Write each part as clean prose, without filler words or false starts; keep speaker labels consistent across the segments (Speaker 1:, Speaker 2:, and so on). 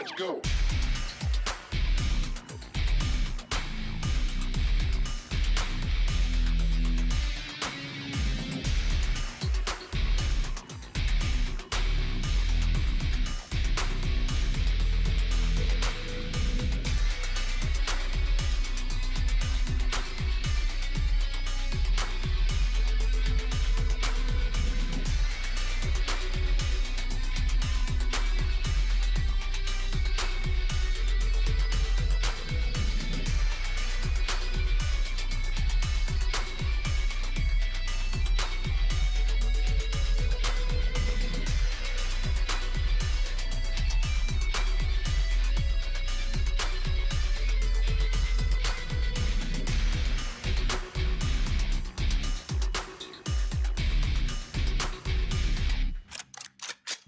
Speaker 1: Let's go.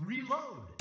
Speaker 2: Reload!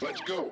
Speaker 1: Let's go.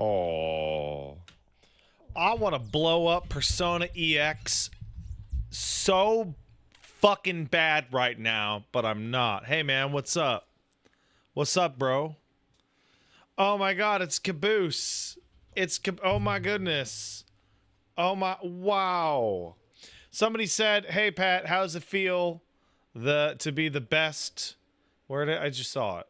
Speaker 2: Oh, I want to blow up Persona EX so fucking bad right now, but I'm not. Hey man, what's up? What's up, bro? Oh my god, it's Caboose. Oh my goodness. Oh my, wow. Somebody said, "Hey Pat, how's it feel to be the best?" Where did I just saw it?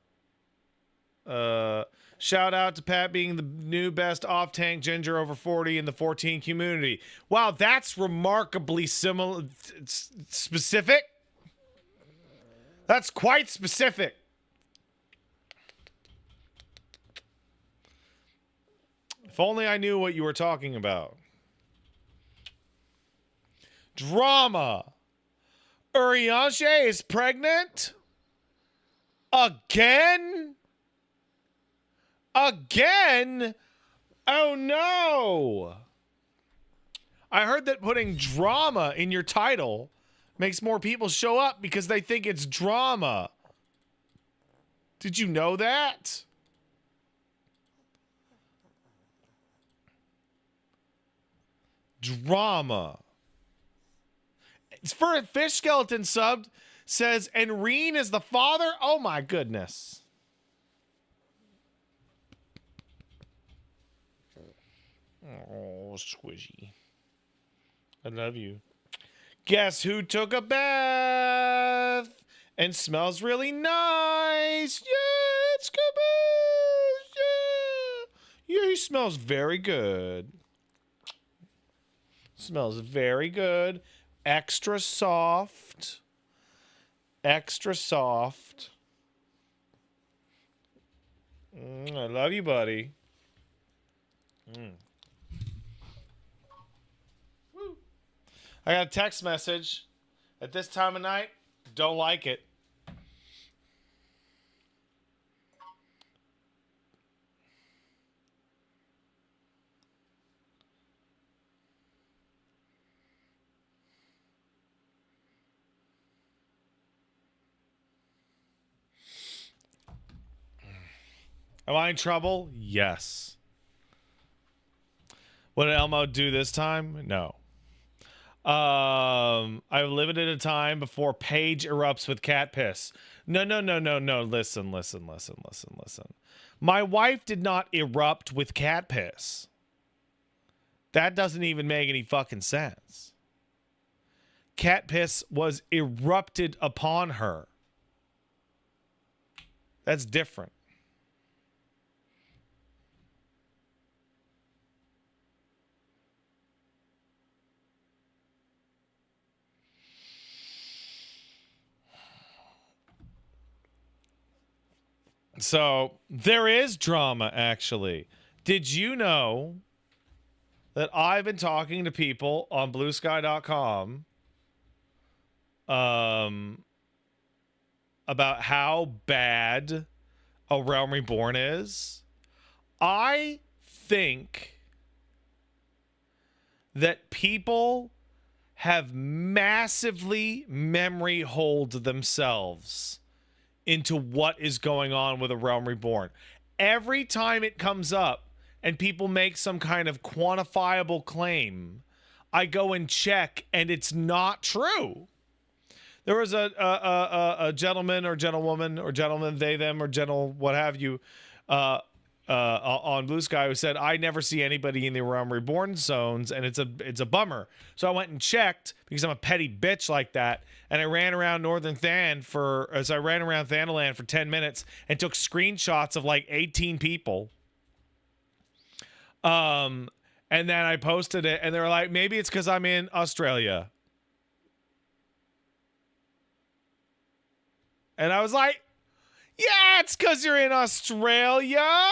Speaker 2: Shout out to Pat being the new best off-tank ginger over 40 in the 14 community. Wow, that's remarkably specific. That's quite specific. If only I knew what you were talking about. Drama. Urianger is pregnant? Again? Again? Oh no! I heard that putting drama in your title makes more people show up because they think it's drama. Did you know that? Drama. It's for a fish skeleton subbed. Says, and Reen is the father? Oh my goodness. Oh, squishy. I love you. Guess who took a bath and smells really nice? Yeah, it's Caboose. Yeah. Yeah, he smells very good. Smells very good. Extra soft. Extra soft. I love you, buddy. Woo. I got a text message at this time of night. Don't like it. Am I in trouble? Yes. What did Elmo do this time? No. I've limited a time before Paige erupts with cat piss. No. Listen. My wife did not erupt with cat piss. That doesn't even make any fucking sense. Cat piss was erupted upon her. That's different. So there is drama, actually. Did you know that I've been talking to people on bluesky.com about how bad A Realm Reborn is? I think that people have massively memory holed themselves into what is going on with A Realm Reborn. Every time it comes up and people make some kind of quantifiable claim, I go and check and it's not true. There was a gentleman or gentlewoman or gentleman, they, them, or gentle, what have you, on Blue Sky who said, I never see anybody in the Realm Reborn zones, and it's a bummer. So I went and checked because I'm a petty bitch like that, and I ran around Northern Than I ran around Thanaland for 10 minutes and took screenshots of like 18 people. And then I posted it, and they were like, maybe it's because I'm in Australia. And I was like, yeah, it's because you're in Australia.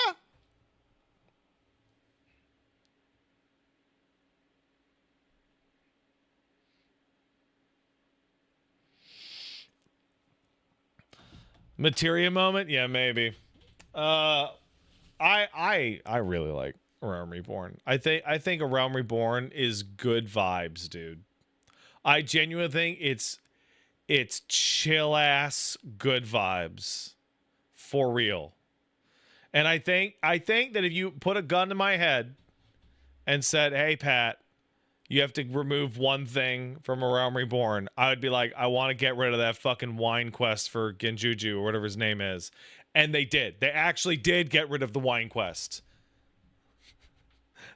Speaker 2: Materia moment? Yeah, maybe. I really like Realm Reborn. I think a Realm Reborn is good vibes, dude. I genuinely think it's chill ass good vibes. For real. And I think that if you put a gun to my head and said, "Hey Pat, you have to remove one thing from a Realm Reborn," I would be like, I want to get rid of that fucking wine quest for Genjuju or whatever his name is. And they did. They actually did get rid of the wine quest.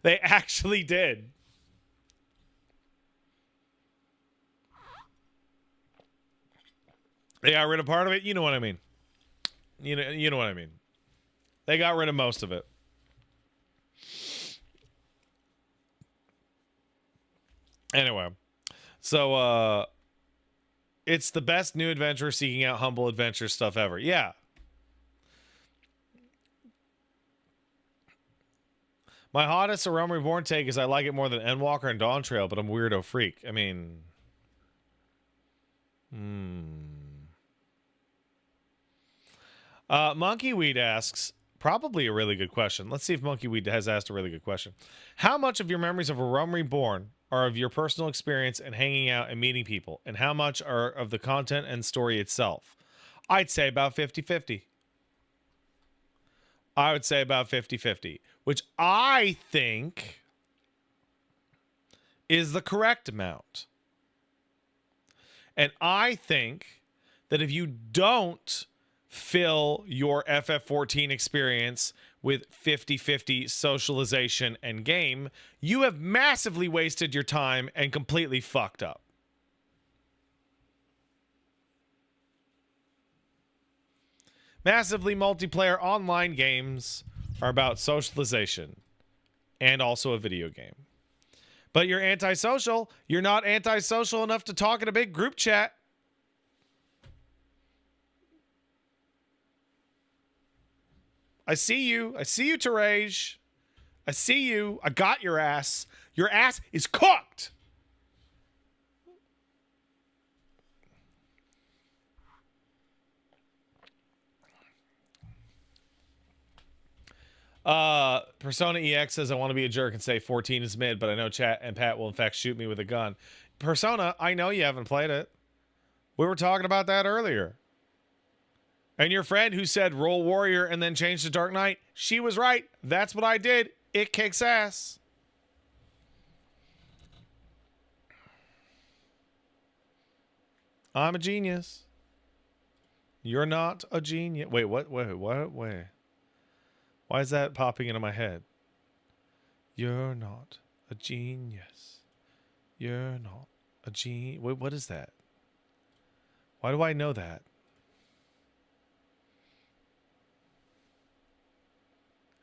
Speaker 2: They actually did. They got rid of part of it. You know what I mean. You know what I mean. They got rid of most of it. Anyway, so it's the best new adventure seeking out humble adventure stuff ever. Yeah. My hottest Realm Reborn take is I like it more than Endwalker and Dawn Trail, but I'm a weirdo freak. I mean, Monkeyweed asks, probably a really good question. Let's see if Monkeyweed has asked a really good question. How much of your memories of a Realm Reborn are of your personal experience and hanging out and meeting people, and how much are of the content and story itself? I'd say about 50-50. I would say about 50-50, which I think is the correct amount. And I think that if you don't fill your FF14 experience with 50-50 socialization and game, you have massively wasted your time and completely fucked up. Massively multiplayer online games are about socialization and also a video game. But you're antisocial. You're not antisocial enough to talk in a big group chat. I see you. I see you, Terage. I see you. I got your ass. Your ass is cooked. Persona EX says, I want to be a jerk and say 14 is mid, but I know chat and Pat will in fact shoot me with a gun. Persona, I know you haven't played it. We were talking about that earlier. And your friend who said roll warrior and then changed to Dark Knight, she was right. That's what I did. It kicks ass. I'm a genius. You're not a genius. Wait, what? Wait. Why is that popping into my head? You're not a genius. You're not a genius. Wait, what is that? Why do I know that?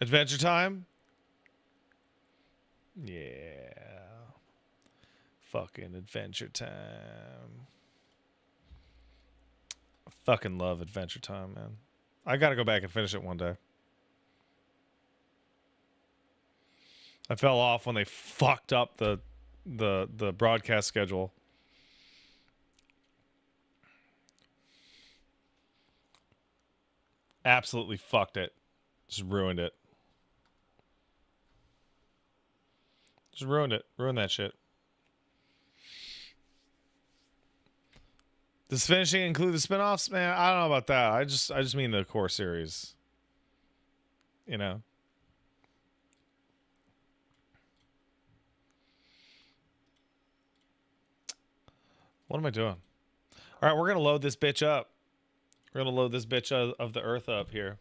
Speaker 2: Adventure Time? Yeah. Fucking Adventure Time. I fucking love Adventure Time, man. I gotta go back and finish it one day. I fell off when they fucked up the broadcast schedule. Absolutely fucked it. Just ruined it. Just ruined it. Ruined that shit. Does finishing include the spinoffs? Man, I don't know about that. I just mean the core series. You know? What am I doing? All right, we're going to load this bitch up. We're going to load this bitch of the earth up here.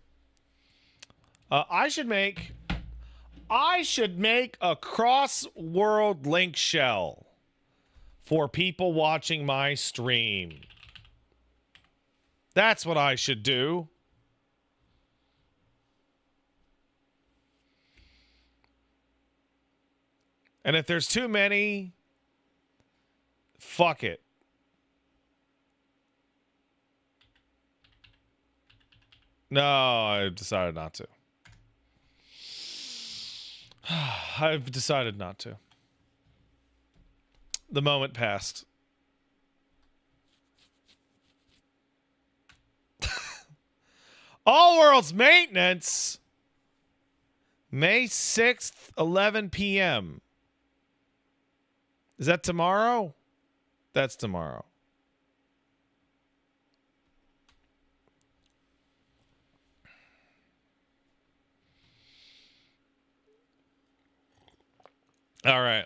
Speaker 2: I should make a cross-world link shell for people watching my stream. That's what I should do. And if there's too many, fuck it. No, I decided not to. I've decided not to. The moment passed. All Worlds Maintenance. May 6th, 11 p.m. Is that tomorrow? That's tomorrow. All right.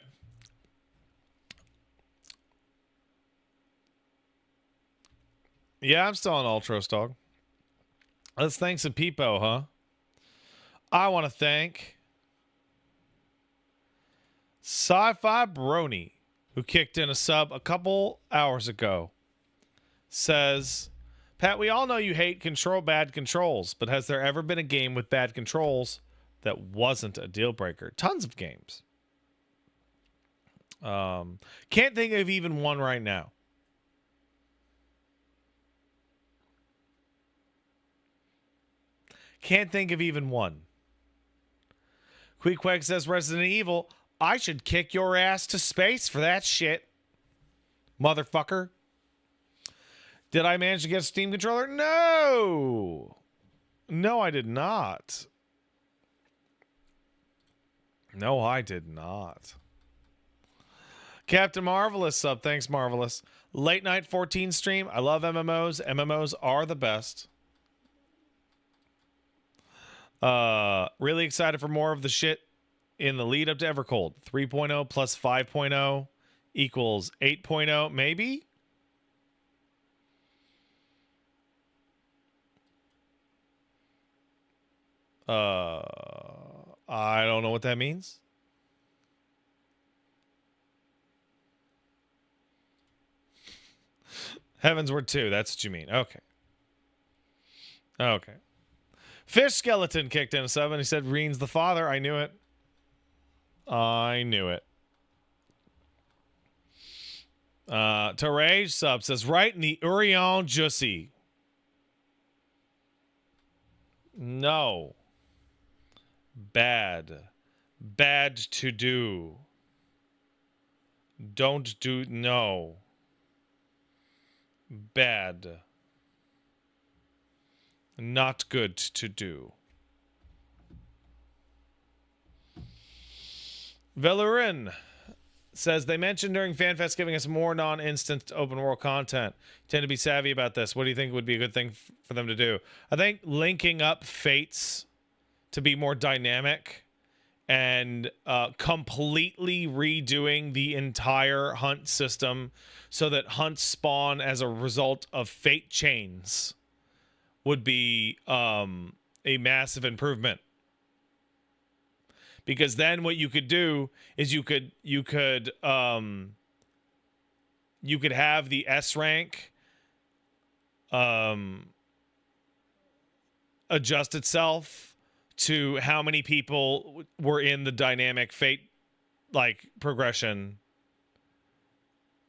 Speaker 2: Yeah, I'm still on Ultros, dog. Let's thank some people, huh? I want to thank Sci-Fi Brony, who kicked in a sub a couple hours ago. Says, Pat, we all know you hate bad controls, but has there ever been a game with bad controls that wasn't a deal breaker? Tons of games. Can't think of even one right now. Can't think of even one. Queequeg says Resident Evil, I should kick your ass to space for that shit. Motherfucker. Did I manage to get a Steam controller? No. No, I did not. No, I did not. Captain Marvelous sub. Thanks, Marvelous. Late Night 14 stream. I love MMOs. MMOs are the best. Really excited for more of the shit in the lead up to Evercold. 3.0 plus 5.0 equals 8.0, maybe? I don't know what that means. Heavensward 2, that's what you mean. Okay. Okay. Fish Skeleton kicked in a sub and he said, Reen's the father. I knew it. I knew it. Terage sub says, right in the Urianger Jussie. No. Bad. Bad to do. Don't do. No. Bad. Not good to do. Velurin says, they mentioned during FanFest giving us more non-instant open world content. You tend to be savvy about this. What do you think would be a good thing for them to do? I think linking up fates to be more dynamic and completely redoing the entire hunt system so that hunts spawn as a result of fate chains would be a massive improvement. Because then what you could do is you could have the S rank adjust itself to how many people were in the dynamic fate like progression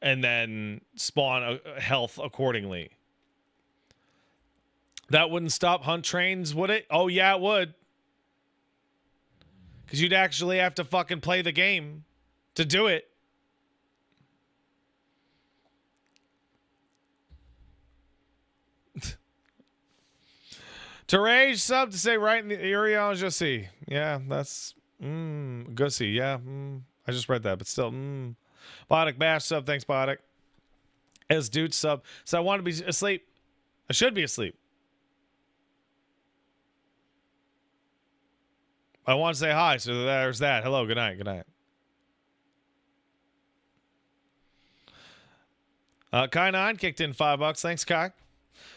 Speaker 2: and then spawn a health accordingly. That wouldn't stop hunt trains, would it? Oh yeah, it would. Because you'd actually have to fucking play the game to do it. Terage sub to say right in the Urianger Jussie. Yeah, that's Gussie. Yeah, I just read that, but still. Biotic Bash sub. Thanks, Biotic. As dude sub. So I want to be asleep. I should be asleep. I want to say hi, so there's that. Hello, good night, good night. Kai9 kicked in $5. Thanks, Kai.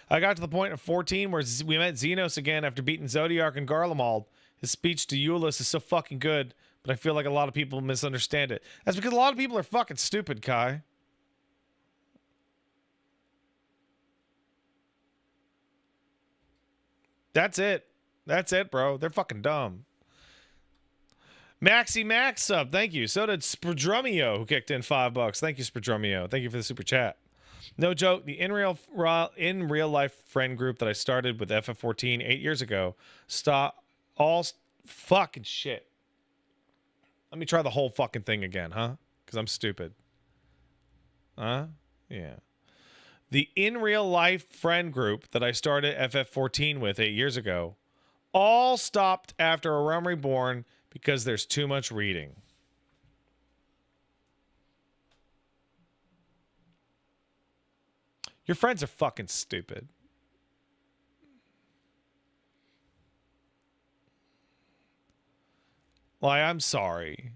Speaker 2: I got to the point of 14 where we met Xenos again after beating Zodiac and Garlemald. His speech to Euless is so fucking good, but I feel like a lot of people misunderstand it. That's because a lot of people are fucking stupid, Kai. That's it. That's it, bro. They're fucking dumb. Maxi Max sub, thank you. So did Sprdrumio, who kicked in $5. Thank you, Sprdrumio. Thank you for the super chat. No joke, the in real life friend group that I started with FF14 8 years ago, fucking shit. Let me try the whole fucking thing again, huh? Because I'm stupid. Huh? Yeah. The in real life friend group that I started FF14 with 8 years ago all stopped after A Realm Reborn because there's too much reading. Your friends are fucking stupid. Like, I'm sorry.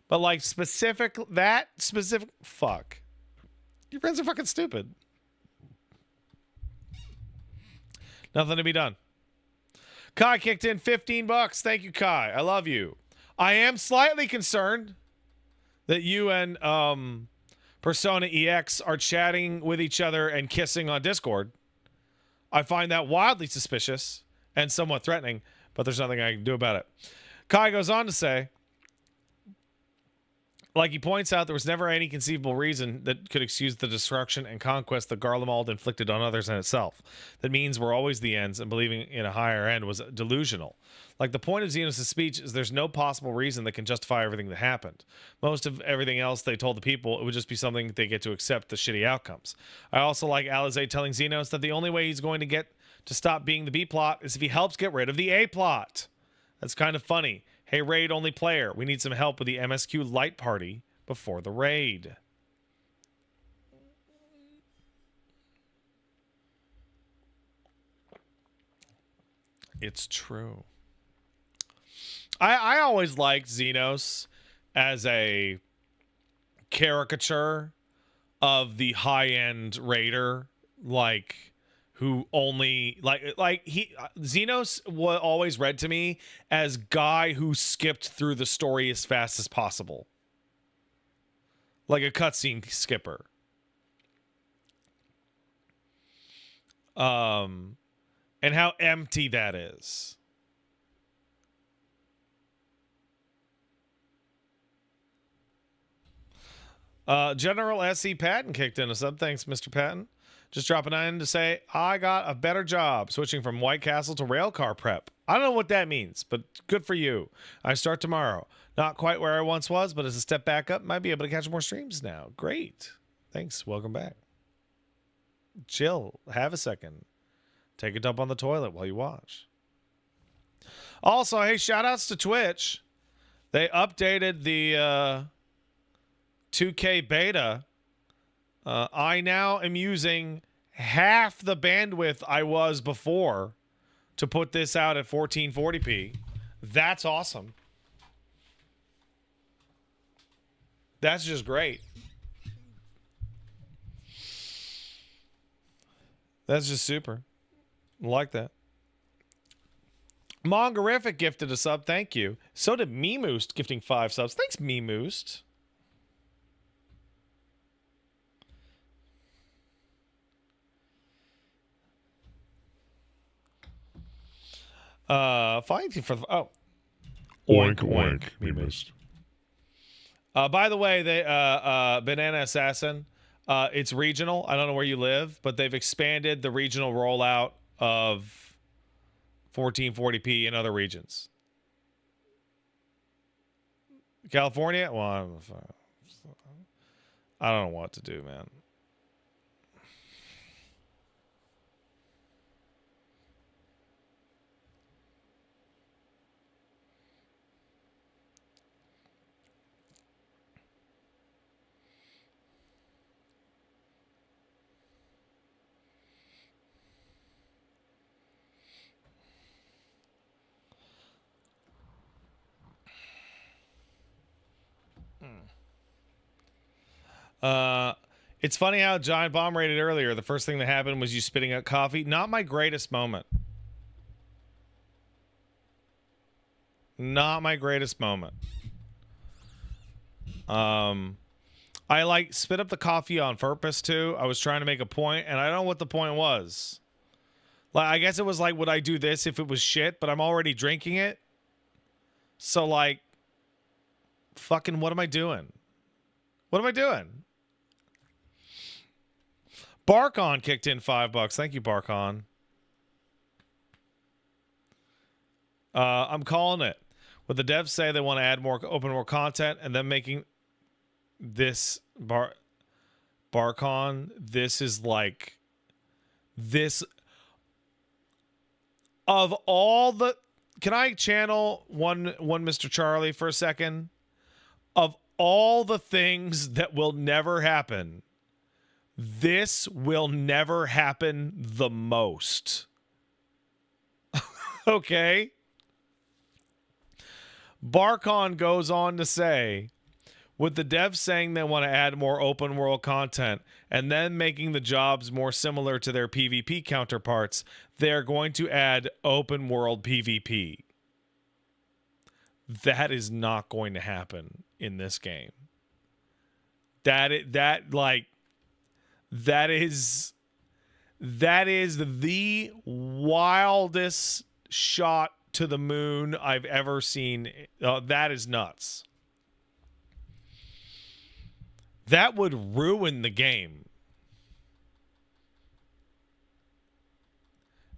Speaker 2: But like that specific fuck. Your friends are fucking stupid. Nothing to be done. Kai kicked in $15. Thank you, Kai. I love you. I am slightly concerned that you and Persona EX are chatting with each other and kissing on Discord. I find that wildly suspicious and somewhat threatening, but there's nothing I can do about it. Kai goes on to say, like he points out, there was never any conceivable reason that could excuse the destruction and conquest that Garlemald inflicted on others and itself. That means we're always the ends, and believing in a higher end was delusional. Like, the point of Xenos' speech is there's no possible reason that can justify everything that happened. Most of everything else they told the people, it would just be something they get to accept the shitty outcomes. I also like Alizé telling Xenos that the only way he's going to get to stop being the B-plot is if he helps get rid of the A-plot. That's kind of funny. Hey, raid-only player, we need some help with the MSQ light party before the raid. It's true. I always liked Xenos as a caricature of the high-end raider, like, who only Xenos always read to me as guy who skipped through the story as fast as possible, like a cutscene skipper. And how empty that is. General S.E. Patton kicked in a sub. Thanks, Mr. Patton. Just dropping in to say, I got a better job switching from White Castle to railcar prep. I don't know what that means, but good for you. I start tomorrow. Not quite where I once was, but as a step back up, might be able to catch more streams now. Great. Thanks. Welcome back. Chill. Have a second. Take a dump on the toilet while you watch. Also, hey, shout outs to Twitch. They updated the 2K beta. I now am using half the bandwidth I was before to put this out at 1440p. That's awesome. That's just great. That's just super. Like that. Mongarific gifted a sub. Thank you. So did Meemoost gifting 5 subs. Thanks, Meemoost. Thank you for the
Speaker 1: Oink, oink, Meemoost.
Speaker 2: By the way, they Banana Assassin, it's regional. I don't know where you live, but they've expanded the regional rollout of 1440p in other regions. California? Well, I don't know what to do, man. It's funny how Giant Bomb rated earlier. The first thing that happened was you spitting out coffee. Not my greatest moment. Not my greatest moment. I like spit up the coffee on purpose too. I was trying to make a point, and I don't know what the point was. Like, I guess it was like, would I do this if it was shit? But I'm already drinking it. So like, fucking, what am I doing? What am I doing? Barkon kicked in $5. Thank you, Barkon. I'm calling it. What the devs say, they want to add more open world content, and then making this Barkon. This is like this. Of all the, can I channel one Mr. Charlie for a second? Of all the things that will never happen, this will never happen the most. Okay? Barkon goes on to say, with the devs saying they want to add more open world content and then making the jobs more similar to their PvP counterparts, they're going to add open world PvP. That is not going to happen in this game. That is the wildest shot to the moon I've ever seen. That is nuts. That would ruin the game.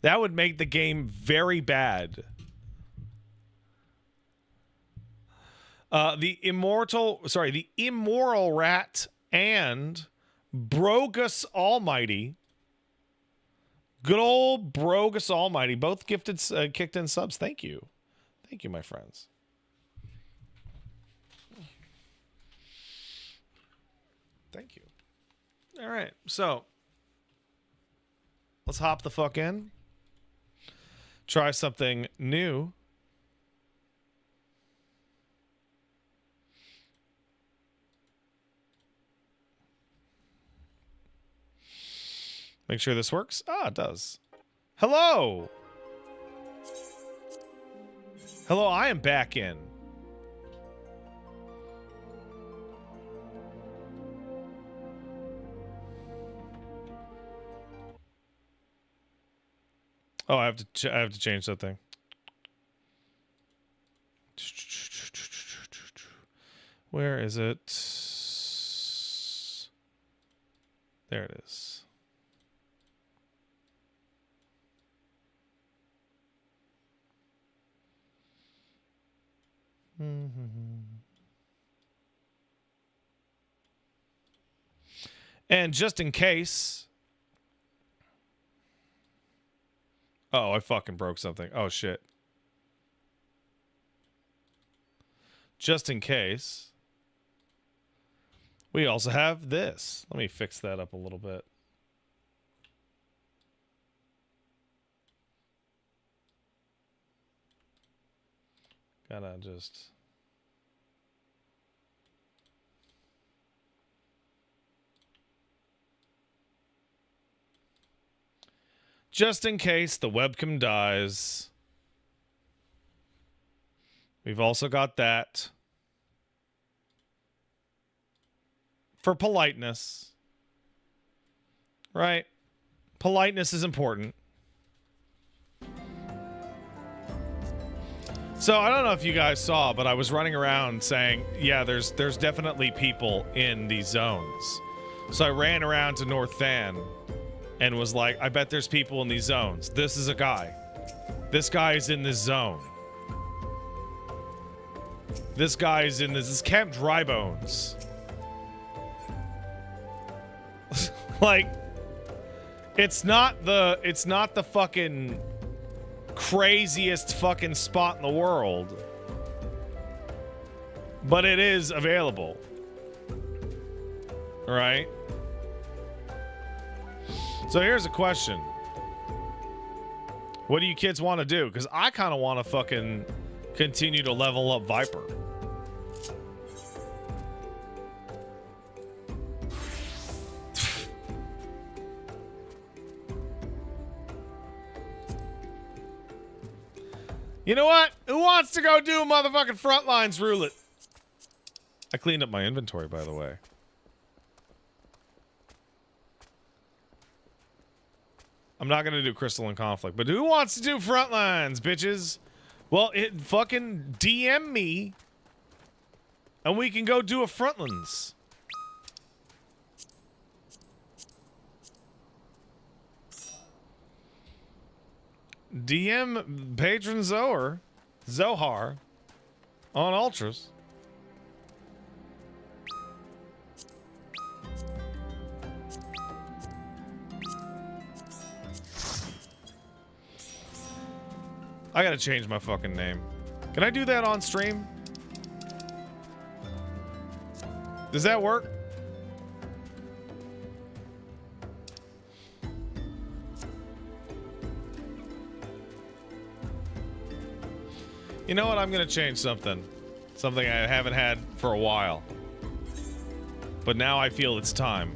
Speaker 2: That would make the game very bad. The Immoral Rat and Brogus Almighty. Good old Brogus Almighty. Both gifted, kicked in subs. Thank you. Thank you, my friends. Thank you. All right. So, let's hop the fuck in. Try something new. Make sure this works. Ah, it does. Hello. Hello, I am back in. Oh, I have to change something. Where is it? There it is. And just in case... Oh, I fucking broke something. Oh, shit. Just in case, we also have this. Let me fix that up a little bit. Gotta just... Just in case the webcam dies. We've also got that. For politeness. Right? Politeness is important. So I don't know if you guys saw, but I was running around saying, yeah, there's definitely people in these zones. So I ran around to North Than and was like, I bet there's people in these zones. This is a guy. This guy is in this zone. This guy is in this is Camp Drybones. Like, it's not the fucking craziest fucking spot in the world, but it is available. Right? So here's a question. What do you kids want to do? Because I kind of want to fucking continue to level up Viper. You know what? Who wants to go do a motherfucking Frontlines roulette? I cleaned up my inventory, by the way. I'm not going to do Crystalline Conflict, but who wants to do Frontlines, bitches? Well, it fucking DM me, and we can go do a Frontlands. DM Patron Zohar on Ultras. I gotta change my fucking name. Can I do that on stream? Does that work? You know what? I'm gonna change something. Something I haven't had for a while. But now I feel it's time.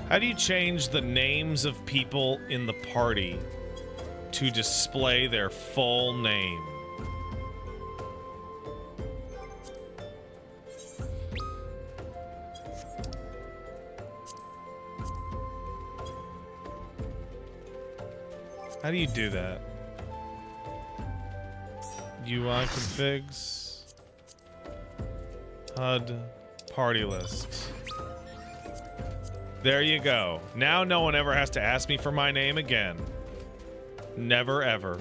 Speaker 2: How do you change the names of people in the party to display their full name? How do you do that? UI configs. HUD party list. There you go. Now no one ever has to ask me for my name again. Never ever.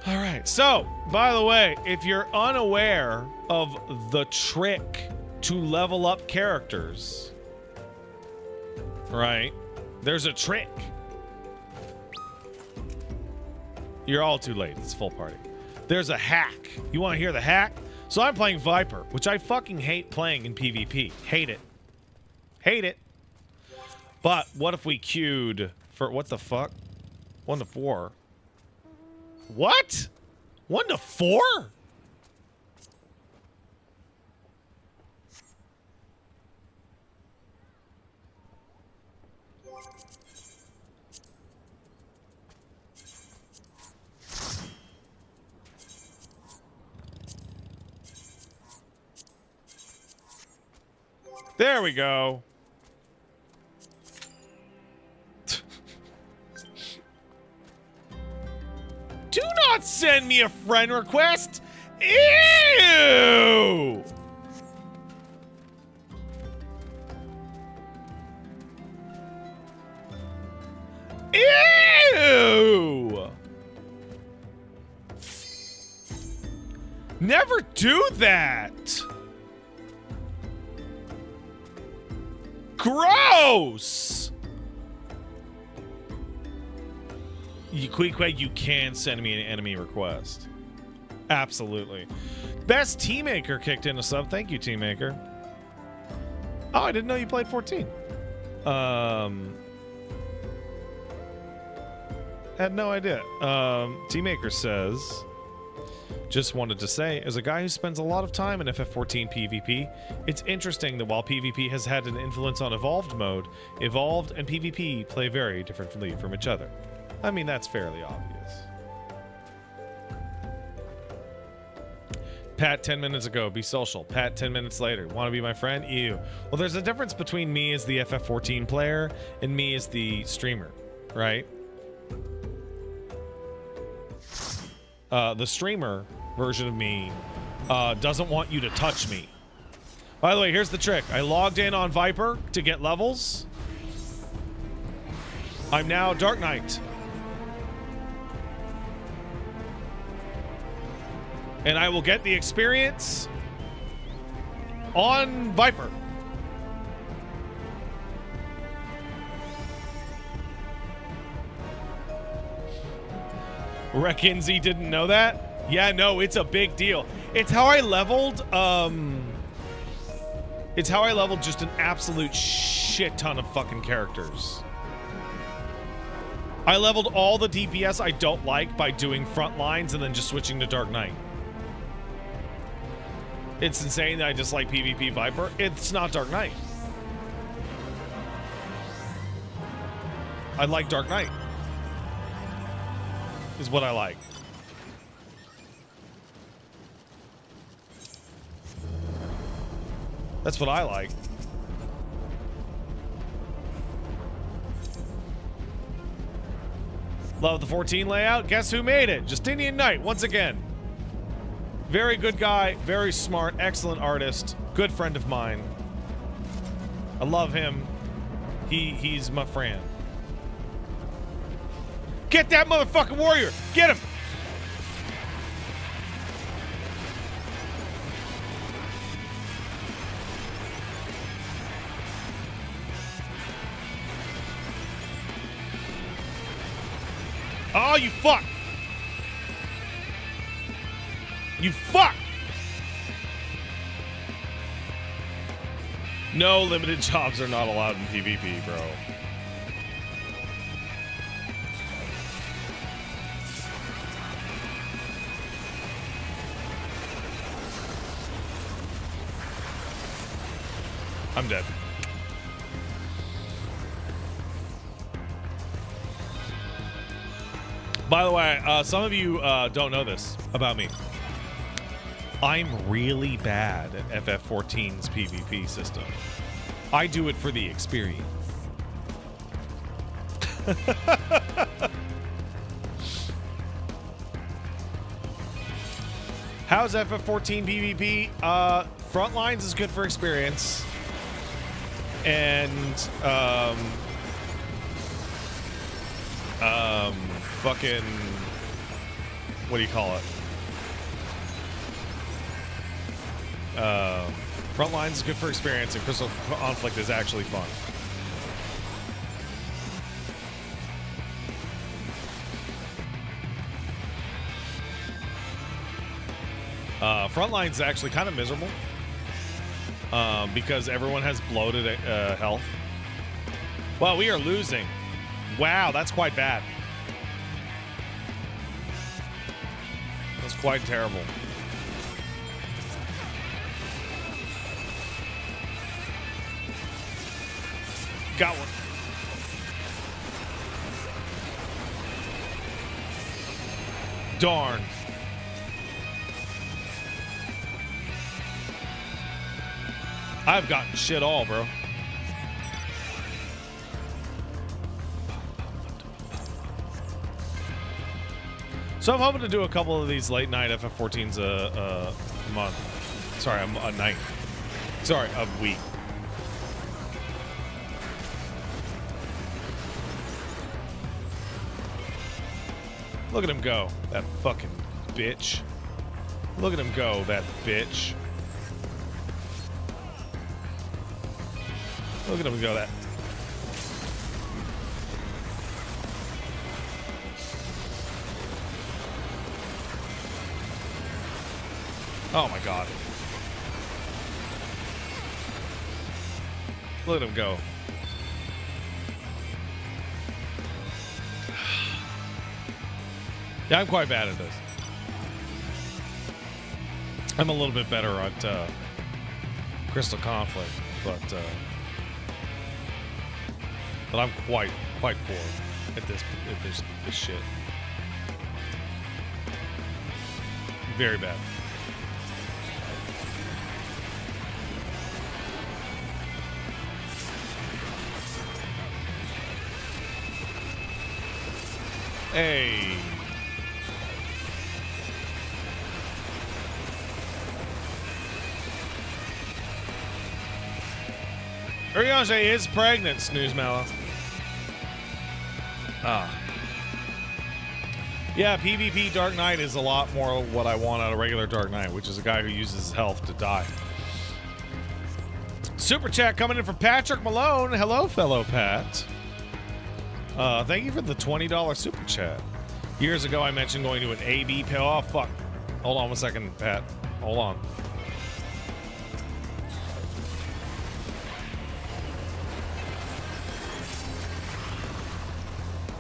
Speaker 2: All right. So, by the way, if you're unaware of the trick to level up characters, right? There's a trick. You're all too late. It's full party. There's a hack. You want to hear the hack? So I'm playing Viper, which I fucking hate playing in PvP. Hate it. Hate it. But what if we queued for what the fuck? 1 to 4. What? 1 to 4? There we go. Do not send me a friend request. Ew. Ew. Never do that. Gross! Queequeg, you can send me an enemy request. Absolutely. Best Teammaker kicked in a sub. Thank you, Teammaker. Oh, I didn't know you played 14. Had no idea. Teammaker says... Just wanted to say, as a guy who spends a lot of time in FF14 PvP, it's interesting that while PvP has had an influence on Evolved mode, Evolved and PvP play very differently from each other. I mean, that's fairly obvious. Pat 10 minutes ago, be social. Pat 10 minutes later, want to be my friend? Ew. Well, there's a difference between me as the FF14 player and me as the streamer, right? The streamer version of me doesn't want you to touch me. By the way, here's the trick. I logged in on Viper to get levels. I'm now Dark Knight. And I will get the experience on Viper. Reckinsey didn't know that? Yeah, no, it's a big deal. It's how I leveled, just an absolute shit ton of fucking characters. I leveled all the DPS I don't like by doing front lines and then just switching to Dark Knight. It's insane that I dislike PvP Viper. It's not Dark Knight. I like Dark Knight. Is what I like. That's what I like. Love the 14 layout. Guess who made it? Justinian Knight, once again. Very good guy, very smart, excellent artist, good friend of mine. I love him. He's my friend. Get that motherfucking warrior! Get him! Oh, you fuck! You fuck! No limited jobs are not allowed in PvP, bro. I'm dead. By the way, some of you don't know this about me. I'm really bad at FF14's PvP system. I do it for the experience. How's FF14 PvP? Frontlines is good for experience. And, fucking, what do you call it? Frontlines is good for experience, and Crystal Conflict is actually fun. Frontline's actually kind of miserable because everyone has bloated health. Well, we are losing. Wow, that's quite bad. That's quite terrible. Got one. Darn. I've gotten shit all, bro. So I'm hoping to do a couple of these late night FF14s a month. Sorry, a night. Sorry, a week. Look at him go, that fucking bitch. Look at him go, that bitch. Look at him go, that. Oh my god. Look at him go. Yeah, I'm quite bad at this. I'm a little bit better at Crystal Conflict, but I'm quite poor at this shit. Very bad. Hey. Urianger is pregnant, Snooze Mallow. Ah. Yeah, PvP Dark Knight is a lot more what I want out of regular Dark Knight, which is a guy who uses his health to die. Super chat coming in from Patrick Malone. Hello, fellow Pat. Thank you for the $20 super chat. Years ago, I mentioned going to an AB pill. Oh, fuck. Hold on 1 second, Pat. Hold on.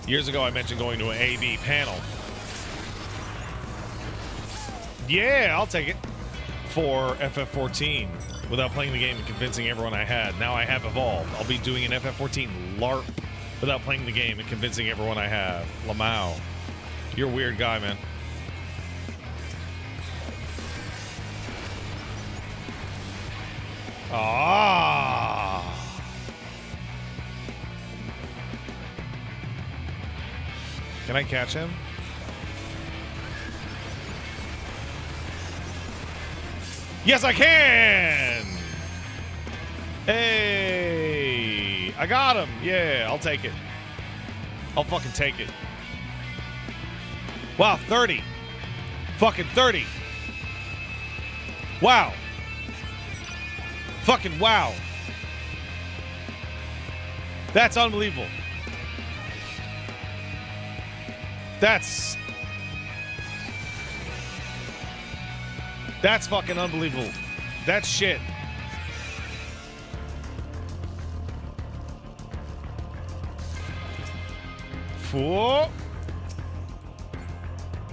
Speaker 2: Years ago, I mentioned going to an AB panel. Yeah, I'll take it. For FF14. Without playing the game and convincing everyone I had. Now I have evolved. I'll be doing an FF14 LARP without playing the game and convincing everyone I have. Lamau. You're a weird guy, man. Ah. Can I catch him? Yes, I can! Hey! I got him! Yeah, I'll take it. I'll fucking take it. Wow, 30. Fucking 30. Wow. Fucking wow. That's unbelievable. That's fucking unbelievable. That's shit. Whoa.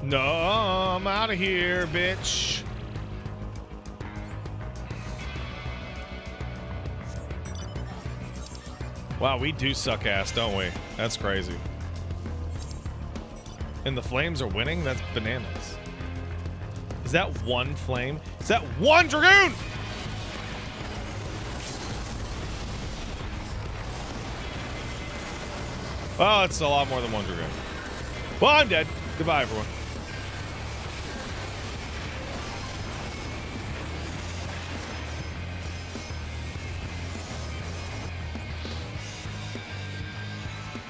Speaker 2: No, I'm out of here, bitch. Wow, we do suck ass, don't we? That's crazy. And the flames are winning? That's bananas. Is that one flame? Is that one dragoon? Oh, it's a lot more than one dragoon. Well, I'm dead. Goodbye, everyone.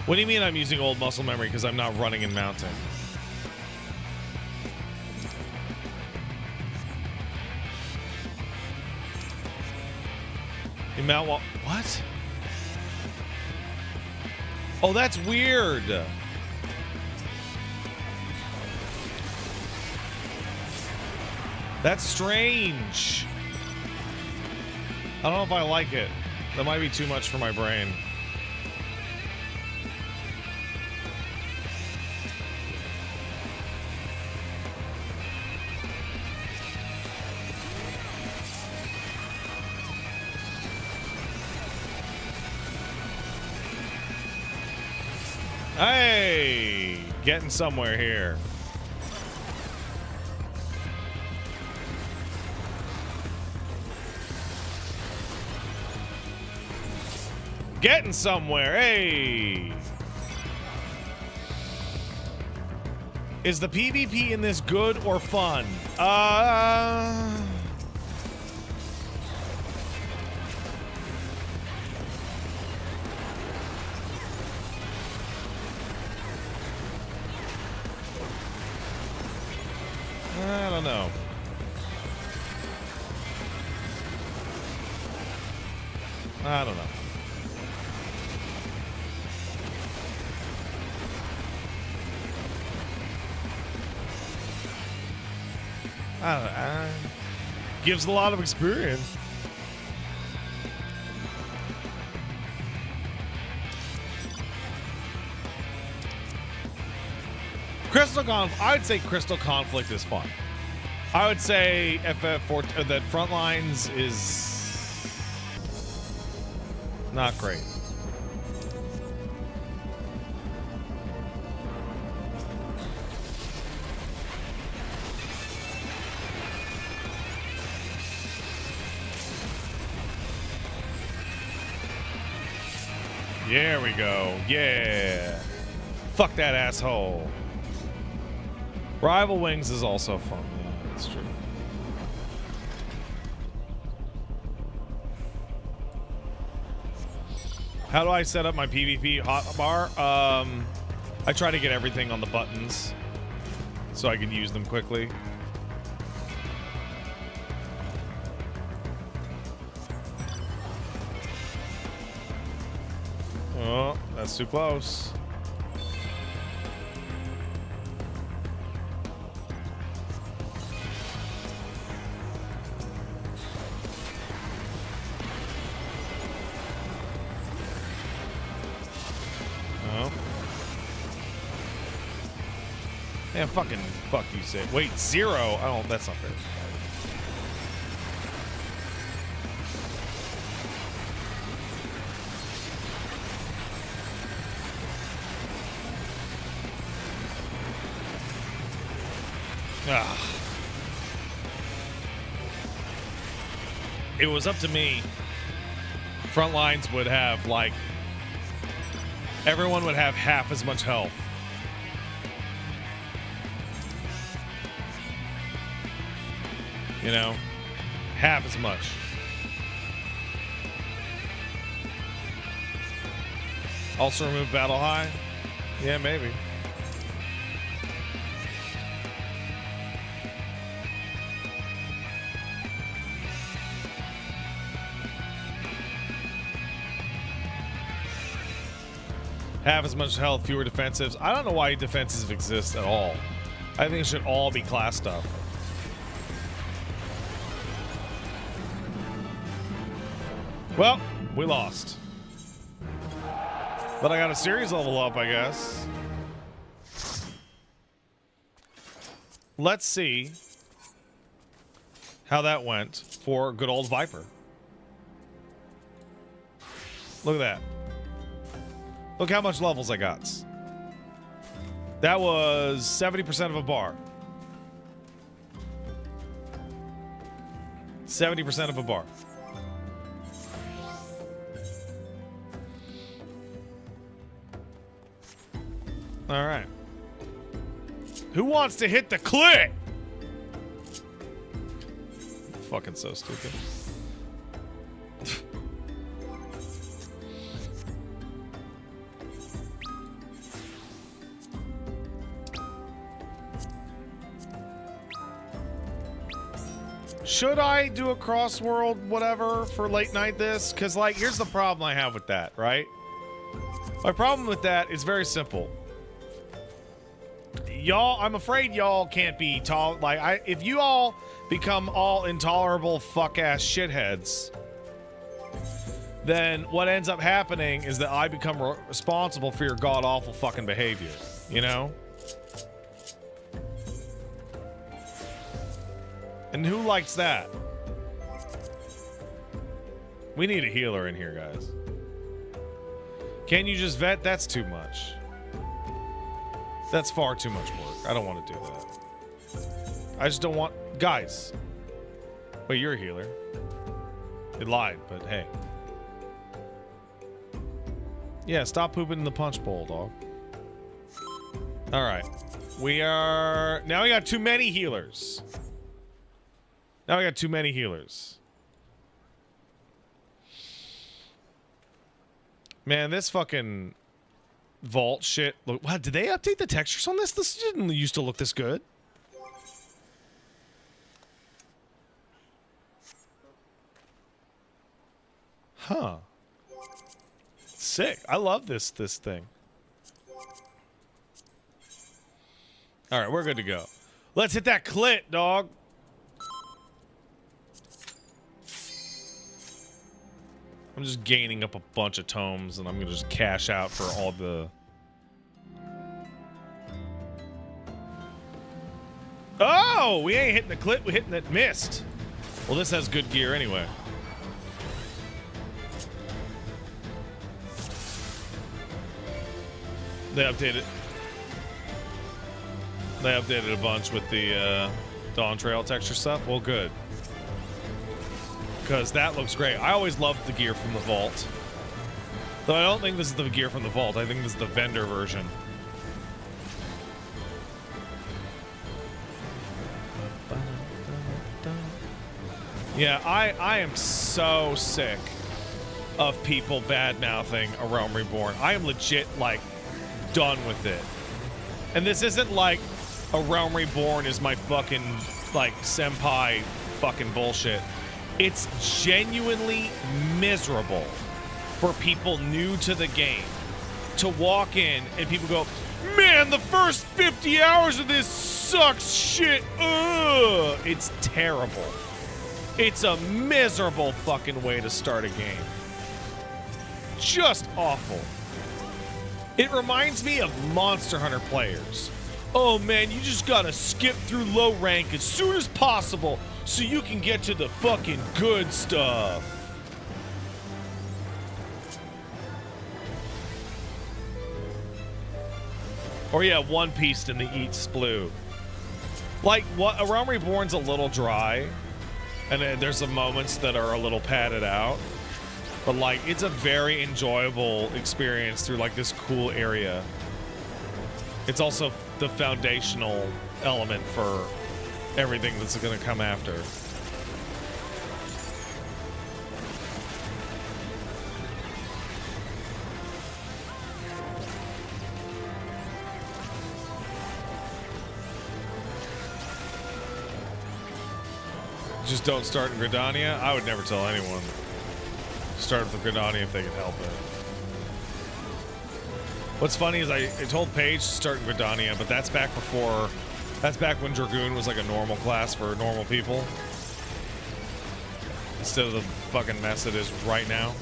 Speaker 2: What do you mean I'm using old muscle memory because I'm not running and mounting? You mount wall. What? Oh, that's weird. That's strange. I don't know if I like it. That might be too much for my brain. Hey, getting somewhere here. Getting somewhere. Hey. Is the PvP in this good or fun? I don't know. I don't know. Gives a lot of experience. I'd say Crystal Conflict is fun. I would say FF14 that Frontlines is not great. There we go. Yeah. Fuck that asshole. Rival Wings is also fun. Yeah, that's true. How do I set up my PvP hotbar? I try to get everything on the buttons so I can use them quickly. Oh, that's too close. Oh. Yeah, fucking fuck you, say. Wait, 0? Oh, that's not fair. It was up to me. Frontlines would have, like, everyone would have half as much health. You know? Half as much. Also remove Battle High? Yeah, maybe. Half as much health, fewer defensives. I don't know why defensives exist at all. I think it should all be class stuff. Well, we lost. But I got a series level up, I guess. Let's see how that went for good old Viper. Look at that. Look how much levels I got. That was 70% of a bar. 70% of a bar. All right. Who wants to hit the clit? Fucking so stupid. Should I do a cross-world whatever for late night this? Because, like, here's the problem I have with that, right? My problem with that is very simple. Y'all, I'm afraid y'all can't be tall. Like, if you all become all intolerable fuck-ass shitheads, then what ends up happening is that I become responsible for your god-awful fucking behavior, you know? And who likes that? We need a healer in here, guys. Can you just vet? That's too much. That's far too much work. I don't want to do that. I just don't want... Guys. Wait, you're a healer. It lied, but hey. Yeah, stop pooping in the punch bowl, dog. Alright. We are... Now we got too many healers. Now we got too many healers. Man, this fucking vault shit. Look, wow, did they update the textures on this? This didn't used to look this good. Huh. Sick. I love this thing. All right, we're good to go. Let's hit that clit, dog. I'm just gaining up a bunch of tomes, and I'm gonna just cash out for all the... Oh! We ain't hitting the clit, we're hitting that mist. Well, this has good gear anyway. They updated a bunch with the Dawn Trail texture stuff. Well, good. Because that looks great. I always loved the gear from the vault. Though I don't think this is the gear from the vault. I think this is the vendor version. Yeah, I am so sick of people bad-mouthing A Realm Reborn. I am legit, like, done with it. And this isn't like A Realm Reborn is my fucking, like, senpai fucking bullshit. It's genuinely miserable for people new to the game to walk in and people go, man, the first 50 hours of this sucks shit. Ugh. It's terrible. It's a miserable fucking way to start a game. Just awful. It reminds me of Monster Hunter players. Oh man, you just gotta skip through low rank as soon as possible so you can get to the fucking good stuff. Or yeah, One Piece in the Eat Sploo. Like, what? A Realm Reborn's a little dry, and there's some moments that are a little padded out. But like, it's a very enjoyable experience through like this cool area. It's also the foundational element for everything that's going to come after. Just don't start in Gridania. I would never tell anyone to start with Gridania if they can help it. What's funny is I told Paige to start Gridania, but that's back before. That's back when Dragoon was like a normal class for normal people. Instead of the fucking mess it is right now.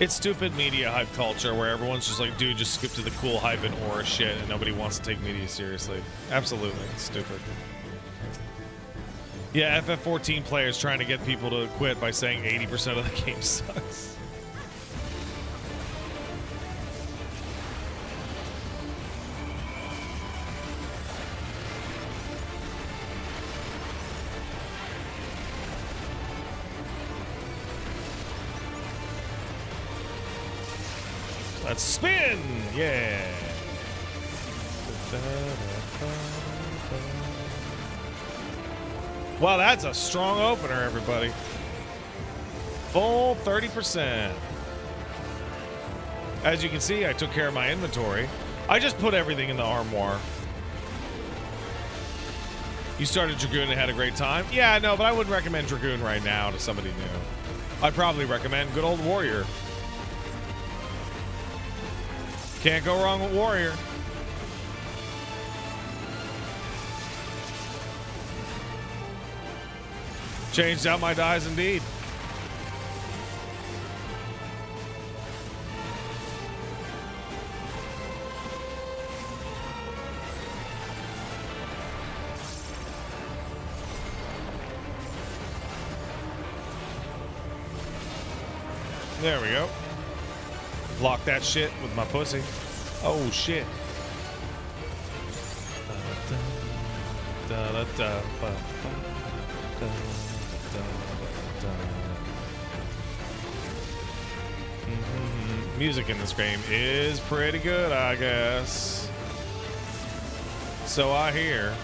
Speaker 2: It's stupid media hype culture where everyone's just like, dude, just skip to the cool hype and aura shit, and nobody wants to take media seriously. Absolutely. It's stupid. Yeah, FF14 players trying to get people to quit by saying 80% of the game sucks. Let's spin! Yeah! Wow, that's a strong opener, everybody. Full 30%. As you can see, I took care of my inventory. I just put everything in the armoire. You started Dragoon and had a great time? Yeah, no, but I wouldn't recommend Dragoon right now to somebody new. I'd probably recommend good old Warrior. Can't go wrong with Warrior. Changed out my dies indeed. There we go. Block that shit with my pussy. Oh shit. Music in this game is pretty good, I guess. So I hear.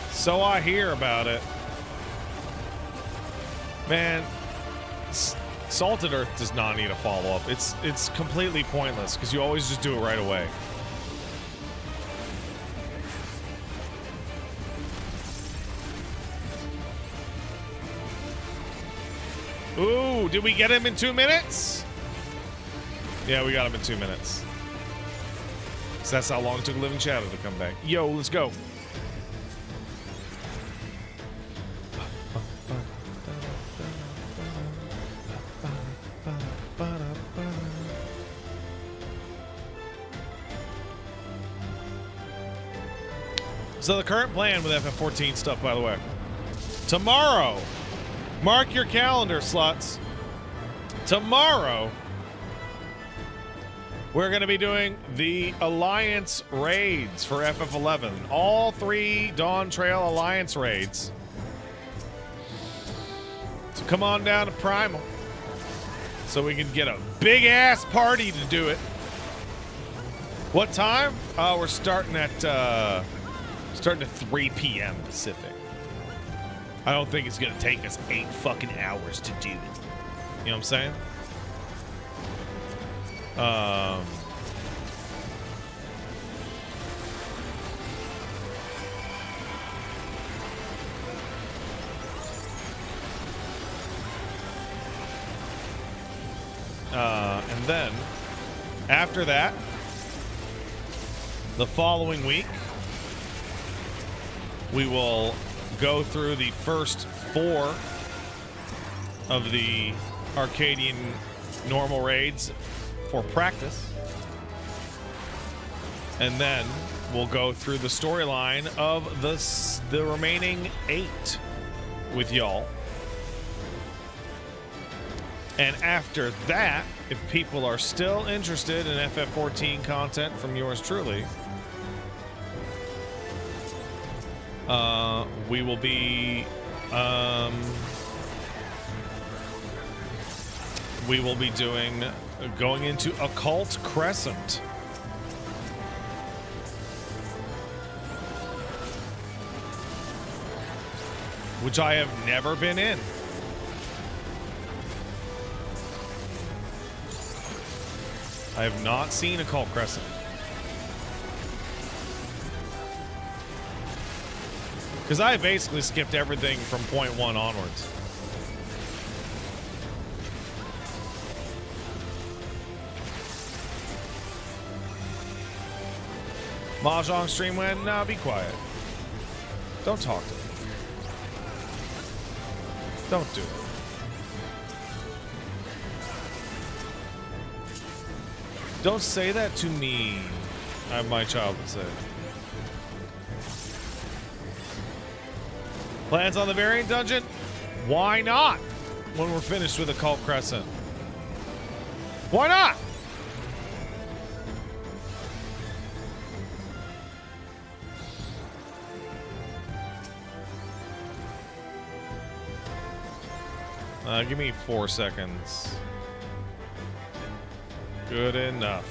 Speaker 2: So I hear about it. Man, Salted Earth does not need a follow-up. It's completely pointless because you always just do it right away. Ooh, did we get him in 2 minutes? Yeah, we got him in 2 minutes. So that's how long it took Living Shadow to come back. Yo, let's go. So the current plan with FF14 stuff, by the way. Tomorrow, mark your calendar, sluts. Tomorrow, we're going to be doing the Alliance raids for FF11. All 3 Dawn Trail Alliance raids. So come on down to Primal so we can get a big-ass party to do it. What time? We're starting at 3 p.m. Pacific. I don't think it's going to take us 8 fucking hours to do it. You know what I'm saying? And then, after that, the following week, we will go through the first 4 of the Arcadian normal raids for practice. And then we'll go through the storyline of the remaining 8 with y'all. And after that, if people are still interested in FF14 content from yours truly, we will be going into Occult Crescent, which I have never been in. I have not seen a Cult Crescent. Because I basically skipped everything from point 1 onwards. Mahjong stream when? Nah, be quiet. Don't talk to me. Don't do it. Don't say that to me, my child would say. Plans on the variant dungeon? Why not? When we're finished with the Cult Crescent. Why not? Give me 4 seconds. Good enough.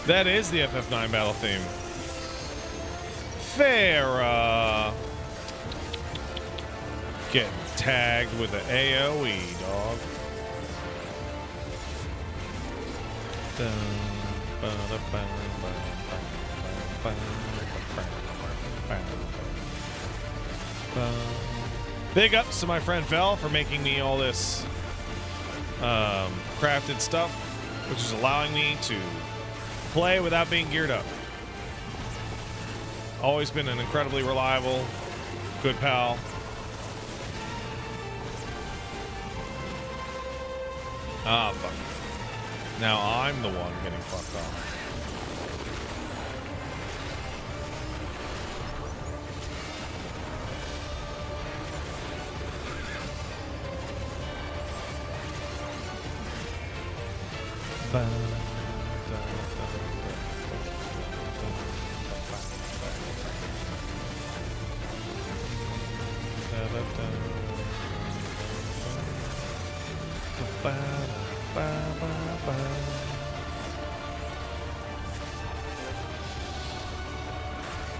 Speaker 2: That is the FF9 battle theme. Farah. Getting tagged with the AoE, dog. Big ups to my friend Fel for making me all this crafted stuff, which is allowing me to play without being geared up. Always been an incredibly reliable, good pal. Ah, fuck. Now I'm the one getting fucked off.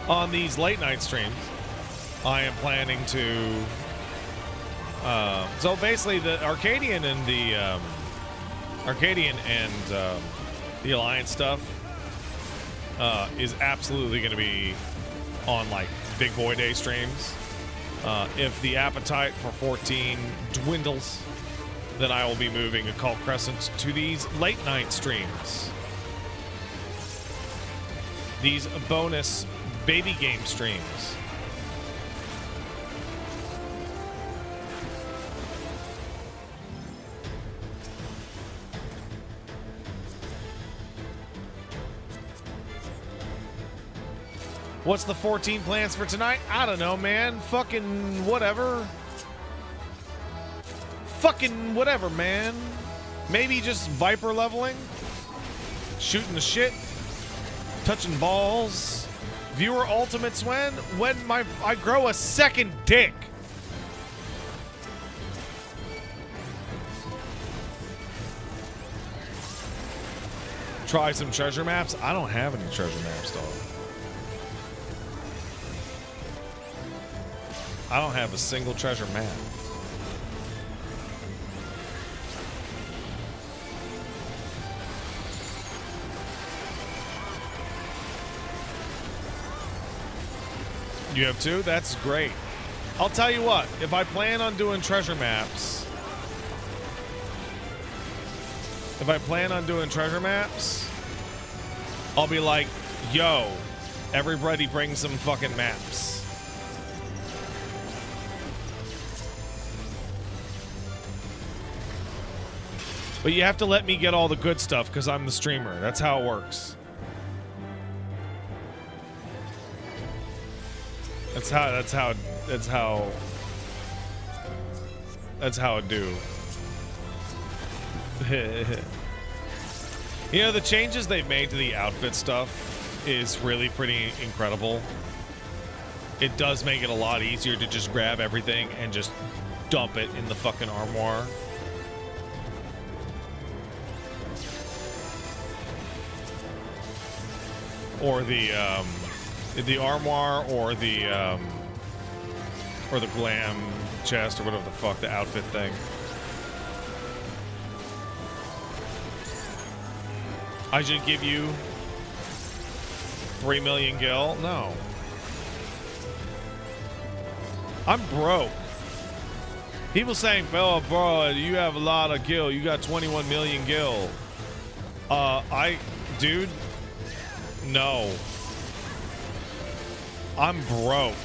Speaker 2: On these late night streams, I am planning to. So basically, the Arcadian and the the Alliance stuff is absolutely going to be on like Big Boy Day streams. If the appetite for 14 dwindles, then I will be moving Occult Crescent to these late night streams. These bonus baby game streams. What's the 14 plans for tonight? I don't know, man. Fucking whatever. Fucking whatever, man. Maybe just Viper leveling. Shooting the shit. Touching balls. Viewer ultimates when I grow a second dick. Try some treasure maps. I don't have any treasure maps, dog. I don't have a single treasure map. You have 2? That's great. I'll tell you what, if I plan on doing treasure maps, I'll be like, yo, everybody bring some fucking maps. But you have to let me get all the good stuff because I'm the streamer. That's how it works. That's how it do. You know, the changes they've made to the outfit stuff is really pretty incredible. it does make it a lot easier to just grab everything and just dump it in the fucking armoire. Or the armoire, or the glam chest, or whatever the fuck, the outfit thing. I should give you 3 million gil? No. I'm broke. People saying, "Oh, bro, you have a lot of gil. You got 21 million gil." Dude, no. I'm broke.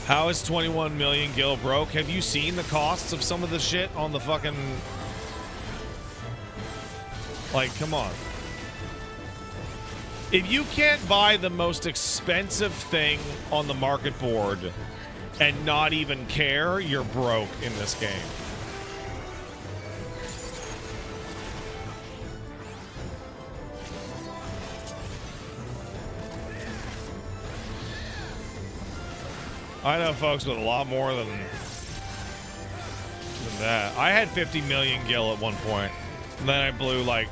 Speaker 2: How is 21 million gil broke? Have you seen the costs of some of the shit on the fucking... Like, come on. If you can't buy the most expensive thing on the market board and not even care, you're broke in this game. I know folks with a lot more than that. I had 50 million gil at one point, and then I blew like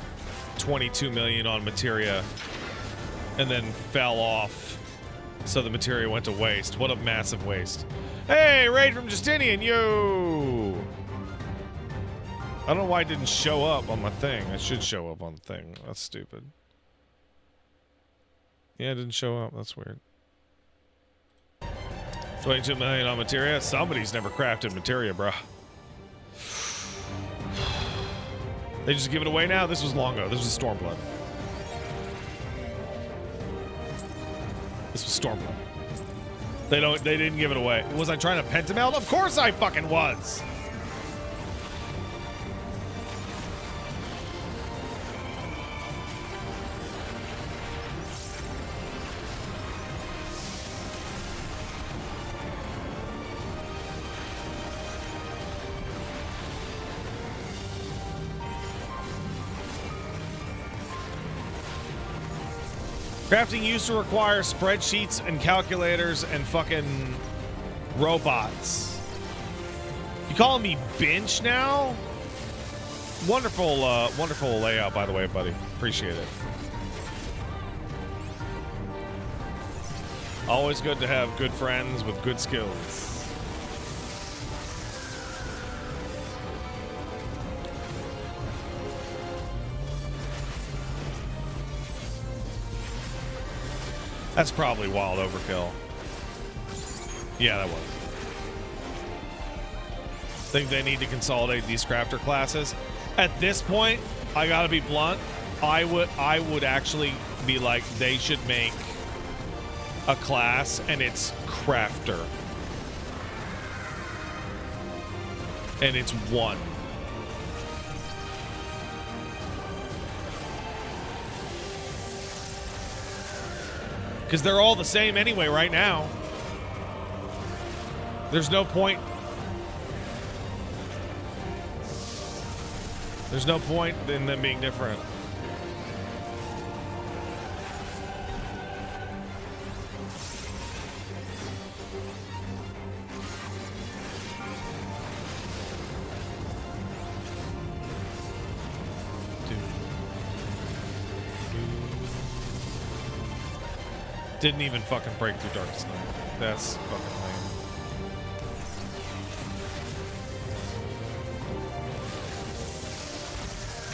Speaker 2: 22 million on materia, and then fell off, so the materia went to waste. What a massive waste. Hey, raid from Justinian, yo! I don't know why it didn't show up on my thing. It should show up on the thing. That's stupid. Yeah, it didn't show up. That's weird. 22 million on materia. Somebody's never crafted materia, bruh. They just give it away now? This was long ago. This was Stormblood. This was Stormblood. They didn't give it away. Was I trying to pentameld? Of course I fucking was! Crafting used to require spreadsheets and calculators and fucking robots. You calling me bench now? Wonderful, wonderful layout, by the way, buddy. Appreciate it. Always good to have good friends with good skills. That's probably wild overkill. Yeah, that was. Think they need to consolidate these crafter classes. At this point, I gotta be blunt. I would actually be like, they should make a class and it's crafter. And it's one. Because they're all the same anyway right now. There's no point. There's no point in them being different. Didn't even fucking break through Darkest Night. That's fucking lame.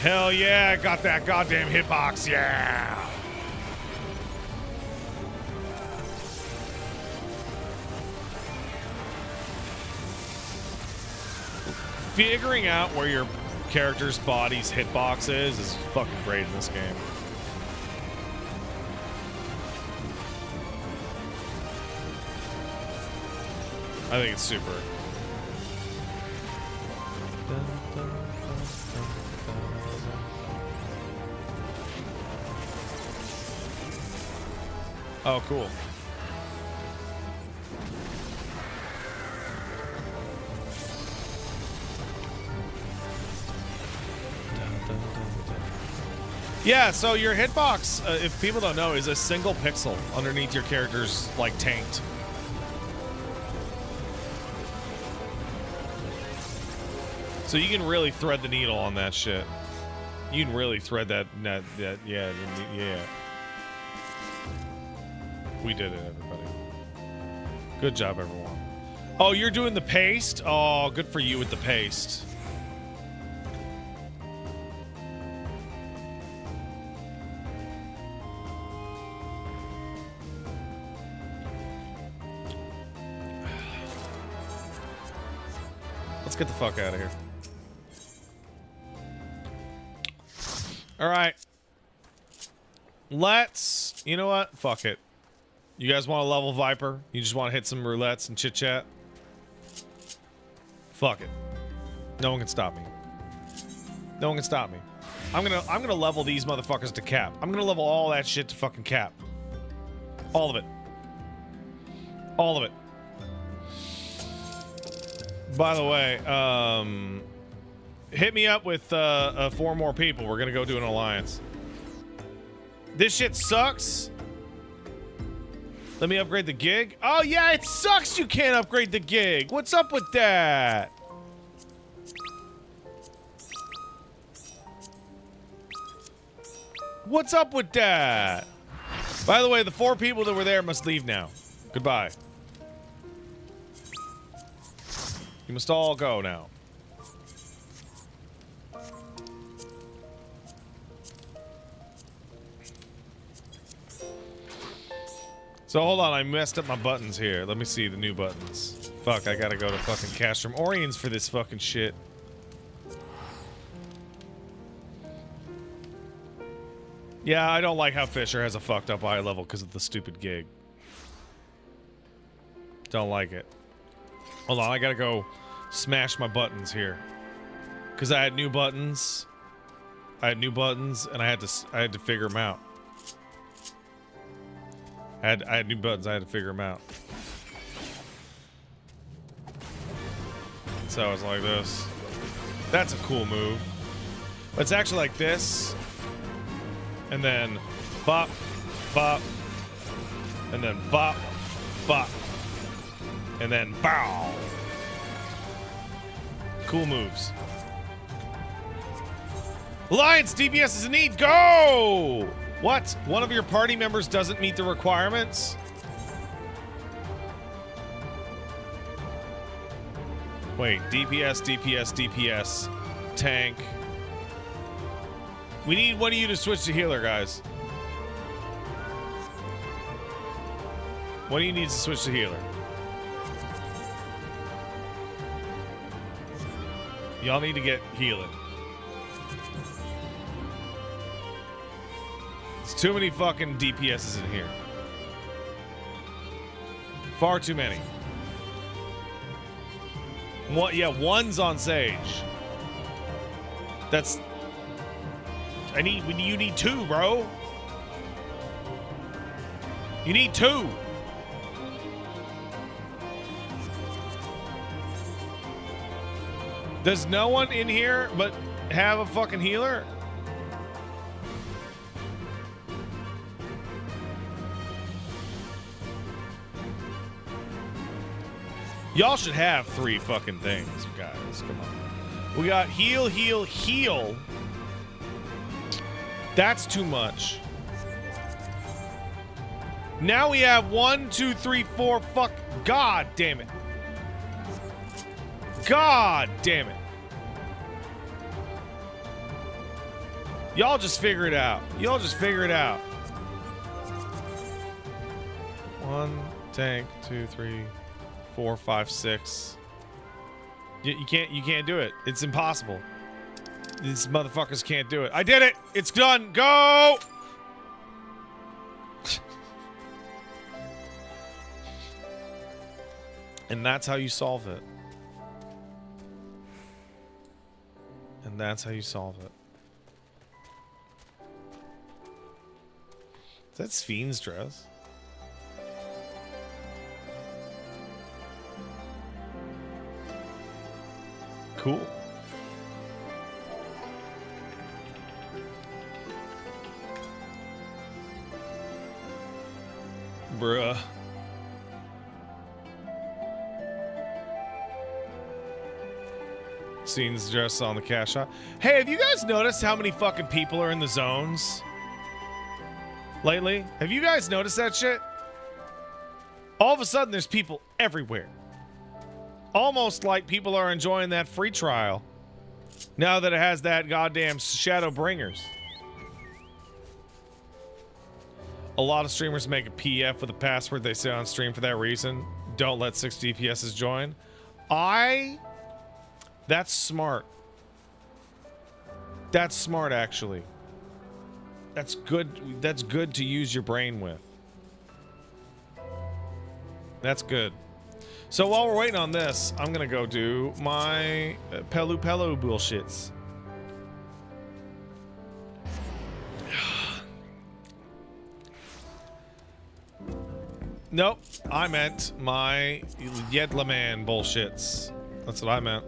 Speaker 2: Hell yeah, got that goddamn hitbox, yeah! Figuring out where your character's body's hitbox is fucking great in this game. I think it's super. Oh, cool. Yeah, so your hitbox, if people don't know, is a single pixel underneath your character's, like, taint. So you can really thread the needle on that shit. You can really thread that yeah. We did it, everybody. Good job, everyone. Oh, you're doing the paste? Oh, good for you with the paste. Let's get the fuck out of here. All right. Let's... You know what? Fuck it. You guys want to level Viper? You just want to hit some roulettes and chit-chat? Fuck it. No one can stop me. No one can stop me. I'm gonna level these motherfuckers to cap. I'm gonna level all that shit to fucking cap. All of it. All of it. By the way, hit me up with 4 more people. We're gonna go do an alliance. This shit sucks. Let me upgrade the gig. Oh yeah, it sucks you can't upgrade the gig. What's up with that? What's up with that? By the way, the 4 people that were there must leave now. Goodbye. You must all go now. So hold on, I messed up my buttons here. Let me see the new buttons. Fuck, I gotta go to fucking Castrum Oriens for this fucking shit. Yeah, I don't like how Fisher has a fucked up eye level because of the stupid gig. Don't like it. Hold on, I gotta go smash my buttons here. Because I had new buttons. I had new buttons, and I had to figure them out. I had new buttons, I had to figure them out. So it's like this. That's a cool move. It's actually like this. And then bop, bop. And then bop, bop. And then bow. Cool moves. Alliance DPS is in need. Go! What? One of your party members doesn't meet the requirements? Wait, DPS, DPS, DPS. Tank. We need one of you to switch to healer, guys. One of you needs to switch to healer. Y'all need to get healing. There's too many fucking DPSs in here. Far too many. What? Yeah, one's on Sage. That's... you need 2, bro. You need 2. Does no one in here but have a fucking healer? Y'all should have 3 fucking things, guys. Come on. We got heal, heal, heal. That's too much. Now we have 1, 2, 3, 4. Fuck. God damn it. God damn it. Y'all just figure it out. Y'all just figure it out. 1 tank, 2, 3, 4, 5, 6. You can't do it. It's impossible. These motherfuckers can't do it. I did it! It's done! Go! And that's how you solve it. And that's how you solve it. Is that Spheen's dress? Cool. Bruh. Scenes just on the cash shot. Hey, have you guys noticed how many fucking people are in the zones lately? Have you guys noticed that shit? All of a sudden, there's people everywhere. Almost like people are enjoying that free trial now that it has that goddamn Shadow Bringers. A lot of streamers make a PF with a password they say on stream for that reason. Don't let 60 DPSs join. That's smart. That's smart, actually. That's good. That's good to use your brain with. That's good. So while we're waiting on this, I'm gonna go do my Pelu bullshits. Nope, I meant my Yedlaman bullshits. That's what I meant.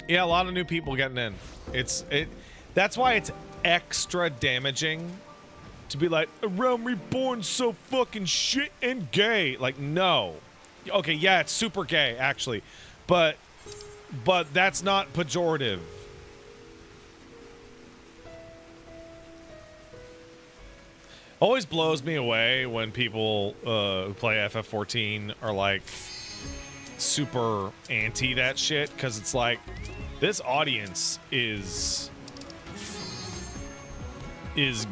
Speaker 2: Yeah, a lot of new people getting in. That's why it's extra damaging to be like, A Realm Reborn's so fucking shit and gay. Like, no. Okay, yeah, it's super gay, actually. But that's not pejorative. Always blows me away when people who play FF14 are like super anti that shit, because it's like, this audience is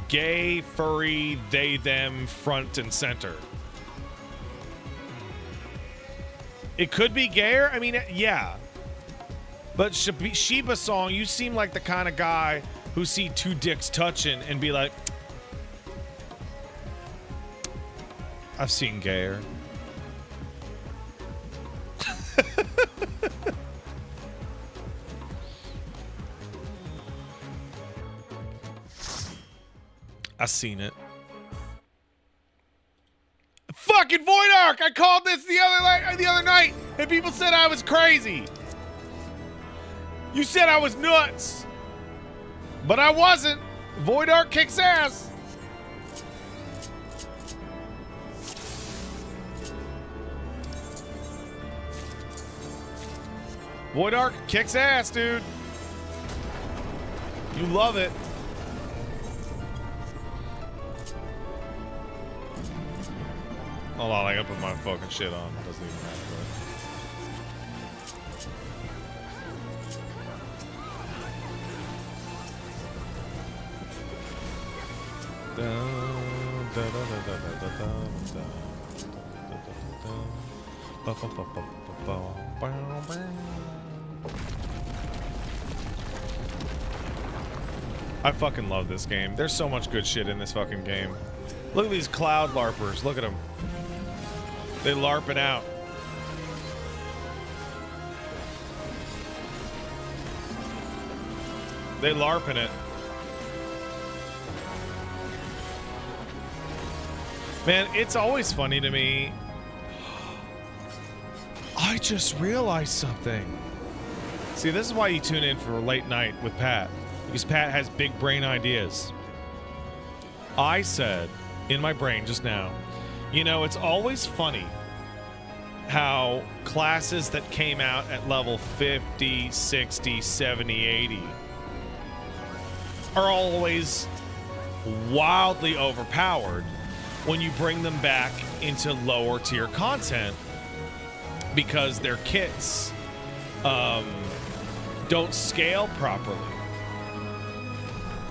Speaker 2: gay, furry, they, them, front and center. It could be gayer. I mean, yeah. But Shiba Song, you seem like the kind of guy who see two dicks touching and be like, I've seen gayer. I seen it. Fucking Void Arc! I called this the other night, and people said I was crazy. You said I was nuts, but I wasn't. Void Arc kicks ass. Void Arc kicks ass, dude. You love it. Hold on, I gotta put my fucking shit on. It doesn't even matter. I fucking love this game. There's so much good shit in this fucking game. Look at these cloud larpers. Look at them. They larping out. They larping it. Man, it's always funny to me. I just realized something. See, this is why you tune in for late night with Pat. Because Pat has big brain ideas. I said in my brain just now, you know, it's always funny how classes that came out at level 50, 60, 70, 80 are always wildly overpowered when you bring them back into lower tier content because their kits don't scale properly.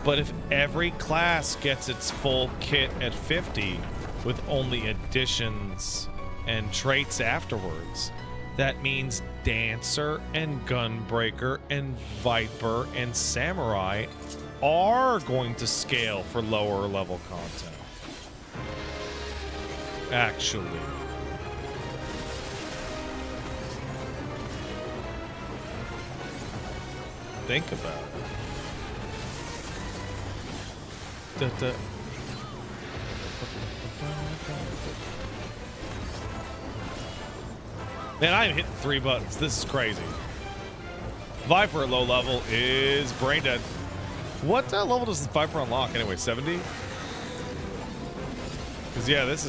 Speaker 2: But if every class gets its full kit at 50 with only additions and traits afterwards, that means Dancer and Gunbreaker and Viper and Samurai are going to scale for lower level content. Actually. Think about it. Man, I'm hitting 3 buttons. This is crazy. Viper at low level is brain dead. What level does the Viper unlock anyway? 70? Because yeah, this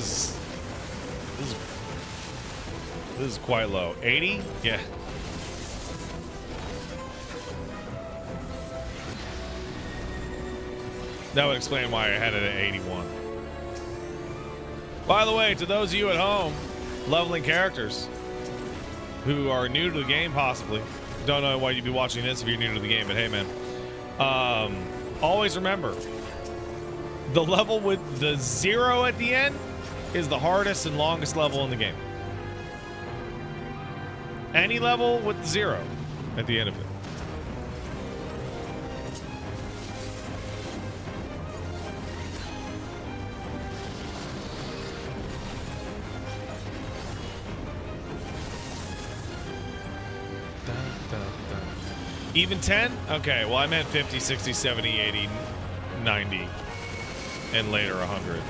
Speaker 2: is quite low. 80? Yeah. That would explain why I had it at 81. By the way, to those of you at home leveling characters who are new to the game, possibly don't know why you'd be watching this if you're new to the game, but hey, man, always remember the level with the 0 at the end is the hardest and longest level in the game. Any level with 0 at the end of it. Even 10? Okay, well I meant 50, 60, 70, 80, 90, and later 100.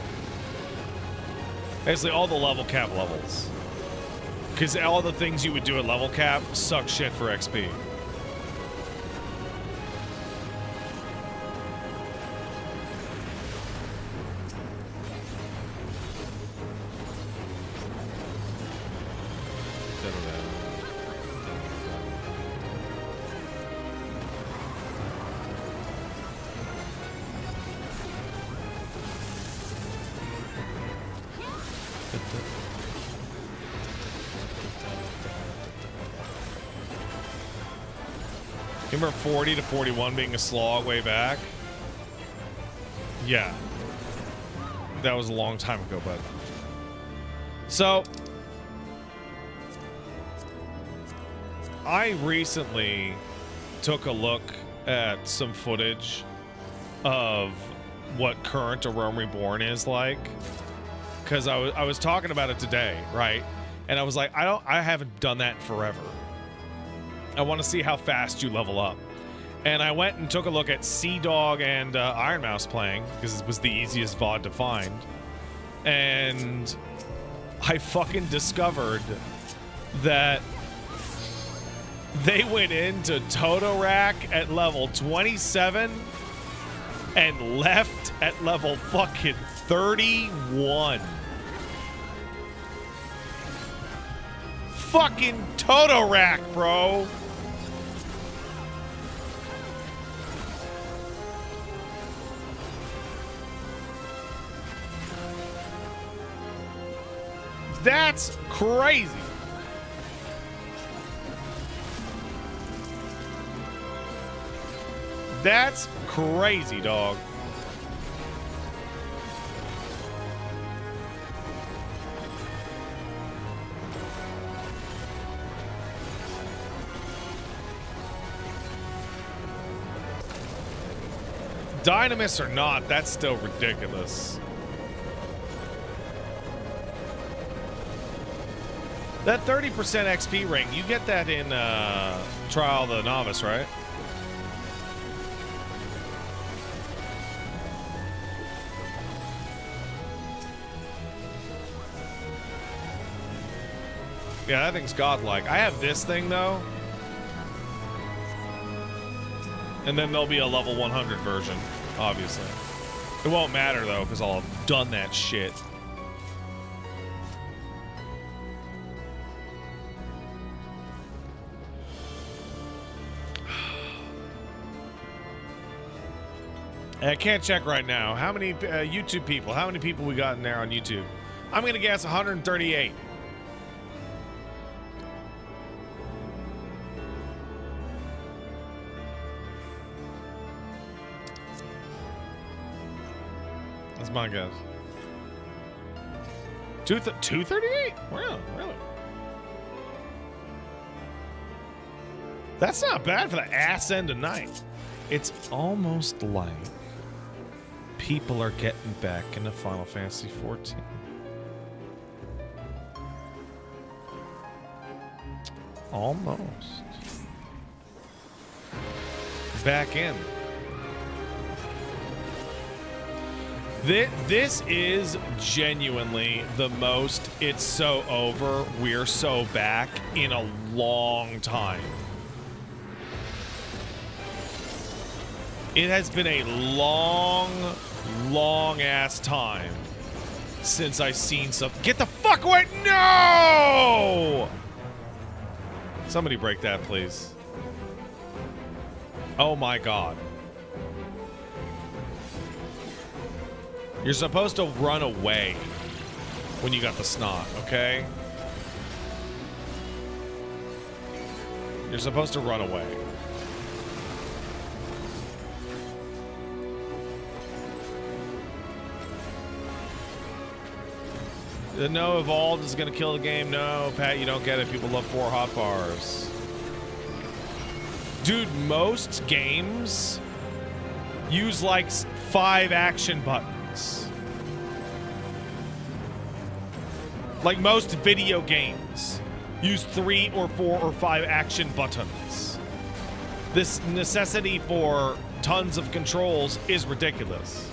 Speaker 2: Basically all the level cap levels. Because all the things you would do at level cap suck shit for XP. Remember 40 to 41 being a slog way back? Yeah. That was a long time ago, but... So... I recently took a look at some footage of what current A Realm Reborn is like. Because I was talking about it today, right? And I was like, I haven't done that in forever. I want to see how fast you level up. And I went and took a look at Sea Dog and Iron Mouse playing, because it was the easiest VOD to find. And I fucking discovered that they went into Totorak at level 27 and left at level fucking 31. Fucking Totorak, bro. That's crazy. That's crazy, dog. Dynamis or not, that's still ridiculous. That 30% XP ring, you get that in Trial of the Novice, right? Yeah, that thing's godlike. I have this thing, though. And then there'll be a level 100 version, obviously. It won't matter, though, because I'll have done that shit. I can't check right now. How many YouTube people? How many people we got in there on YouTube? I'm going to guess 138. That's my guess. 238? Wow, really? That's not bad for the ass end of night. It's almost like people are getting back into Final Fantasy 14. Almost. Back in. This is genuinely the most it's so over, we're so back in a long time. It has been a long ass time since I seen something. Get the fuck away! No! Somebody break that, please. Oh my god. You're supposed to run away when you got the snot, okay? You're supposed to run away. No, Evolved is going to kill the game. No, Pat, you don't get it. People love 4 hot bars. Dude, most games use like 5 action buttons. Like most video games use 3 or 4 or 5 action buttons. This necessity for tons of controls is ridiculous.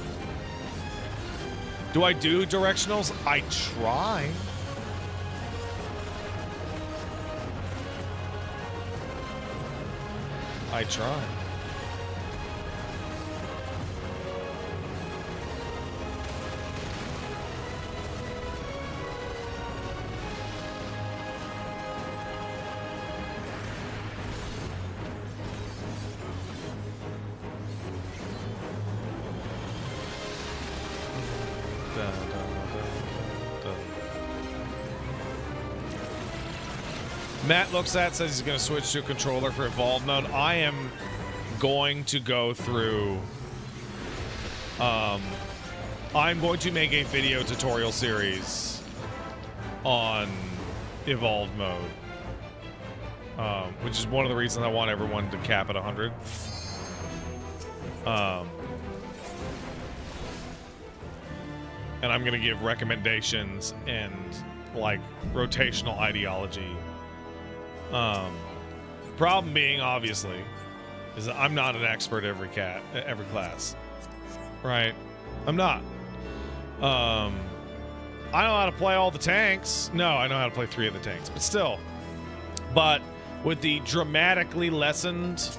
Speaker 2: Do I do directionals? I try. I try. Matt looks at, says he's going to switch to a controller for Evolved mode. I am going to go through... I'm going to make a video tutorial series on Evolved mode. Which is one of the reasons I want everyone to cap at 100. And I'm going to give recommendations and, like, rotational ideology. Problem being, obviously, is that I'm not an expert every class, right? I'm not. I know how to play all the tanks. No, I know how to play 3 of the tanks, but still. But with the dramatically lessened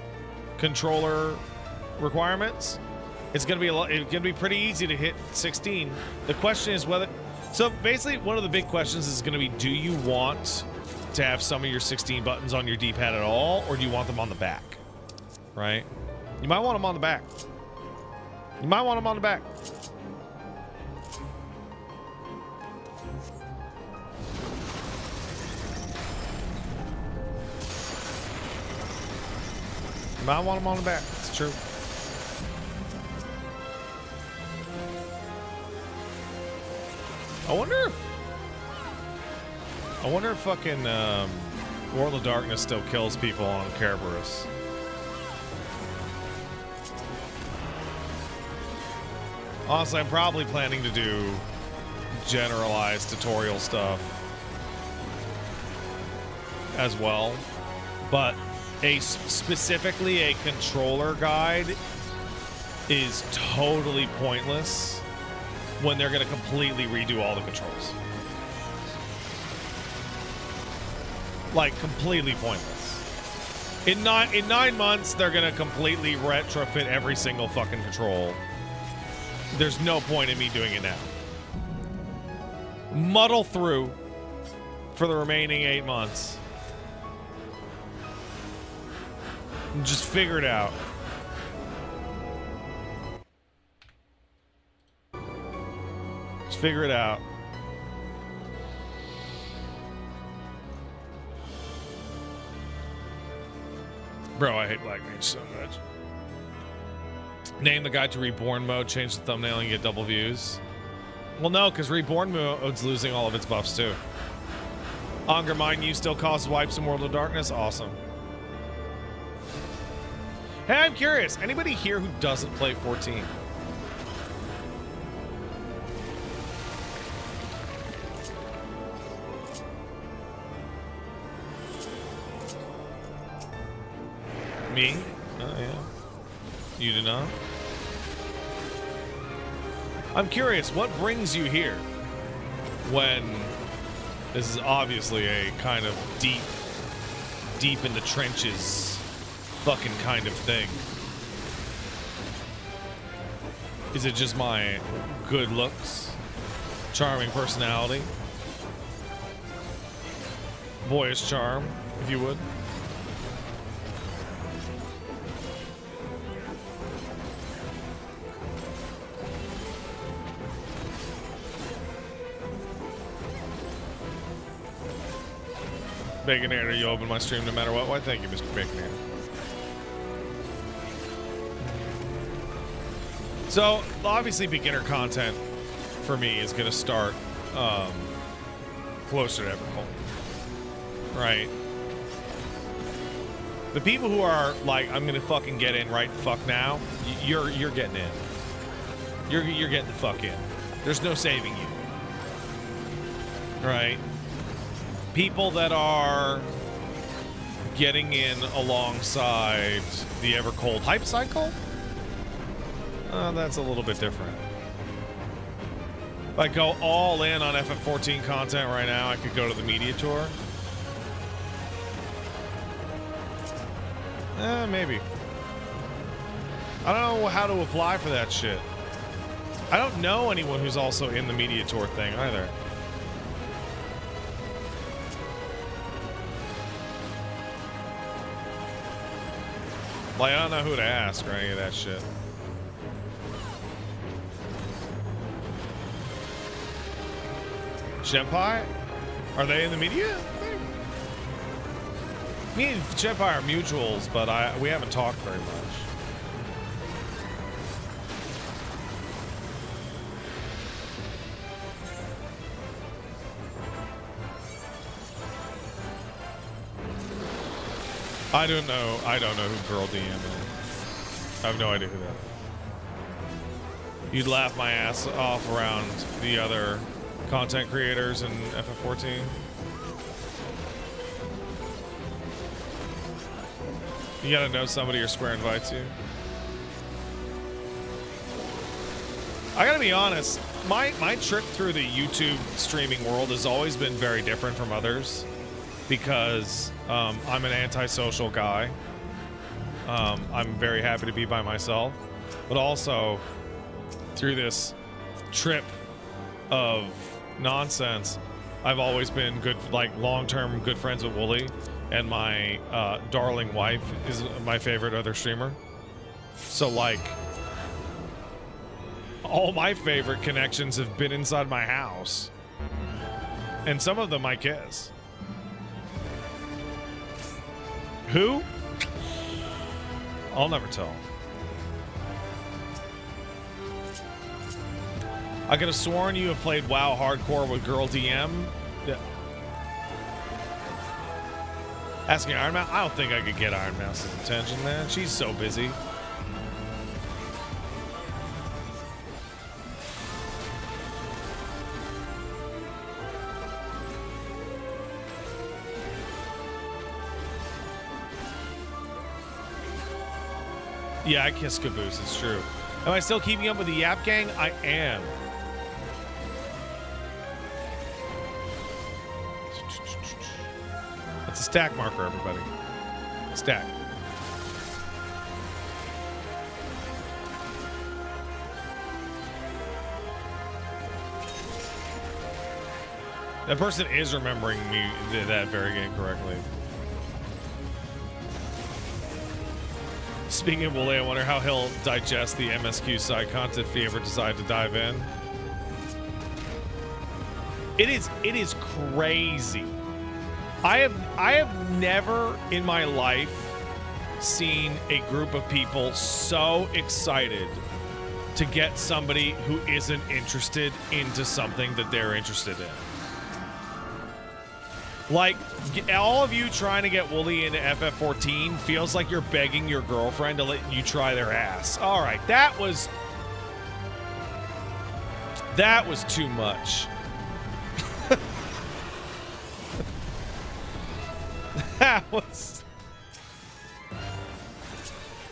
Speaker 2: controller requirements, it's gonna be it's gonna be pretty easy to hit 16. The question is whether. So basically, one of the big questions is gonna be: do you want to have some of your 16 buttons on your D-pad at all, or do you want them on the back? Right? You might want them on the back. You might want them on the back. You might want them on the back. It's true. I wonder if fucking World of Darkness still kills people on Kerberos. Honestly, I'm probably planning to do generalized tutorial stuff as well, but specifically a controller guide is totally pointless when they're going to completely redo all the controls. Like, completely pointless. In 9 months, they're going to completely retrofit every single fucking control. There's no point in me doing it now. Muddle through for the remaining 8 months. And just figure it out. Just figure it out. Bro, I hate Black Mage so much. Name the guide to Reborn mode, change the thumbnail and get double views. Well, no, because Reborn mode's losing all of its buffs, too. Onger, mind you still causes wipes in World of Darkness? Awesome. Hey, I'm curious. Anybody here who doesn't play 14? Me? Oh, yeah. You do not? I'm curious, what brings you here when this is obviously a kind of deep in the trenches fucking kind of thing? Is it just my good looks? Charming personality. Boyish charm, if you would. Baconator, you open my stream no matter what. Why, thank you, Mr. Baconator. So, obviously, beginner content for me is going to start closer to Evercold. Right? The people who are like, I'm going to fucking get in right the fuck now, you're getting in. You're getting the fuck in. There's no saving you. Right? People that are getting in alongside the Evercold hype cycle, that's a little bit different. If I go all in on FF14 content right now, I could go to the media tour. Maybe. I don't know how to apply for that shit. I don't know anyone who's also in the media tour thing either. Like, I don't know who to ask or any of that shit. Shenpai? Are they in the media? Me and Shenpai are mutuals, but we haven't talked very much. I don't know who Girl DM is. I have no idea who that is. You'd laugh my ass off around the other content creators in FF14. You gotta know somebody or Square invites you. I gotta be honest, my trip through the YouTube streaming world has always been very different from others because I'm an antisocial guy. I'm very happy to be by myself, but also through this trip of nonsense, I've always been good, like long-term good friends with Wooly, and my darling wife is my favorite other streamer. So like, all my favorite connections have been inside my house, and some of them I kiss. Who? I'll never tell. I could have sworn you have played WoW hardcore with Girl DM. Yeah. Asking Iron Mouse? I don't think I could get Iron Mouse's attention, man. She's so busy. Yeah, I kiss Caboose, it's true. Am I still keeping up with the Yap Gang? I am. That's a stack marker, everybody. Stack. That person is remembering me that very game correctly. Speaking of Wooly, I wonder how he'll digest the MSQ side content if he ever decide to dive in. It is crazy. I have never in my life seen a group of people so excited to get somebody who isn't interested into something that they're interested in. Like, all of you trying to get Wooly into FF14 feels like you're begging your girlfriend to let you try their ass. All right, that was too much. that was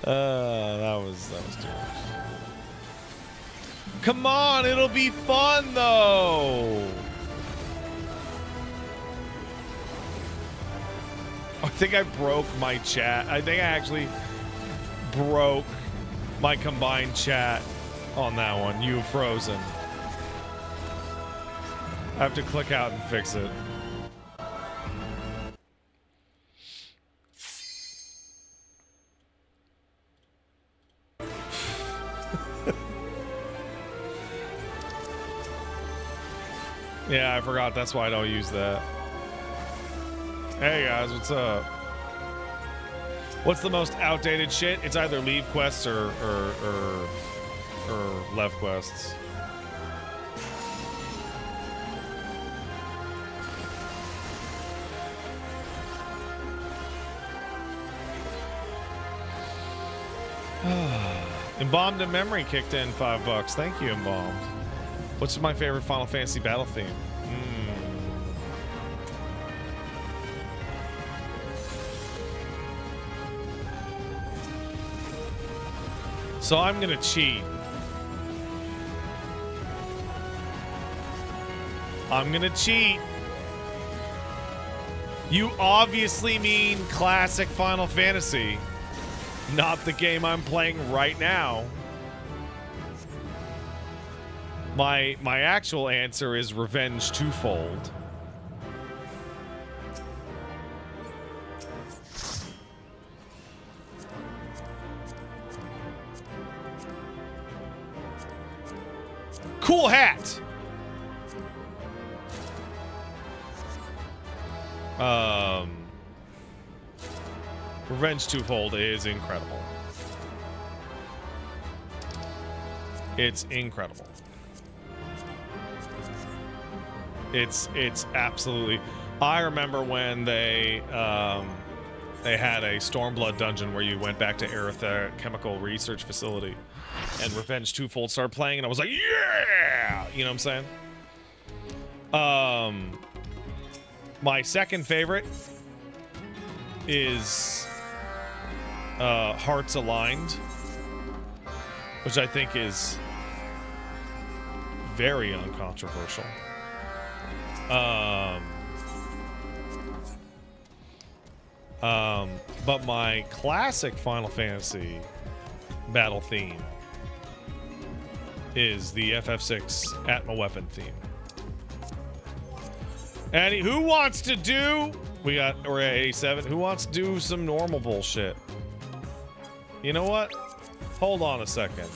Speaker 2: too much. Come on, it'll be fun though. I think I broke my chat. I think I actually broke my combined chat on that one. You frozen. I have to click out and fix it. Yeah, I forgot. That's why I don't use that. Hey guys, what's up? What's the most outdated shit? It's either leave quests or left quests. Embalmed in Memory kicked in $5. Thank you, Embalmed. What's my favorite Final Fantasy battle theme? So I'm gonna cheat. I'm gonna cheat. You obviously mean classic Final Fantasy, not the game I'm playing right now. My actual answer is Revenge Twofold. Cool hat. Revenge Twofold is incredible. It's incredible. It's absolutely. I remember when they had a Stormblood dungeon where you went back to Aerith Chemical Research Facility, and Revenge Twofold started playing, and I was like, yeah, you know what I'm saying? My second favorite is Hearts Aligned, which I think is very uncontroversial. But my classic Final Fantasy battle theme is the FF6 Atma weapon theme. And who wants to do? We're at 87. Who wants to do some normal bullshit? You know what? Hold on a second.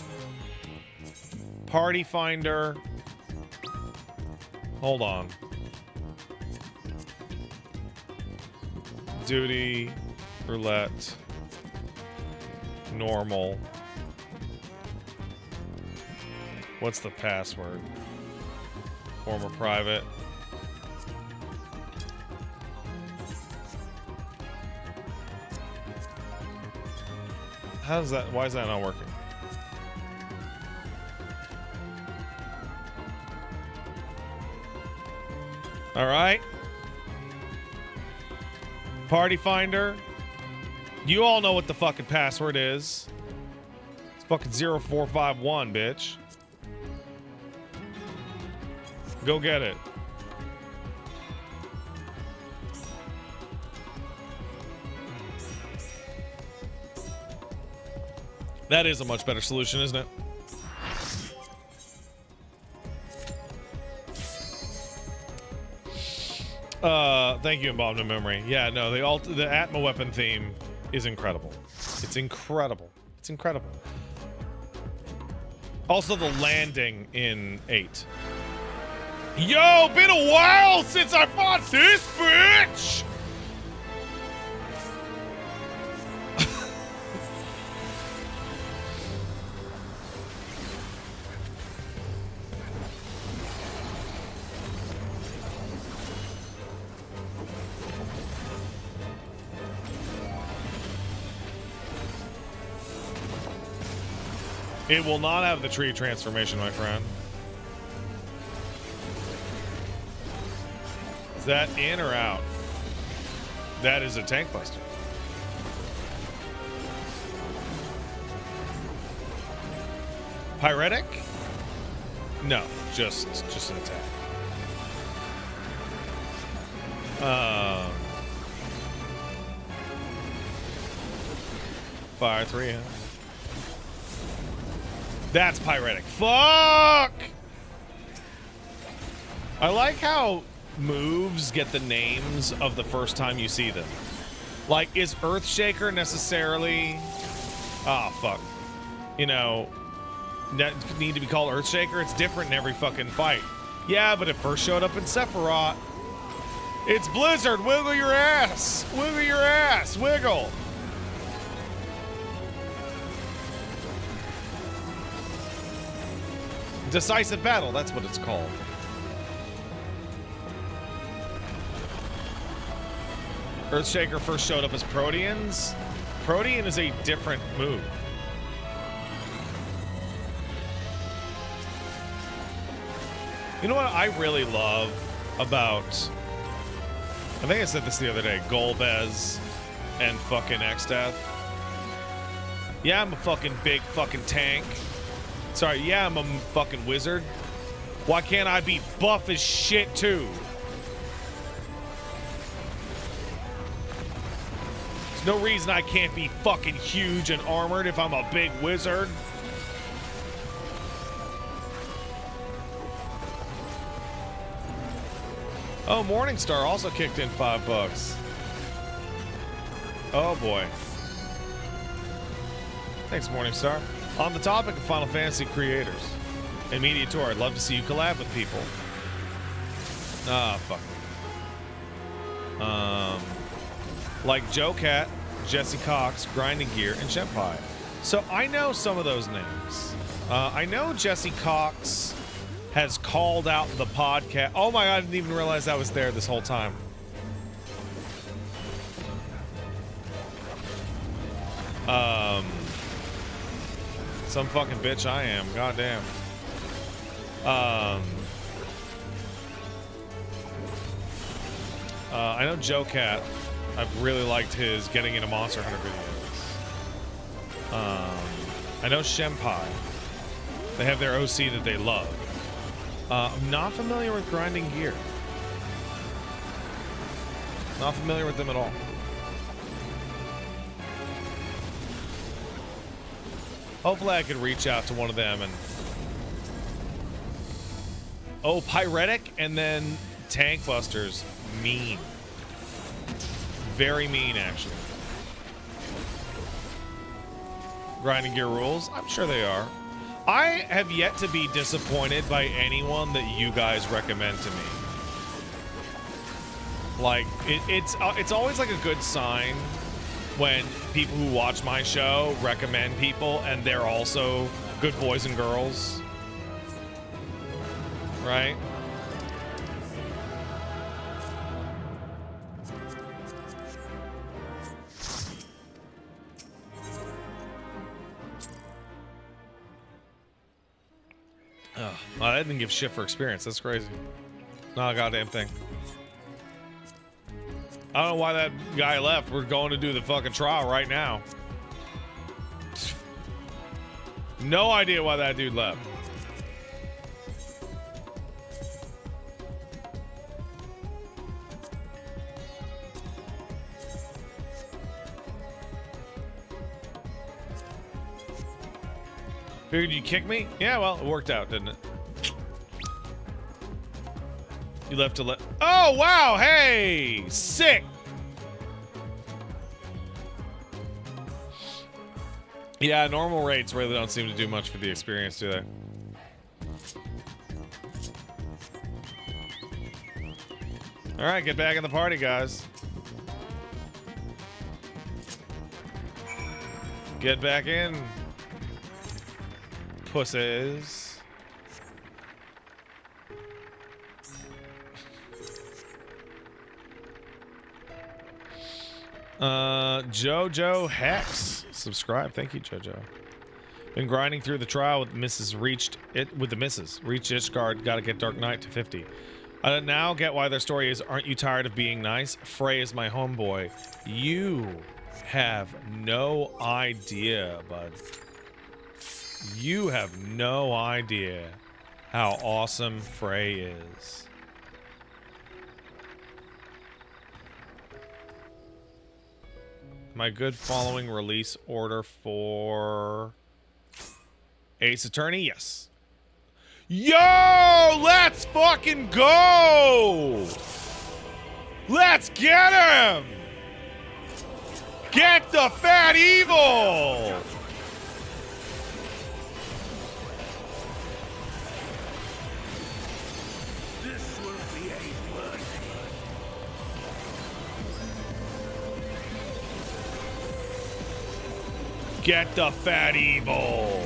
Speaker 2: Party Finder. Hold on. Duty, roulette, normal. What's the password? Former private. How's that? Why is that not working? All right. Party Finder. You all know what the fucking password is. It's fucking 0451, bitch. Go get it. That is a much better solution, isn't it? Thank you, Embalmed in Memory. Yeah, no, the Atma weapon theme is incredible. It's incredible. It's incredible. Also, the landing in 8. Yo, been a while since I fought this bitch! It will not have the tree transformation, my friend. Is that in or out? That is a tank buster. Pyretic? No, just an attack. Fire 3, huh? That's pyretic. Fuck! I like how moves get the names of the first time you see them. Like, is Earthshaker necessarily... Oh, fuck. You know, that need to be called Earthshaker? It's different in every fucking fight. Yeah, but it first showed up in Sephiroth. It's Blizzard! Wiggle your ass! Wiggle your ass! Wiggle! Decisive Battle, that's what it's called. Earthshaker first showed up as Proteans. Protean is a different move. You know what I really love about... I think I said this the other day. Golbez and fucking X-Death. Yeah, I'm a fucking big fucking tank. Sorry, yeah, I'm a fucking wizard. Why can't I be buff as shit too? There's no reason I can't be fucking huge and armored if I'm a big wizard. Oh, Morningstar also kicked in $5. Oh boy. Thanks, Morningstar. On the topic of Final Fantasy creators and media tour, I'd love to see you collab with people. Ah, fuck. Like Joe Cat, Jesse Cox, Grinding Gear, and Shenpai. So I know some of those names. I know Jesse Cox has called out the podcast. Oh my god, I didn't even realize I was there this whole time. Some fucking bitch I am. Goddamn. I know Joe Cat. I've really liked his Getting into Monster Hunter videos. I know Shenpai. They have their OC that they love. I'm not familiar with Grinding Gear. Not familiar with them at all. Hopefully I could reach out to one of them and... Oh, Pyretic and then Tank Busters. Mean. Very mean, actually. Grinding Gear rules? I'm sure they are. I have yet to be disappointed by anyone that you guys recommend to me. Like, it's always like a good sign when people who watch my show recommend people and they're also good boys and girls. Right? Oh, I didn't give shit for experience. That's crazy. Not a goddamn thing. I don't know why that guy left. We're going to do the fucking trial right now. No idea why that dude left. Figured you kick me? Yeah, well, it worked out, didn't it? You left to let... Oh, wow! Hey! Sick! Yeah, normal rates really don't seem to do much for the experience, do they? Alright, get back in the party, guys. Get back in. Pussies. Jojo Hex subscribe. Thank you, Jojo. Been grinding through the trial with Mrs. Reached it with the misses. Reached Ishgard. Got to get Dark Knight to 50. I now get why their story is. Aren't you tired of being nice? Frey is my homeboy. You have no idea, bud. You have no idea how awesome Frey is. My good following release order for Ace Attorney? Yes. Yo, let's fucking go! Let's get him! Get the fat evil!
Speaker 3: This will be a worthy.
Speaker 2: Get the fat evil!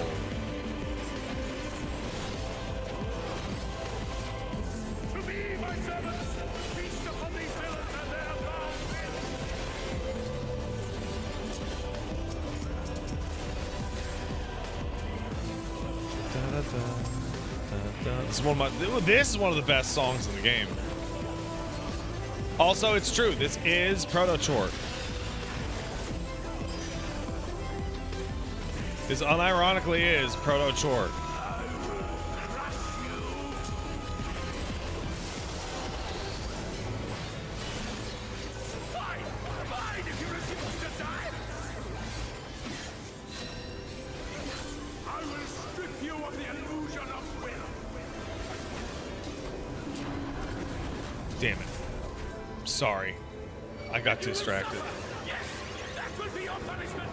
Speaker 3: To me, my servants, feast upon these villains and their bound.
Speaker 2: This is one of the best songs in the game. Also, it's true. This is Proto Chort. This unironically is Proto Chort.
Speaker 3: Fine, fine, if you refuse to die. I will strip you of the illusion of will.
Speaker 2: Damn it. Sorry. I got distracted.
Speaker 3: Yes, that will be your punishment.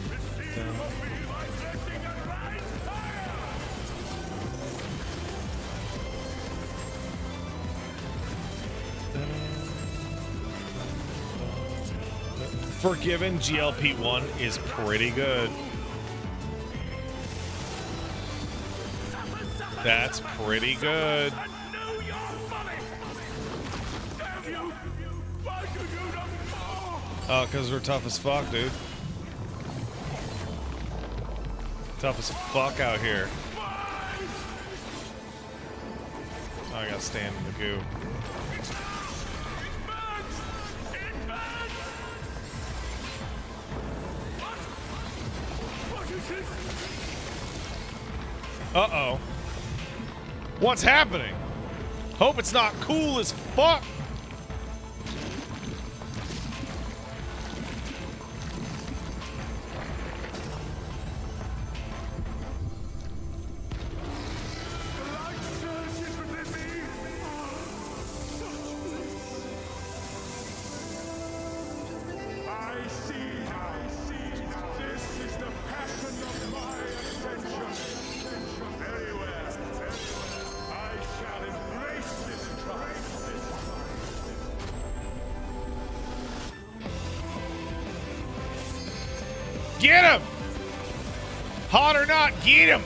Speaker 3: Receive of me my blessing and rise higher.
Speaker 2: Forgiven GLP-1 is pretty good. That's pretty good.
Speaker 3: And know your folly. Damn you! Why do you not fall?
Speaker 2: Oh, because we're tough as fuck, dude. Tough as fuck out here. Oh, I gotta stand in the goo.
Speaker 3: It burns! It burns! What is this?
Speaker 2: Uh-oh. What's happening? Hope it's not cool as fuck.
Speaker 3: Blood surges within me. I see now. This is the passion of my ascension. Very well. I shall embrace this tribe.
Speaker 2: Get him! Hot or not, get him!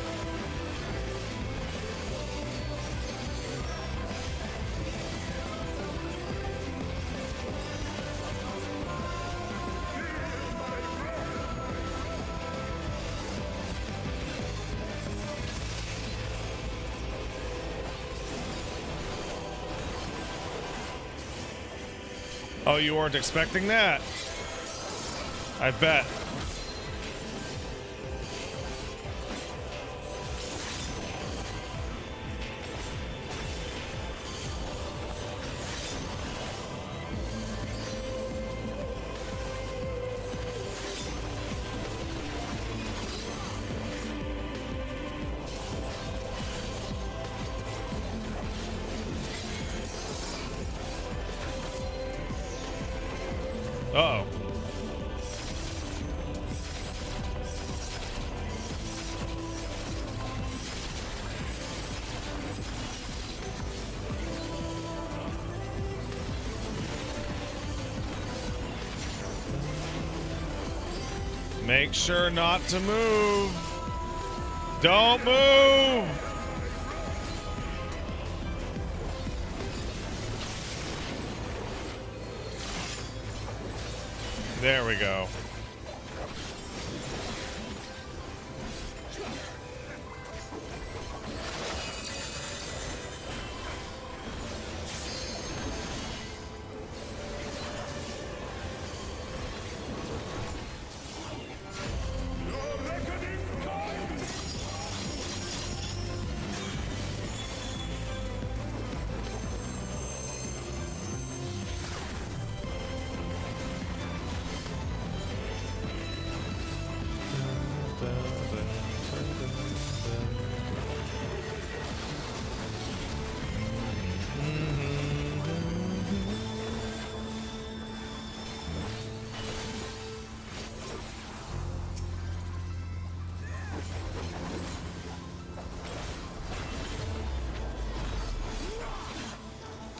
Speaker 2: Oh, you weren't expecting that? I bet. Uh-oh. Make sure not to move. Don't move. There we go.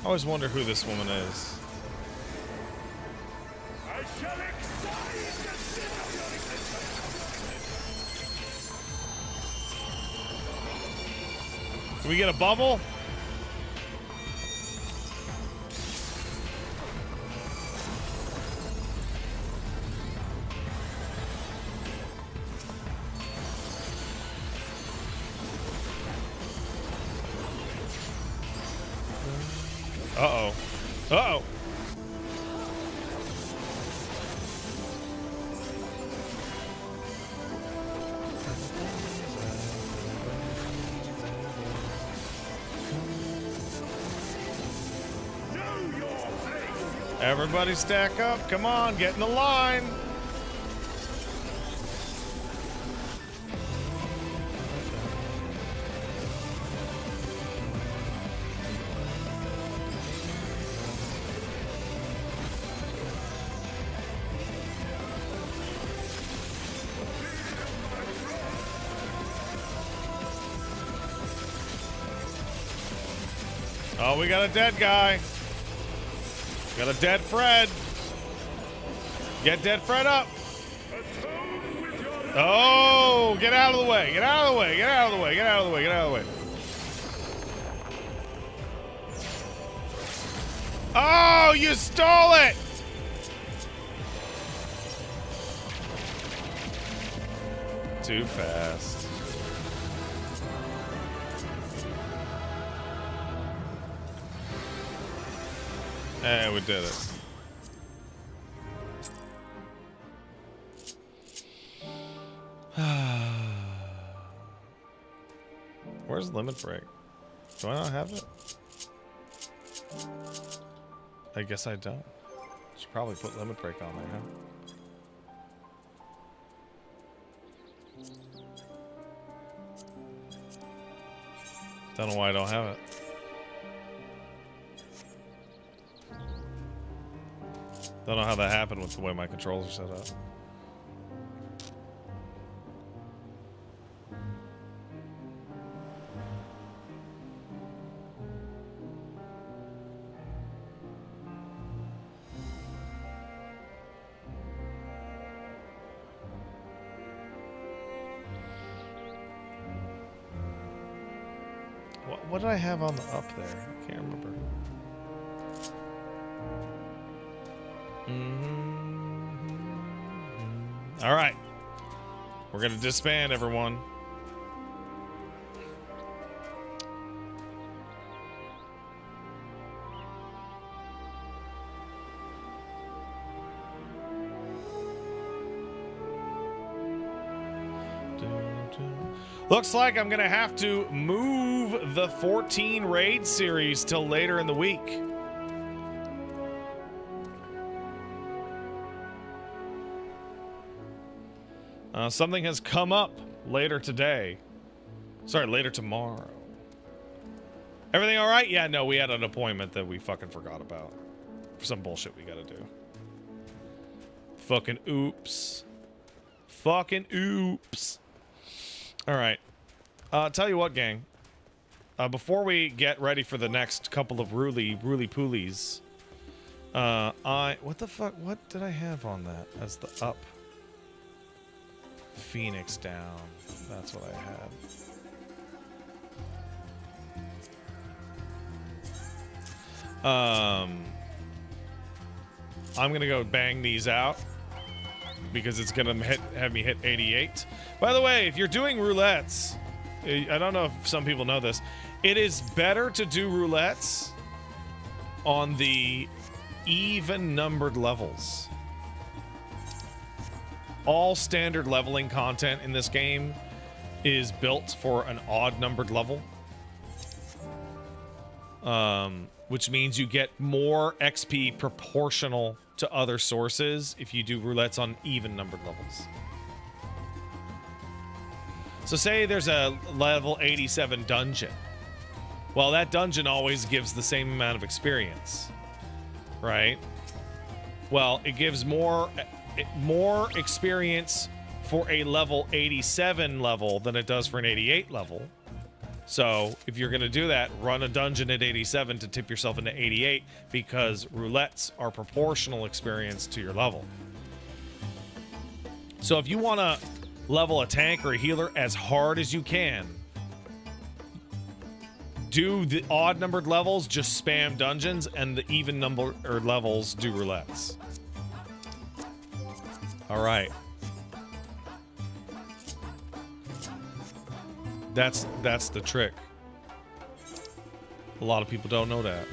Speaker 2: I always wonder who this woman is.
Speaker 3: I shall excite the sin of your existence.
Speaker 2: Can we get a bubble? Uh-oh. Uh-oh. Everybody stack up. Come on, get in the line. Oh, we got a dead guy. Got a dead Fred. Get dead Fred up. Oh, get out of the way. Get out of the way. Get out of the way. Get out of the way. Get out of the way. Oh, you stole it. Too fast. And we did it. Where's limit break? Do I not have it? I guess I don't. Should probably put limit break on there, huh? Don't know why I don't have it. Don't know how that happened with the way my controls are set up. What did I have on the up there? I can't remember. All right, we're gonna disband everyone. Looks like I'm gonna have to move the 14 raid series till later in the week. Something has come up later today. Sorry, later tomorrow. Everything all right? Yeah, no, we had an appointment that we fucking forgot about. For some bullshit we gotta do. Fucking oops. Fucking oops. All right. Tell you what, gang. Before we get ready for the next couple of roly poolies, what the fuck? What did I have on that as the up? Phoenix down. That's what I had. I'm gonna go bang these out because it's gonna have me hit 88. By the way, if you're doing roulettes, I don't know if some people know this, it is better to do roulettes on the even numbered levels. All standard leveling content in this game is built for an odd numbered level. Which means you get more XP proportional to other sources if you do roulettes on even numbered levels. So say there's a level 87 dungeon. Well, that dungeon always gives the same amount of experience, right? Well, it gives more experience for a level 87 level than it does for an 88 level. So if you're going to do that, run a dungeon at 87 to tip yourself into 88 because roulettes are proportional experience to your level. So if you want to level a tank or a healer as hard as you can, do the odd numbered levels, just spam dungeons, and the even number or levels do roulettes. All right. That's the trick. A lot of people don't know that.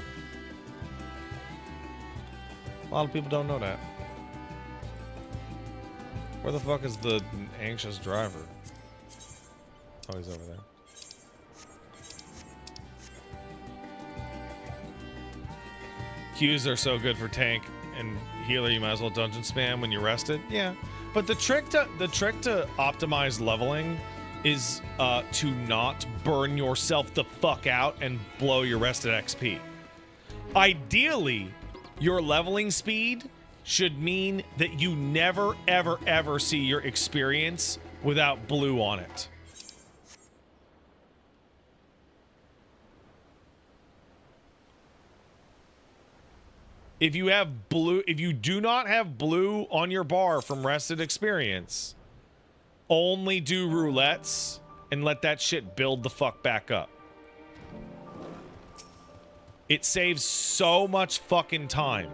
Speaker 2: A lot of people don't know that. Where the fuck is the anxious driver? Oh, he's over there. Qs are so good for tank and healer. You might as well dungeon spam when you're rested. Yeah, but the trick to optimize leveling is to not burn yourself the fuck out and blow your rested XP. Ideally, your leveling speed should mean that you never, ever, ever see your experience without blue on it. If you have blue, if you do not have blue on your bar from rested experience, only do roulettes and let that shit build the fuck back up. It saves so much fucking time.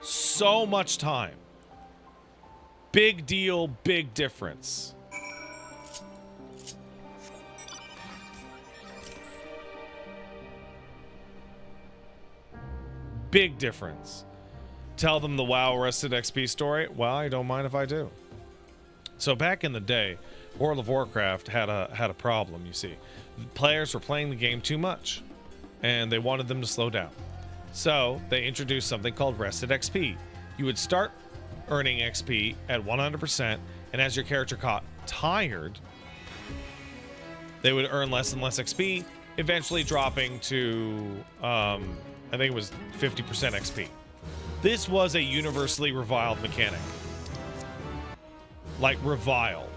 Speaker 2: So much time. Big deal, big difference. Big difference. Tell them the WoW Rested XP story. Well, I don't mind if I do. So back in the day, World of Warcraft had a problem, you see. Players were playing the game too much, and they wanted them to slow down. So they introduced something called Rested XP. You would start earning XP at 100%, and as your character got tired, they would earn less and less XP, eventually dropping to, I think it was 50% XP. This was a universally reviled mechanic. Like, reviled.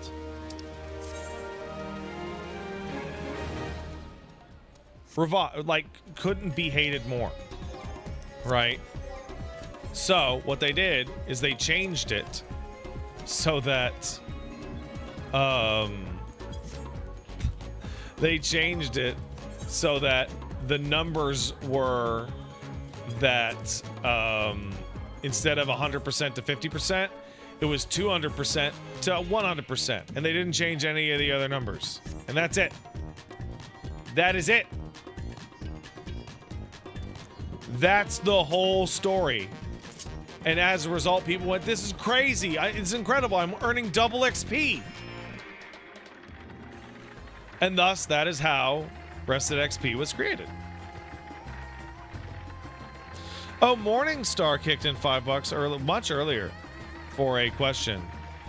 Speaker 2: Like, couldn't be hated more. Right? So, what they did is they changed it so that, they changed it so that the numbers were that, instead of 100% to 50%, it was 200% to 100%. And they didn't change any of the other numbers. And that's it. That is it. That's the whole story. And as a result, people went, this is crazy. It's incredible. I'm earning double XP. And thus, that is how Rested XP was created. Oh, Morningstar kicked in $5 much earlier for a question.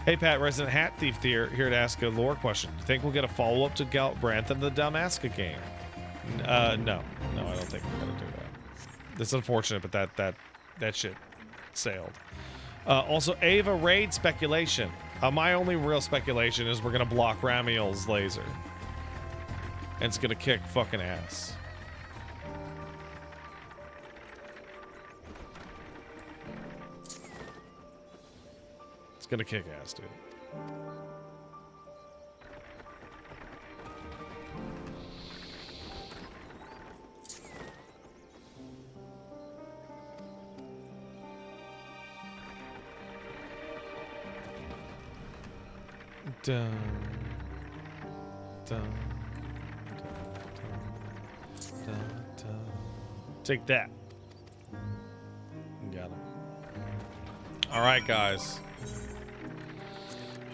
Speaker 2: Hey, Pat, Resident Hat Thief here to ask a lore question. Do you think we'll get a follow-up to Galbranth and the Damaska game? No, I don't think we're gonna do that. That's unfortunate, but that shit sailed. Also, Ava raid speculation. My only real speculation is we're gonna block Ramiel's laser, and it's gonna kick fucking ass. It's gonna kick ass, dude. Dun, dun, dun. Take that. Got him. All right, guys.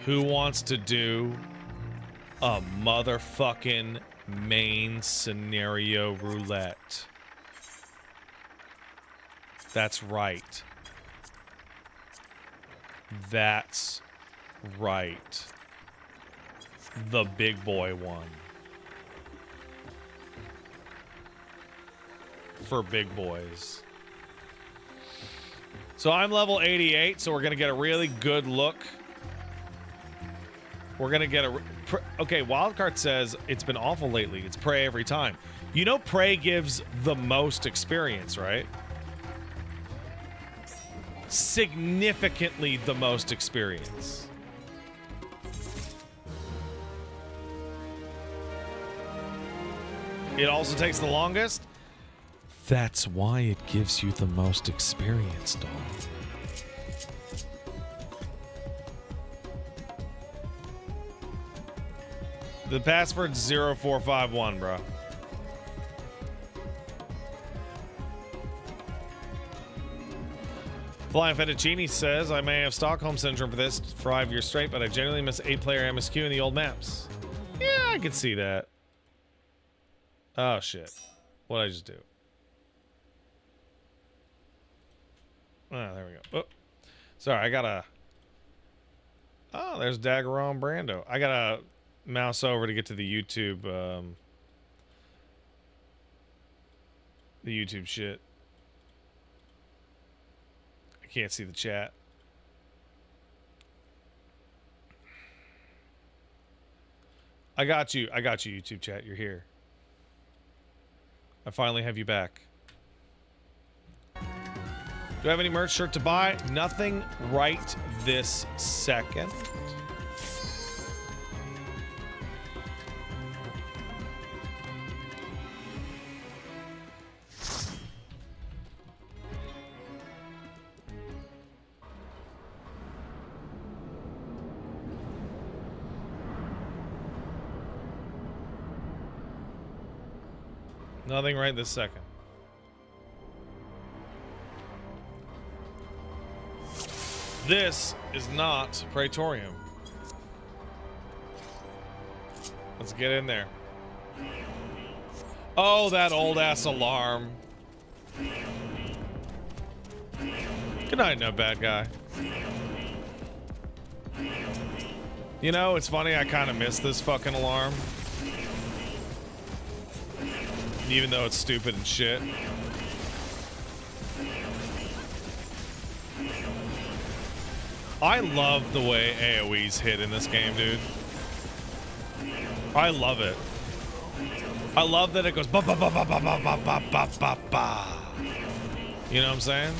Speaker 2: Who wants to do a motherfucking main scenario roulette? That's right. That's right. The big boy one. For big boys. So I'm level 88, so we're going to get a really good look. We're going to get a... Okay, Wildcard says it's been awful lately. It's Prey every time. You know Prey gives the most experience, right? Significantly the most experience. It also takes the longest. That's why it gives you the most experience, dog. The password's 0451, bro. Flying Fettuccine says, I may have Stockholm Syndrome for this for 5 years straight, but I generally miss 8-player MSQ in the old maps. Yeah, I can see that. Oh, shit. What'd I just do? Oh, there we go. Oh. Sorry, I gotta... Oh, there's Daggeron Brando. I gotta mouse over to get to the YouTube, shit. I can't see the chat. I got you, YouTube chat. You're here. I finally have you back. Do I have any merch shirt to buy? Nothing right this second. Nothing right this second. This is not Praetorium. Let's get in there. Oh, that old ass alarm. Good night, no bad guy. You know, it's funny, I kind of miss this fucking alarm. Even though it's stupid and shit. I love the way AoEs hit in this game, dude. I love it. I love that it goes ba ba ba ba ba ba ba ba ba ba ba. You know what I'm saying?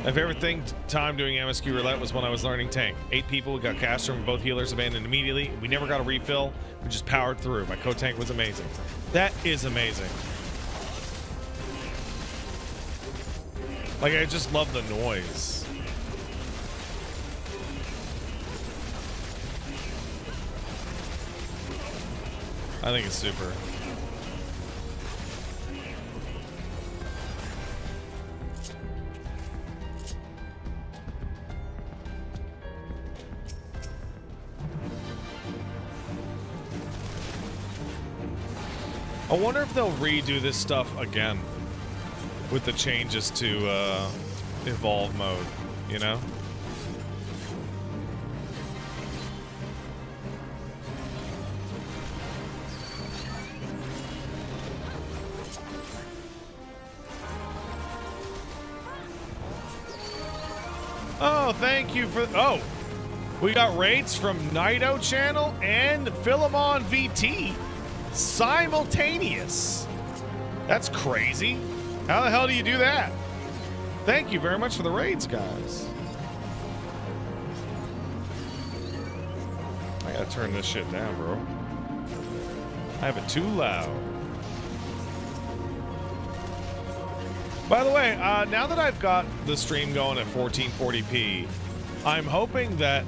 Speaker 2: My favorite time doing MSQ roulette was when I was learning tank. 8 people, we got caster and both healers abandoned immediately. We never got a refill. We just powered through. My co-tank was amazing. That is amazing. Like, I just love the noise. I think it's super. I wonder if they'll redo this stuff again with the changes to evolve mode, you know? Oh, thank you for... Oh, we got rates from Nido Channel and Philemon VT. Simultaneous. That's crazy. How the hell do you do that? Thank you very much for the raids, guys. I gotta turn this shit down, bro. I have it too loud. By the way, now that I've got the stream going at 1440p, I'm hoping that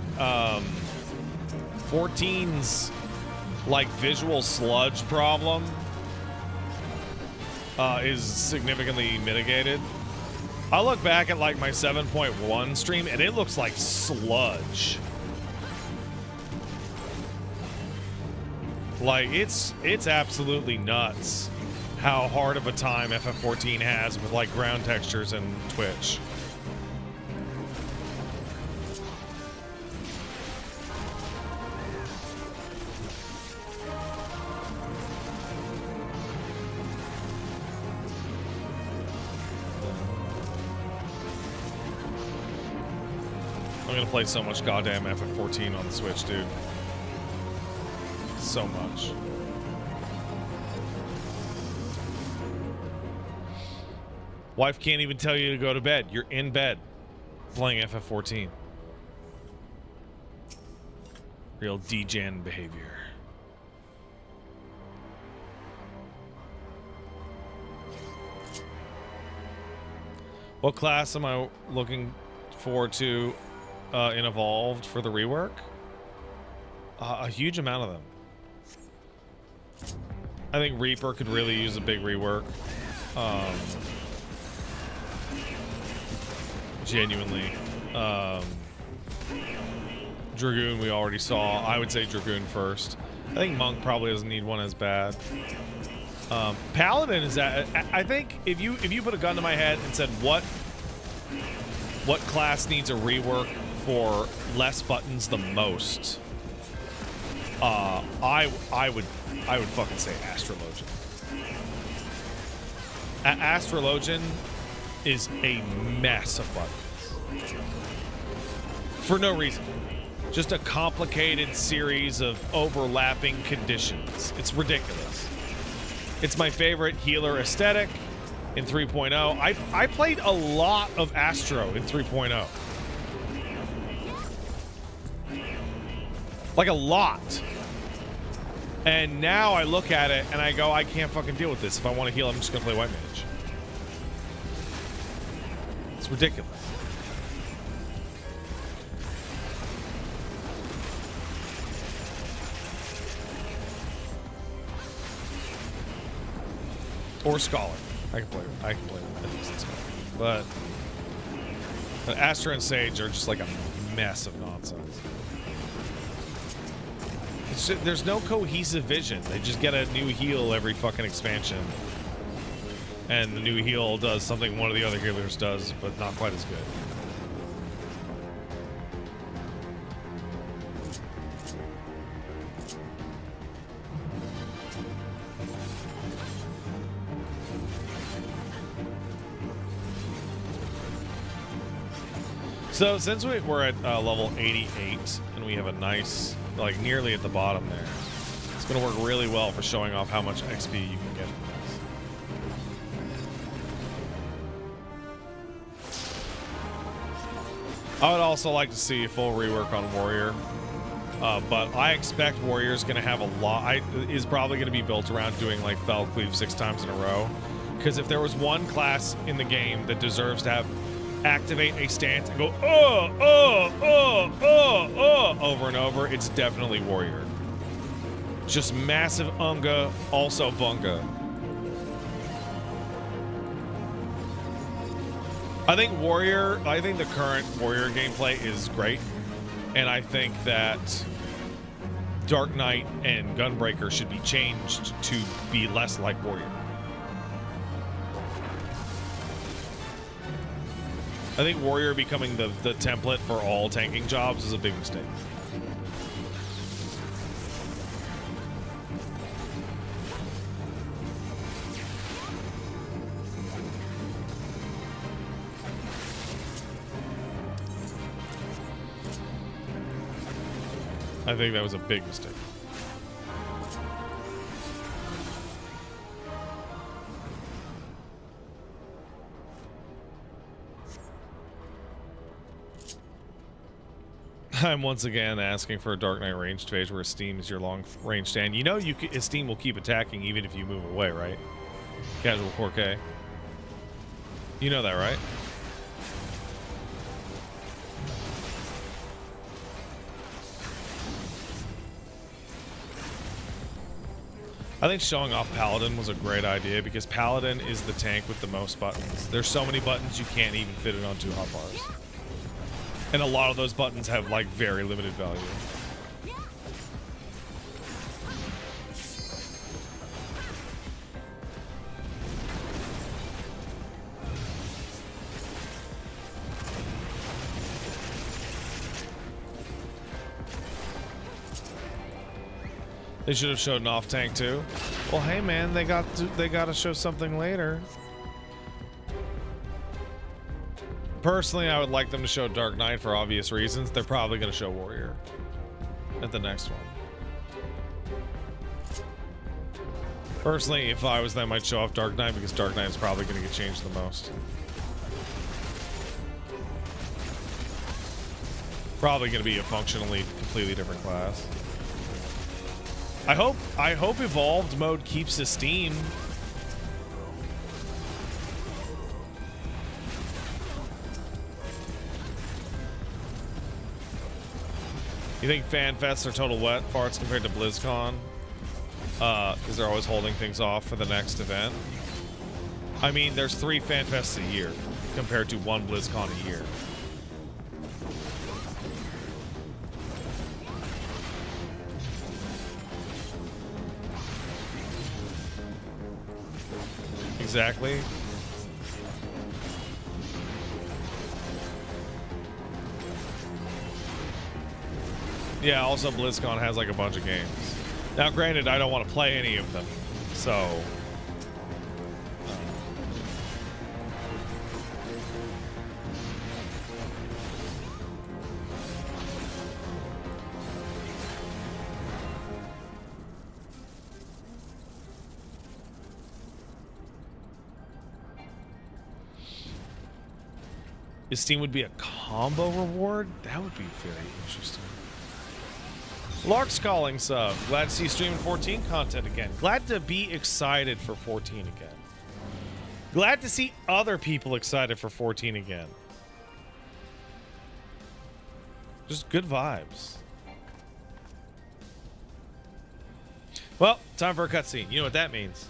Speaker 2: 14's like visual sludge problem is significantly mitigated. I look back at like my 7.1 stream and it looks like sludge. Like it's absolutely nuts how hard of a time FF14 has with like ground textures and Twitch. gonna play so much goddamn FF14 on the Switch, dude. So much. Wife can't even tell you to go to bed. You're in bed playing FF14. Real D-Gen behavior. What class am I looking forward to in Evolved for the rework? A huge amount of them. I think Reaper could really use a big rework. Genuinely. Dragoon we already saw. I would say Dragoon first. I think Monk probably doesn't need one as bad. Paladin is that. I think if you put a gun to my head and said what class needs a rework for less buttons the most, I would fucking say Astrologian. Astrologian is a mess of buttons for no reason. Just a complicated series of overlapping conditions. It's ridiculous. It's my favorite healer aesthetic in 3.0. I played a lot of Astro in 3.0. Like a lot. And now I look at it and I go, I can't fucking deal with this. If I want to heal, I'm just going to play White Mage. It's ridiculous. Or Scholar. I can play with a decent Scholar. But Astra and Sage are just like a mess of nonsense. There's no cohesive vision. They just get a new heal every fucking expansion. And the new heal does something one of the other healers does, but not quite as good. So since we're at level 88 and we have a nice, like nearly at the bottom there, it's going to work really well for showing off how much XP you can get from this. I would also like to see a full rework on Warrior, but I expect Warrior's going to have a lot, is probably going to be built around doing like Fell Cleave 6 times in a row. Because if there was one class in the game that deserves to have activate a stance and go over and over, it's definitely Warrior. Just massive unga, also bunga. I think the current Warrior gameplay is great, and I think that Dark Knight and Gunbreaker should be changed to be less like Warrior. I think Warrior becoming the template for all tanking jobs is a big mistake. I think that was a big mistake. I'm once again asking for a Dark Knight ranged phase where Esteem is your long range stand. You know Esteem will keep attacking even if you move away, right? Casual 4K. You know that, right? I think showing off Paladin was a great idea because Paladin is the tank with the most buttons. There's so many buttons you can't even fit it on 2 hotbars. And a lot of those buttons have like very limited value. They should have showed an off tank too. Well, hey man, they got to show something later. Personally, I would like them to show Dark Knight for obvious reasons. They're probably going to show Warrior at the next one. Personally, if I was them, I'd show off Dark Knight because Dark Knight is probably going to get changed the most. Probably going to be a functionally completely different class. I hope Evolved mode keeps his steam. You think fan fests are total wet farts compared to BlizzCon? Because they're always holding things off for the next event. I mean, there's 3 fan fests a year compared to 1 BlizzCon a year. Exactly. Yeah, also BlizzCon has like a bunch of games. Now, granted, I don't want to play any of them, so... If Steam would be a combo reward? That would be very interesting. Lark's calling sub. Glad to see you streaming 14 content again. Glad to be excited for 14 again. Glad to see other people excited for 14 again. Just good vibes. Well, time for a cutscene. You know what that means.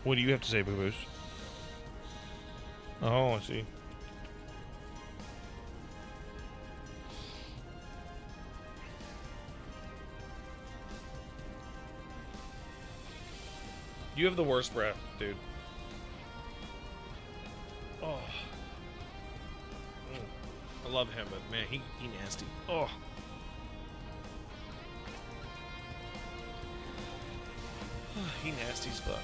Speaker 2: What do you have to say, Boo-Boos? Oh, I see. You have the worst breath, dude. Oh. I love him, but man, he nasty. Oh. He nasty as fuck.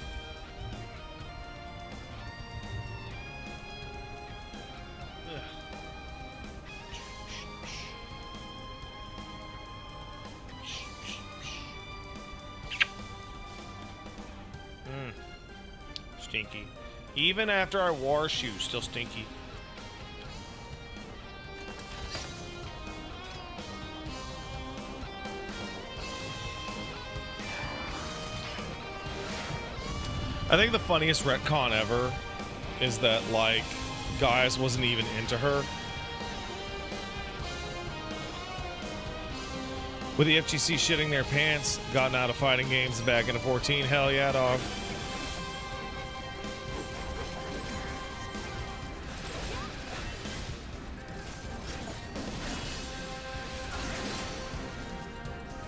Speaker 2: Stinky. Even after I wore shoes, still stinky. I think the funniest retcon ever is that, like, Guys wasn't even into her. With the FGC shitting their pants, gotten out of fighting games back into 14, hell yeah, dog.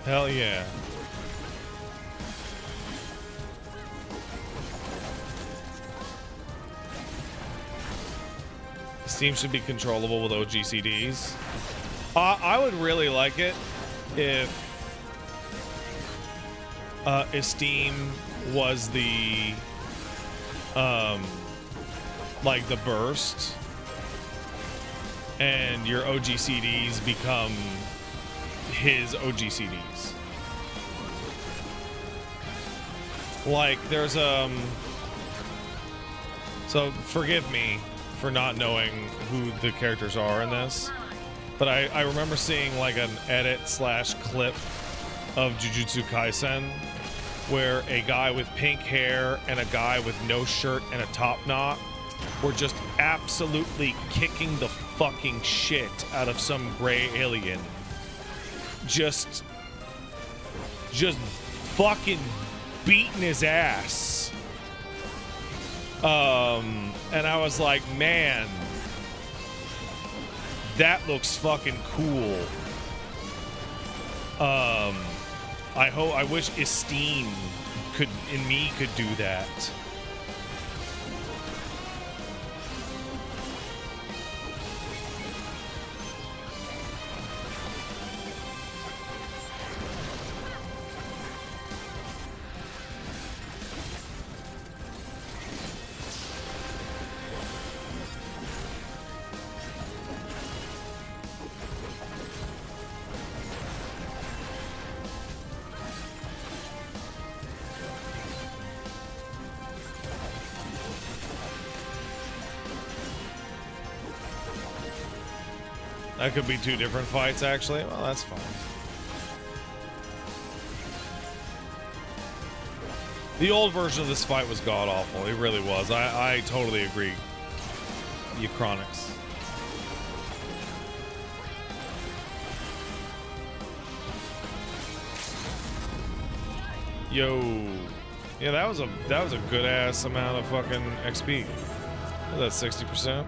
Speaker 2: Hell yeah. Steam should be controllable with OGCDs. I would really like it if Steam was the like the burst, and your OGCDs become his OGCDs. Like there's so forgive me for not knowing who the characters are in this, but I remember seeing like an edit/clip of Jujutsu Kaisen where a guy with pink hair and a guy with no shirt and a top knot were just absolutely kicking the fucking shit out of some gray alien. Just fucking beating his ass. And I was like, man, that looks fucking cool. I wish Esteem could do that. That could be two different fights, actually. Well, that's fine. The old version of this fight was god-awful. It really was. I totally agree. Uchronics. Yo. Yeah, that was a good ass amount of fucking XP. That's 60%.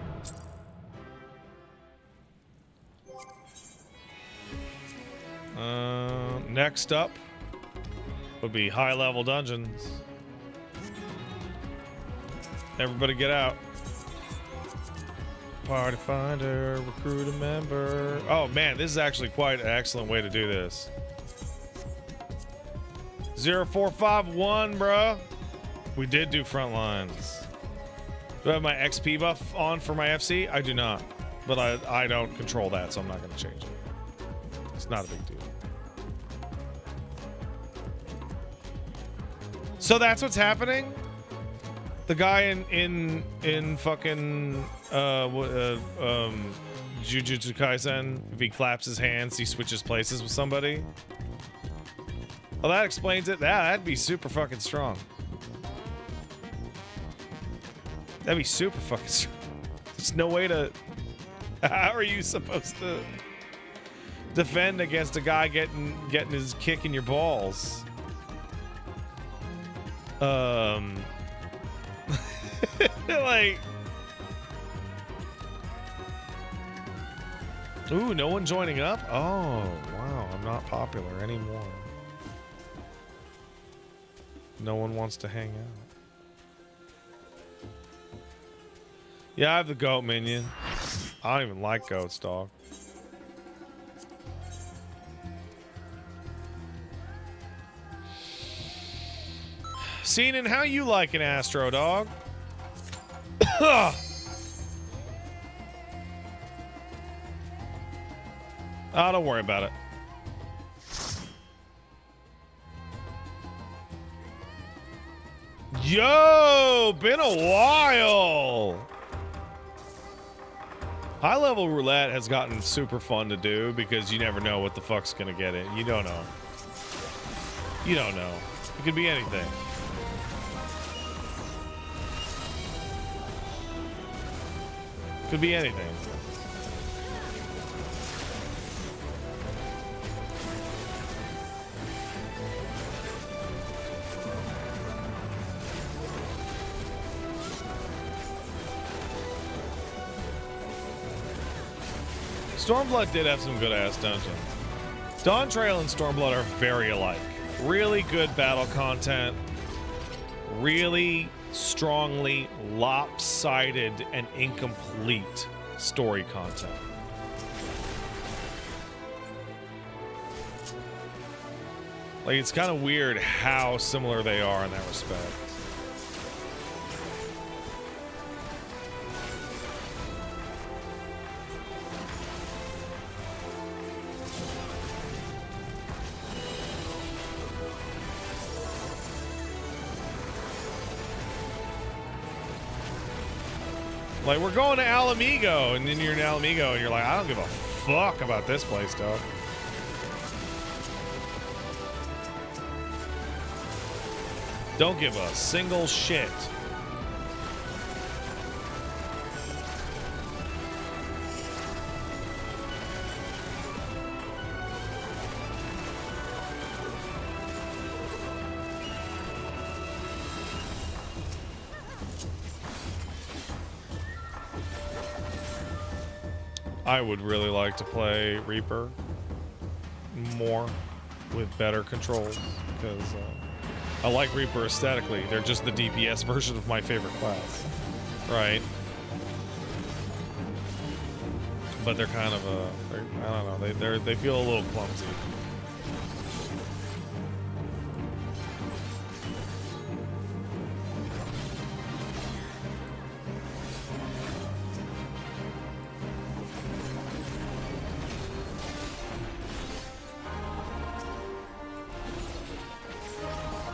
Speaker 2: Next up would be high level dungeons. Everybody get out. Party finder, recruit a member. Oh man, this is actually quite an excellent way to do this. 0451, bruh. We did do front lines. Do I have my XP buff on for my FC? I do not. But I don't control that, so I'm not going to change it. It's not a big deal. So that's what's happening? The guy in fucking Jujutsu Kaisen, if he claps his hands, he switches places with somebody. Well, that explains it. That'd be super fucking strong. That'd be super fucking strong. There's no way to... How are you supposed to defend against a guy getting his kick in your balls? Like... Ooh, no one joining up? Oh, wow. I'm not popular anymore. No one wants to hang out. Yeah, I have the goat minion. I don't even like goats, dog. Seenan, how you liking Astro, dog? Oh, don't worry about it. Yo, been a while. High level roulette has gotten super fun to do because you never know what the fuck's gonna get it. You don't know. You don't know. It could be anything. Could be anything. Stormblood did have some good ass dungeons. Dawn Trail and Stormblood are very alike. Really good battle content. Really strongly lopsided and incomplete story content. Like, it's kind of weird how similar they are in that respect. Like, we're going to Alamigo, and then you're in Alamigo, and you're like, I don't give a fuck about this place, dog. Don't give a single shit. I would really like to play Reaper more with better controls because I like Reaper aesthetically. They're just the DPS version of my favorite class, right? But they're kind of I don't know. They feel a little clumsy.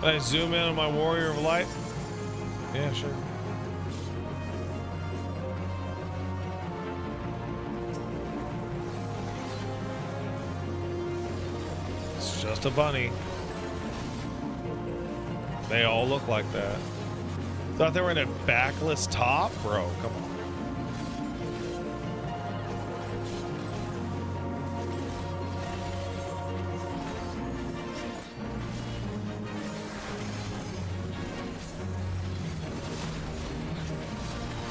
Speaker 2: Can I zoom in on my Warrior of Light? Yeah, sure. It's just a bunny. They all look like that. Thought they were in a backless top? Bro, come on.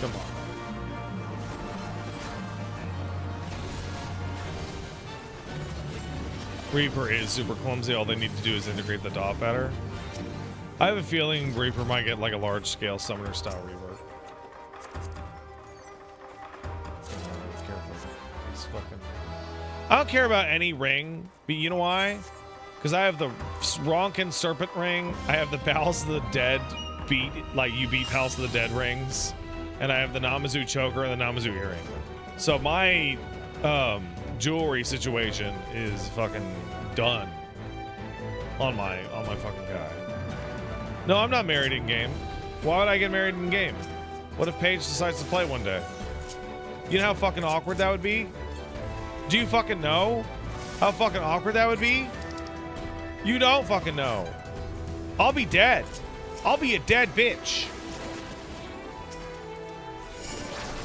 Speaker 2: Come on. Reaper is super clumsy. All they need to do is integrate the dot better. I have a feeling Reaper might get like a large scale summoner style Reaper. I don't care about any ring, but you know why? Because I have the Ronkin Serpent ring. I have the Palace of the Dead beat, like you beat Palace of the Dead rings. And I have the Namazu choker and the Namazu earring. So my jewelry situation is fucking done on my fucking guy. No, I'm not married in game. Why would I get married in game? What if Paige decides to play one day? You know how fucking awkward that would be? Do you fucking know how fucking awkward that would be? You don't fucking know. I'll be dead. I'll be a dead bitch.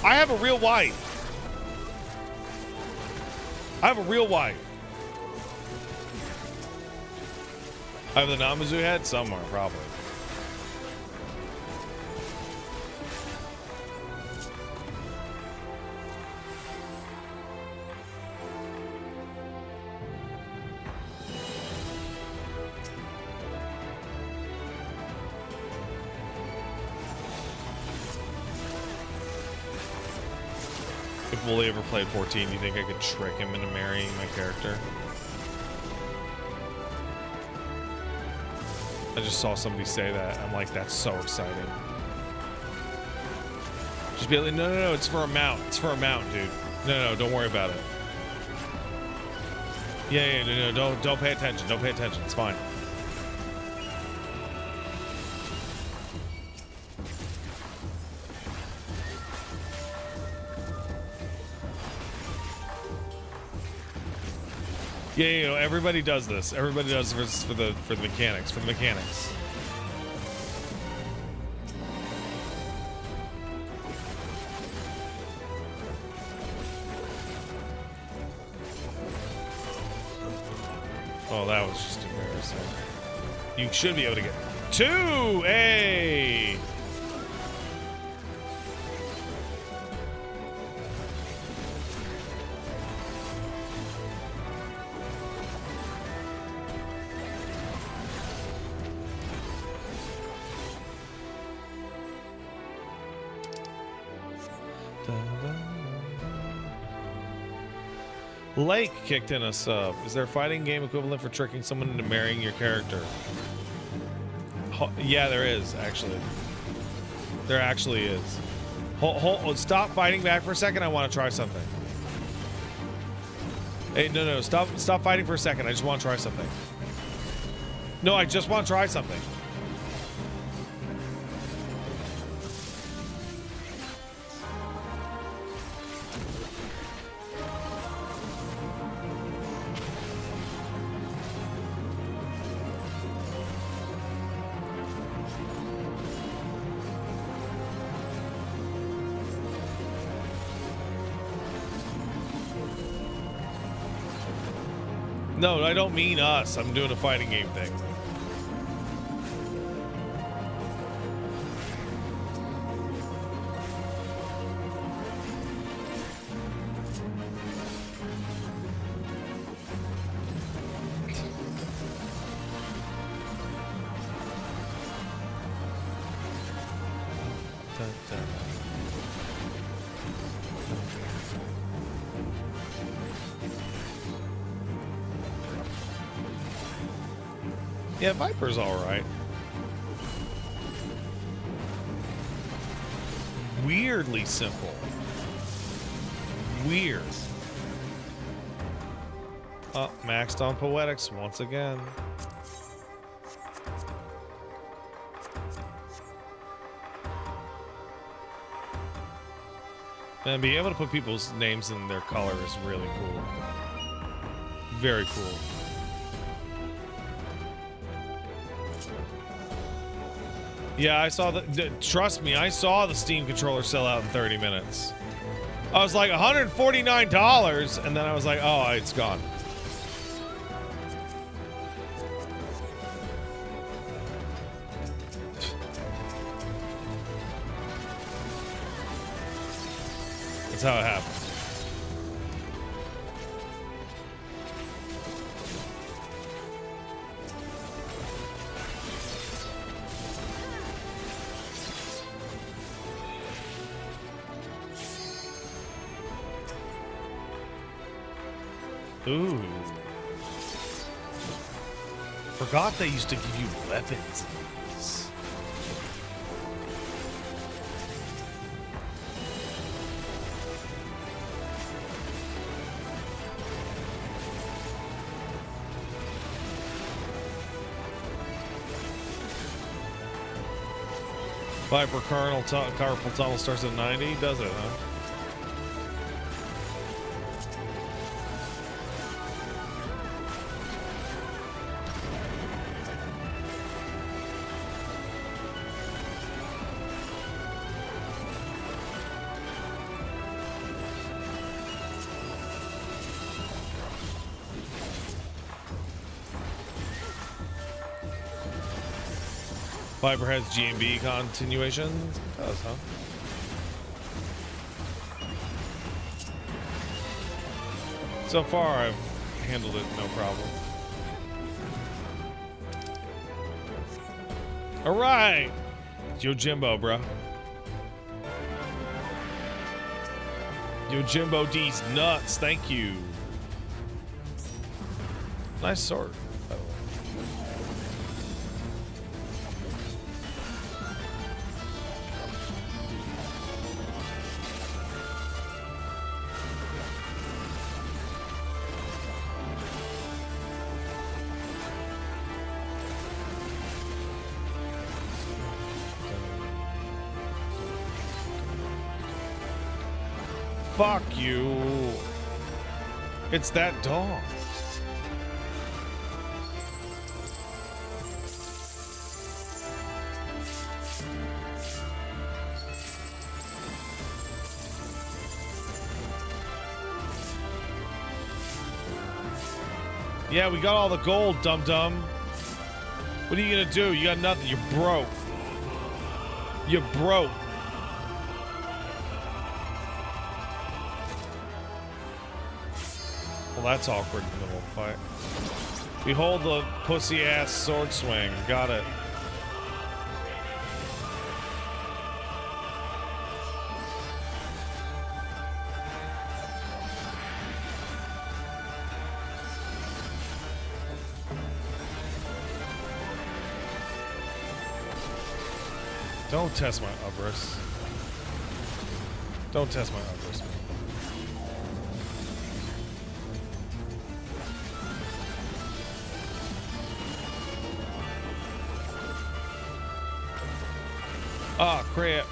Speaker 2: I have a real wife. I have a real wife. I have the Namazu head somewhere, probably. If Wooly ever played 14, do you think I could trick him into marrying my character? I just saw somebody say that. I'm like, that's so exciting. Just be like, no, it's for a mount. It's for a mount, dude. No, don't worry about it. Yeah, no, don't pay attention. Don't pay attention. It's fine. Yeah, you know, everybody does this. Everybody does this for the mechanics. For the mechanics. Oh, that was just embarrassing. You should be able to get 2. Hey. Lake kicked in a sub. Is there a fighting game equivalent for tricking someone into marrying your character? Yeah, there is, actually. There actually is. Stop fighting back for a second. I want to try something. Hey, no. Stop fighting for a second. I just want to try something. No, I just want to try something. No, I don't mean us. I'm doing a fighting game thing. Yeah, Viper's alright. Weirdly simple. Weird. Oh, maxed on Poetics once again. And being able to put people's names in their color is really cool. Very cool. Yeah, I saw the. Trust me, I saw the Steam controller sell out in 30 minutes. I was like $149, and then I was like, oh, it's gone. That's how it happens. Ooh. Forgot they used to give you weapons in these. Viper carpal tunnel starts at 90, does it, huh? Viper has GMB continuations? It does, huh? So far, I've handled it no problem. All right, Yojimbo, bro. Yojimbo D's nuts. Thank you. Nice sword, by the way. Fuck you. It's that dog. Yeah, we got all the gold, dum-dum. What are you gonna do? You got nothing. You're broke. You're broke. Well, that's awkward in the middle of the fight. Behold the pussy-ass sword swing. Got it. Don't test my Ubris. Don't test my Ubris, man. Ah, crap.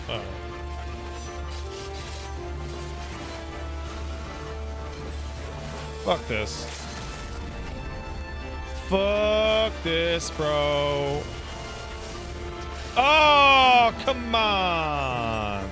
Speaker 2: Uh-oh. Fuck this. Fuck this, bro. Oh, come on.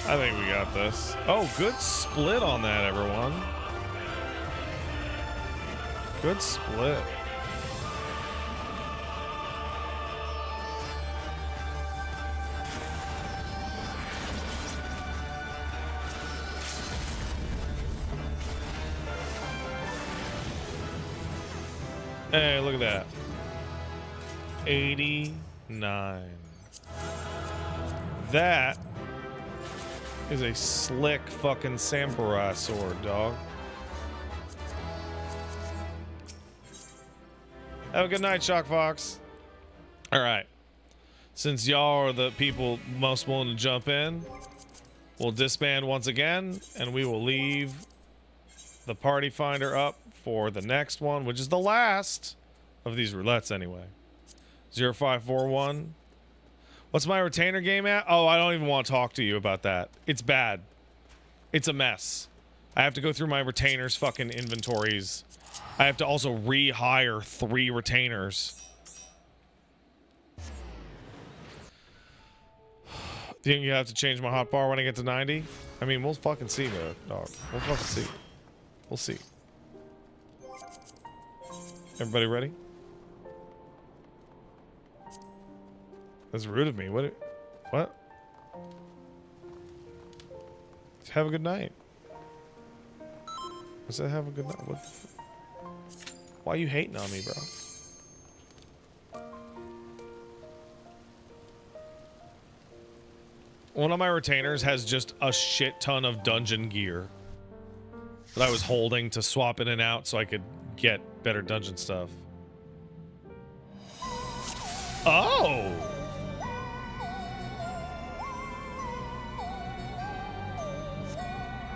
Speaker 2: I think we got this. Oh, good split on that, everyone. Good split. Hey, look at that. 89. That is a slick fucking samurai sword, dog. Have a good night, Shock Fox. All right. Since y'all are the people most willing to jump in, we'll disband once again, and we will leave the party finder up for the next one, which is the last of these roulettes anyway. 0541. What's my retainer game at? Oh, I don't even want to talk to you about that. It's bad. It's a mess. I have to go through my retainers fucking inventories. I have to also rehire 3 retainers. Think you have to change my hotbar when I get to 90? I mean, we'll fucking see, dog. We'll fucking see. We'll see. Everybody ready? That's rude of me. What? Have a good night. I said have a good night. What the why are you hating on me, bro? One of my retainers has just a shit ton of dungeon gear that I was holding to swap in and out so I could get better dungeon stuff. Oh!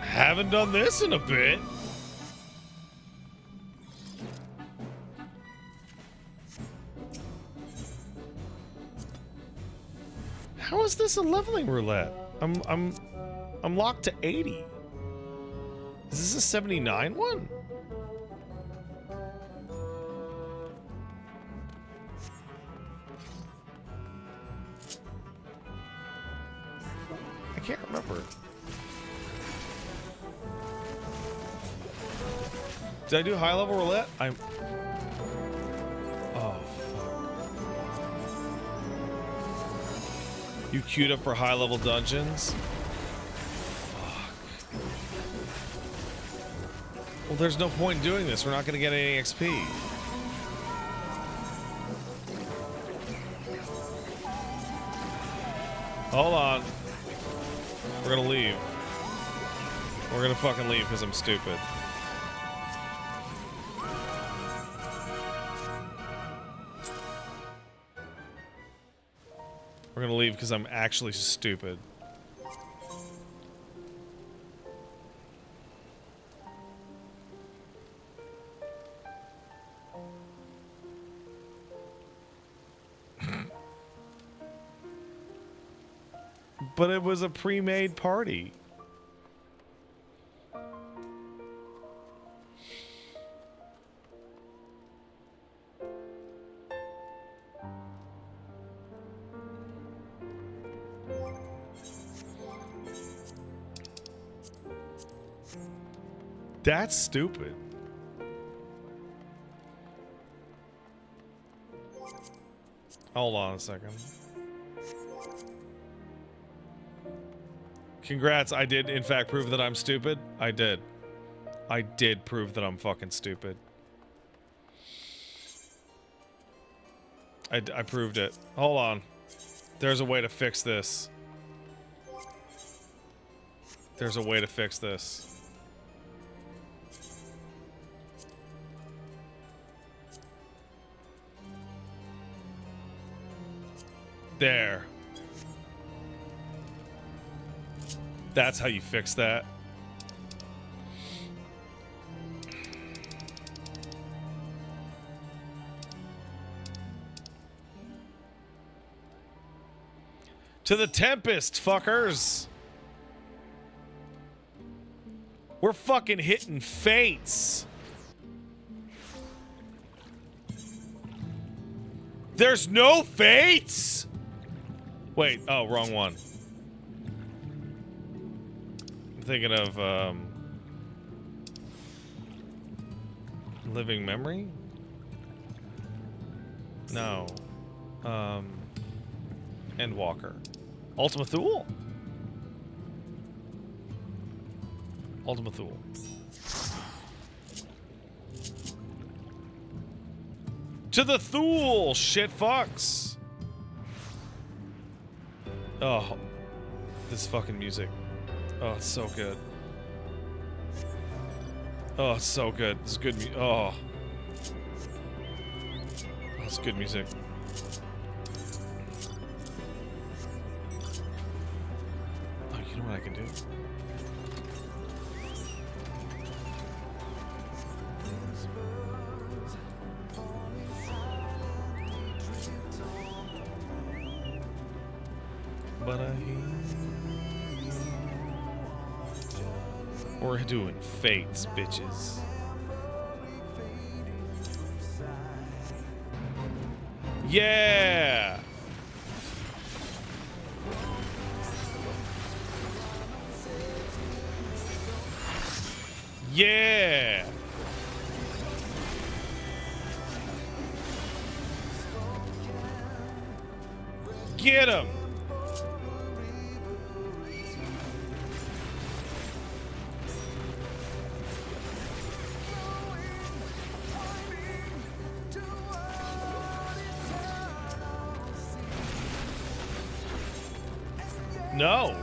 Speaker 2: Haven't done this in a bit. How is this a leveling roulette? I'm locked to 80. Is this a 79 one? I can't remember. Did I do high level roulette? Oh, fuck. You queued up for high level dungeons? Fuck. Well, there's no point in doing this. We're not going to get any XP. Hold on. We're going to leave. We're going to fucking leave because I'm stupid. We're gonna leave because I'm actually stupid. But it was a pre-made party. That's stupid. Hold on a second. Congrats, I did in fact prove that I'm stupid. I did. I did prove that I'm fucking stupid. I proved it. Hold on. There's a way to fix this. There's a way to fix this. There. That's how you fix that. To the Tempest, fuckers. We're fucking hitting fates. There's no fates? Wait, oh, wrong one. I'm thinking of, Living Memory? No. Endwalker. Ultima Thule? Ultima Thule. To the Thule, shit fucks. Oh, this fucking music. Oh, it's so good. Oh, it's so good. It's good music. Oh, it's good music. what I can do. But I hear we're doing fates, bitches. Yeah. Yeah. Get him. No.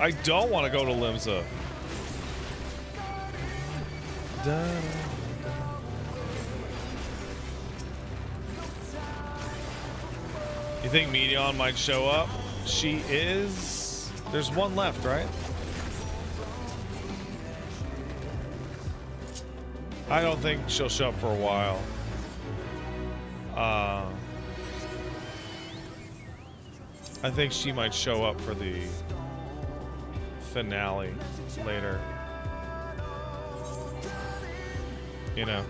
Speaker 2: I don't want to go to Limsa. You think Medion might show up? She is... There's one left, right? I don't think she'll show up for a while. I think she might show up for the finale later. You know.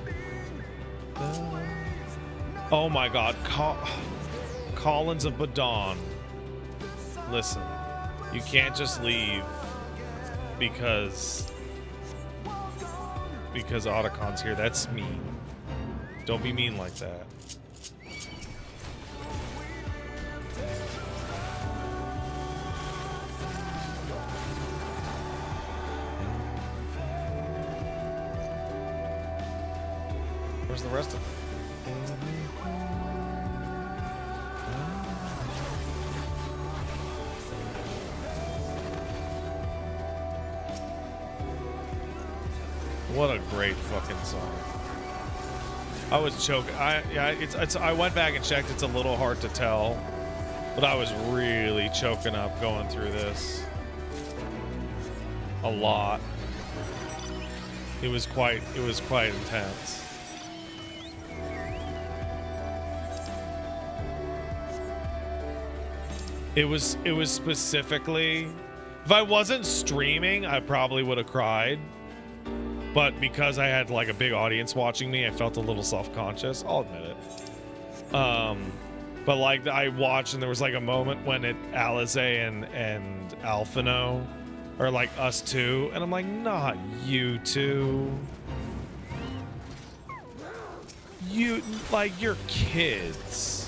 Speaker 2: Oh my God, Collins of Badon. Listen, you can't just leave because Otacon's here. That's mean. Don't be mean like that. Where's the rest of it? What a great fucking song. I was choking. I went back and checked. It's a little hard to tell, but I was really choking up going through this. A lot. It was quite intense. It was specifically, if I wasn't streaming, I probably would have cried. But because I had like a big audience watching me, I felt a little self-conscious. I'll admit it. But like I watched and there was like a moment when Alize and Alphino are like us two, and I'm like, not you two. You, like, you're kids.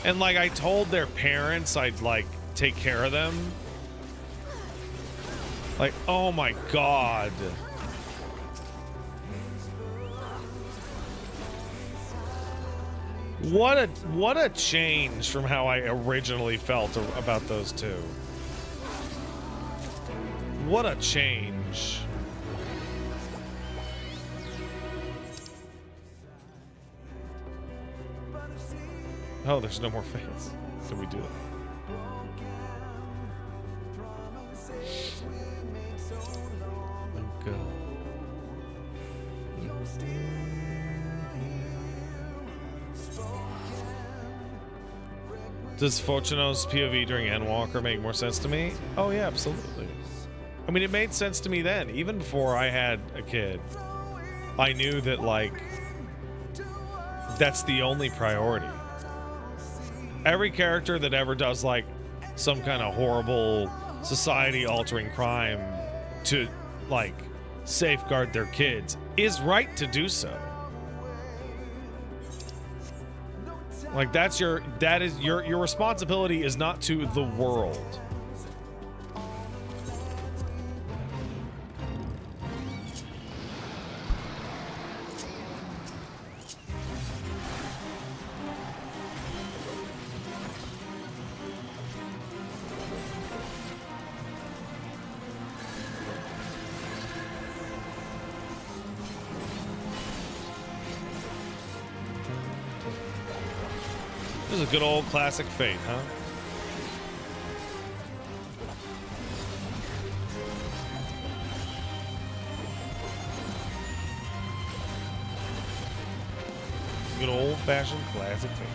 Speaker 2: And like I told their parents I'd like take care of them. Like, oh my God. What a change from how I originally felt about those two. What a change. Oh, there's no more fans. Did we do it? Oh, God. Does Fortuno's POV during Endwalker make more sense to me? Oh, yeah, absolutely. I mean, it made sense to me then. Even before I had a kid, I knew that, like, that's the only priority. Every character that ever does like some kind of horrible society-altering crime to like safeguard their kids is right to do so. Like that is your responsibility is not to the world. This is a good old classic Fate, huh? Good old-fashioned classic Fate.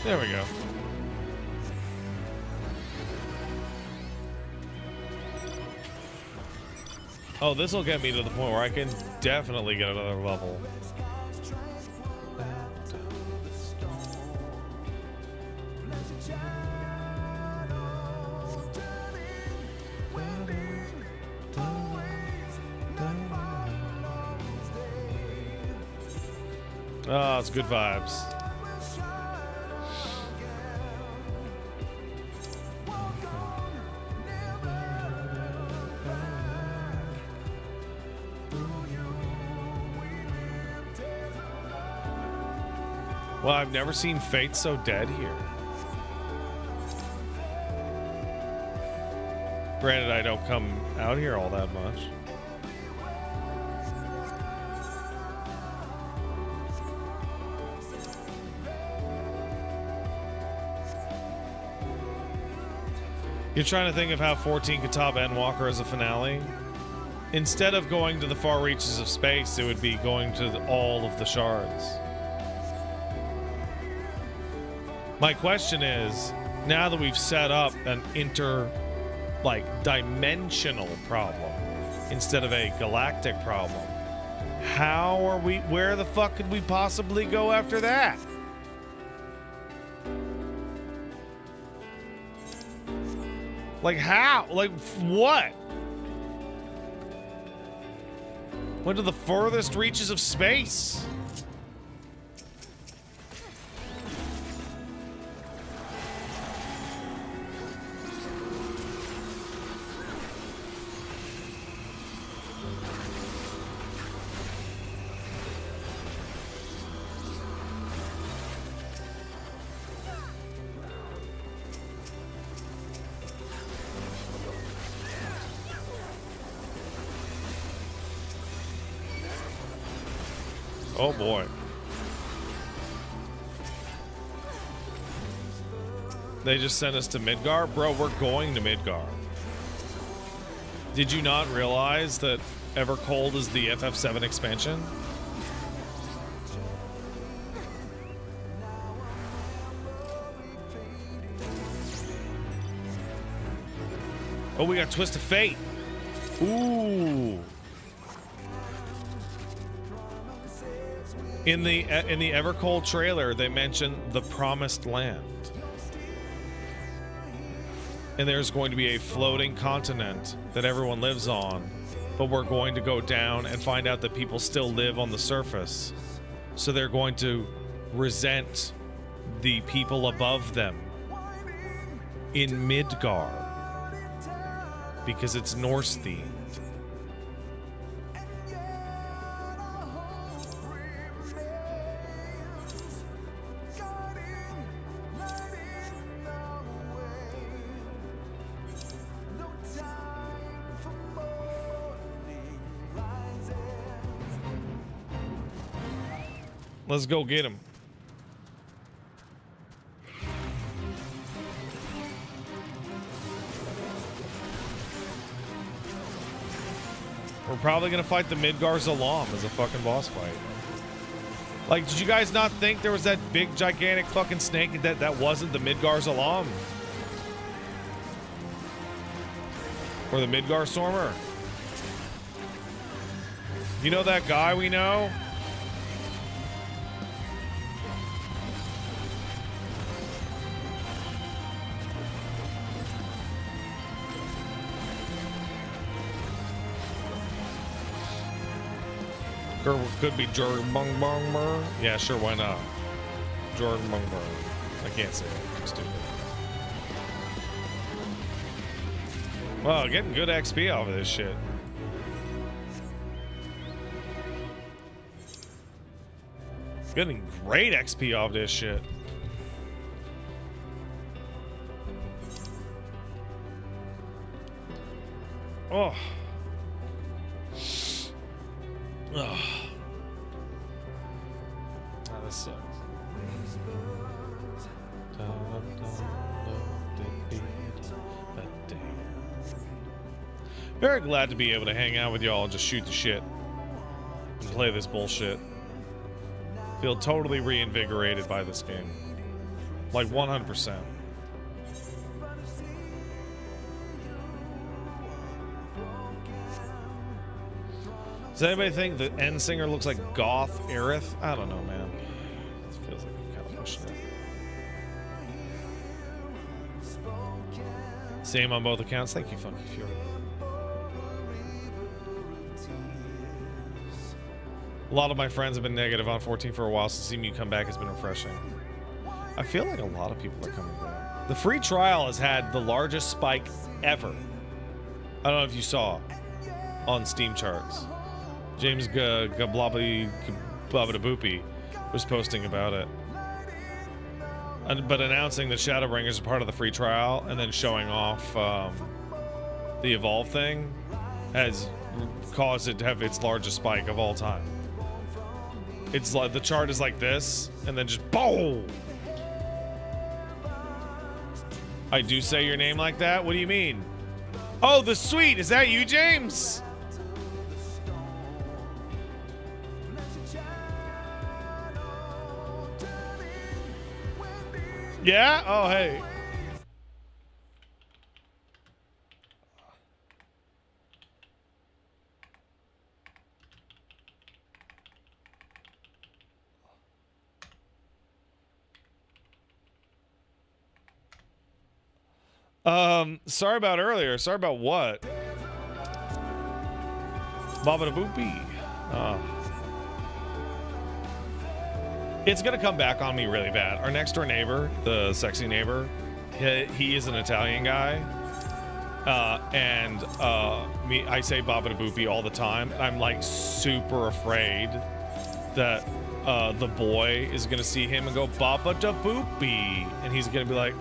Speaker 2: There we go. Oh, this will get me to the point where I can definitely get another level. Oh, it's good vibes. Well, I've never seen Fate so dead here. Granted, I don't come out here all that much. You're trying to think of how 14 could top Endwalker as a finale? Instead of going to the far reaches of space, it would be going to all of the shards. My question is, now that we've set up an dimensional problem instead of a galactic problem, where the fuck could we possibly go after that? Like how? Like what? Went to the furthest reaches of space. Oh boy. They just sent us to Midgar? Bro, we're going to Midgar. Did you not realize that Evercold is the FF7 expansion? Oh, we got Twist of Fate. Ooh. In the Evercold trailer, they mentioned the Promised Land. And there's going to be a floating continent that everyone lives on, but we're going to go down and find out that people still live on the surface. So they're going to resent the people above them in Midgar because it's Norse themed. Let's go get him. We're probably gonna fight the Midgar Zalam as a fucking boss fight. Like, did you guys not think there was that big, gigantic fucking snake that wasn't the Midgar Zalam? Or the Midgar Stormer? You know that guy we know? Could be Jordan Bungmer. Yeah, sure, why not? Jordan Bungmer. I can't say it. I'm stupid. Wow, getting good XP off of this shit. Getting great XP off this shit. Oh. Oh. Oh, this sucks. Very glad to be able to hang out with y'all and just shoot the shit and play this bullshit. Feel totally reinvigorated by this game. Like 100%. Does anybody think the end singer looks like Goth Aerith? I don't know, man. It feels like I'm kind of pushing it. Same on both accounts. Thank you, Funky Fury. A lot of my friends have been negative on 14 for a while, so seeing you come back has been refreshing. I feel like a lot of people are coming back. The free trial has had the largest spike ever. I don't know if you saw on Steam charts. James Gablobby Boopy was posting about it. But announcing that Shadowbringers is part of the free trial and then showing off the Evolve thing has caused it to have its largest spike of all time. It's like the chart is like this, and then just boom. I do say your name like that? What do you mean? Oh, the Sweet. Is that you, James? Yeah? Oh, hey. Sorry about earlier. Sorry about what? Baba da Boopy. It's gonna come back on me really bad. Our next door neighbor, the sexy neighbor, he is an Italian guy. I say Baba da Boopy all the time. I'm like super afraid that the boy is gonna see him and go Baba da Boopy, and he's gonna be like,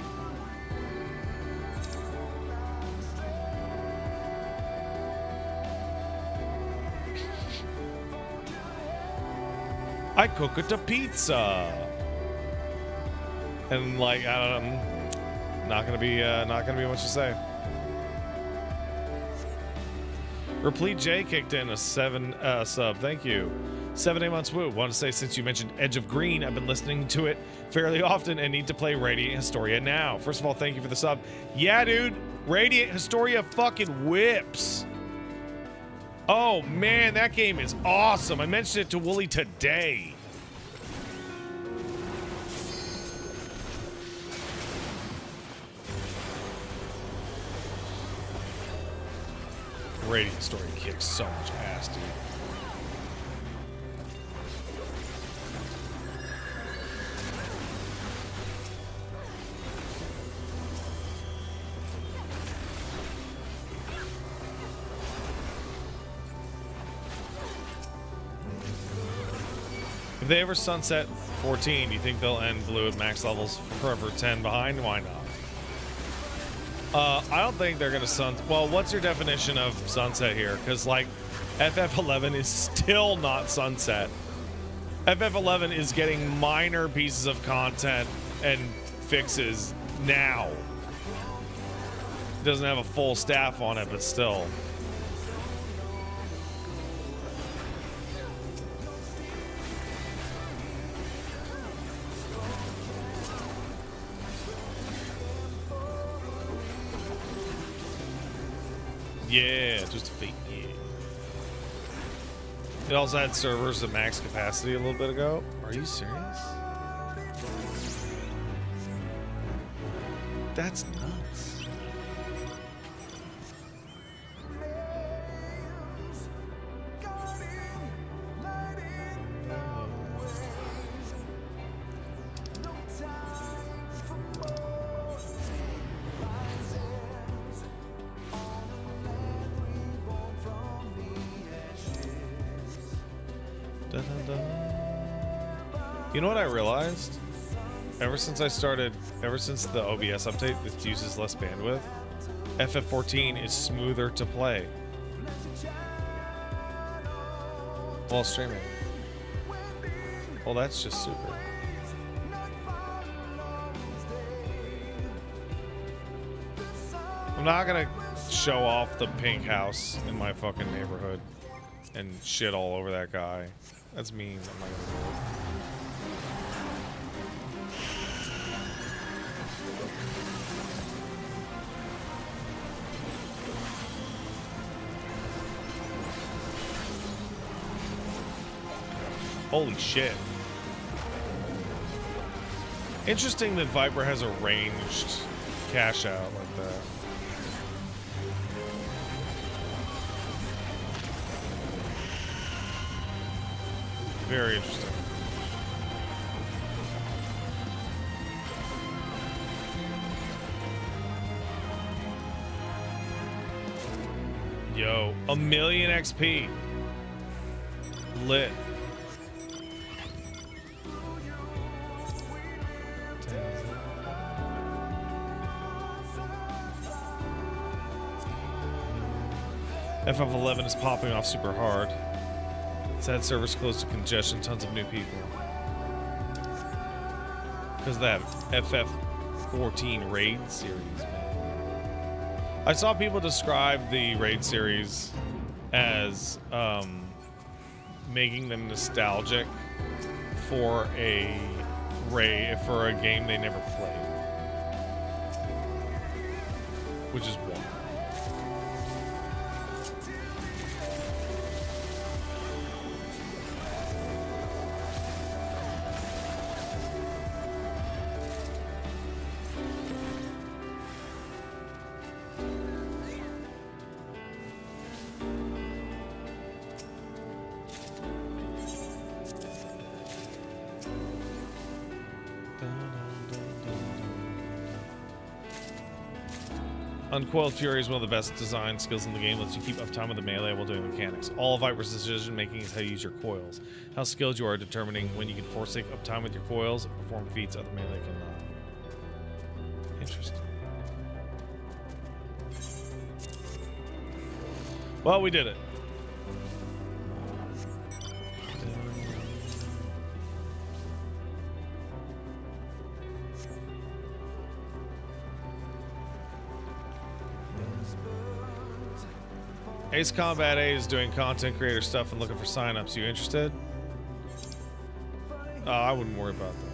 Speaker 2: I cook it a pizza, and like I don't know, not gonna be much to say. Replete J kicked in a 7 sub. Thank you. 7 months woo. Want to say, since you mentioned Edge of Green, I've been listening to it fairly often and need to play Radiant Historia now. First of all, thank you for the sub. Yeah, dude, Radiant Historia fucking whips. Oh man, that game is awesome. I mentioned it to Wooly today. Radiant Story kicks so much ass, dude. If they ever sunset 14, do you think they'll end blue at max levels forever 10 behind? Why not? I don't think they're gonna well, what's your definition of sunset here? Because like FF11 is still not sunset. FF11 is getting minor pieces of content and fixes now. It doesn't have a full staff on it, but still. Yeah, just a fake, yeah. It also had servers at max capacity a little bit ago. Are you serious? That's nuts. You know what I realized? Ever since the OBS update that uses less bandwidth, FF14 is smoother to play. while streaming. Well, that's just super. I'm not gonna show off the pink house in my fucking neighborhood and shit all over that guy. That's mean. I'm not gonna do it. Holy shit. Interesting that Viper has a ranged cash out like that. Very interesting. Yo, 1,000,000 XP. Lit. FF11 is popping off super hard. Sad servers close to congestion, tons of new people. Because of that FF14 raid series, man. I saw people describe the raid series as making them nostalgic for a game they never played. Which is wild. Uncoiled Fury is one of the best design skills in the game. Lets you keep uptime with the melee while doing mechanics. All of Viper's decision making is how you use your coils. How skilled you are determining when you can forsake uptime with your coils and perform feats other melee cannot. Interesting. Well, we did it. Ace Combat A is doing content creator stuff and looking for signups. You interested? I wouldn't worry about that.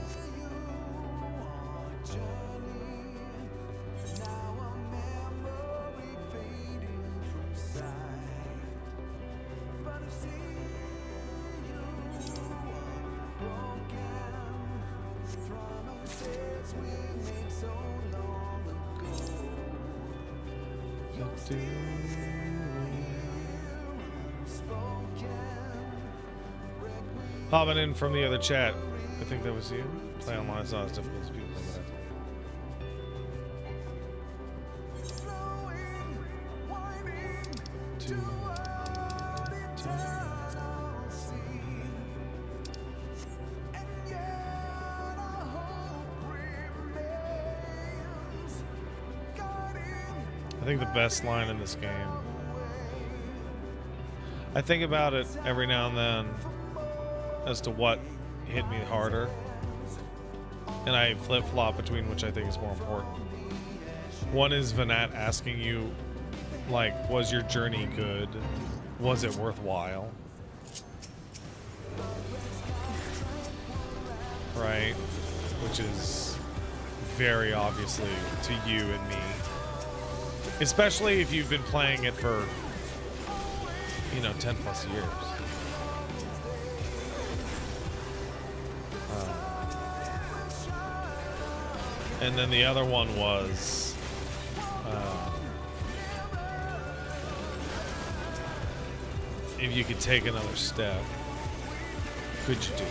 Speaker 2: Popping in from the other chat. I think that was you. Play online is not as difficult as people think it I think the best line in this game. I think about it every now and then as to what hit me harder, and I flip-flop between which I think is more important. One is Vanat asking you, like, was your journey good? Was it worthwhile? Right? Which is very obviously to you and me. Especially if you've been playing it for, 10 plus years. And then the other one was if you could take another step, could you do it?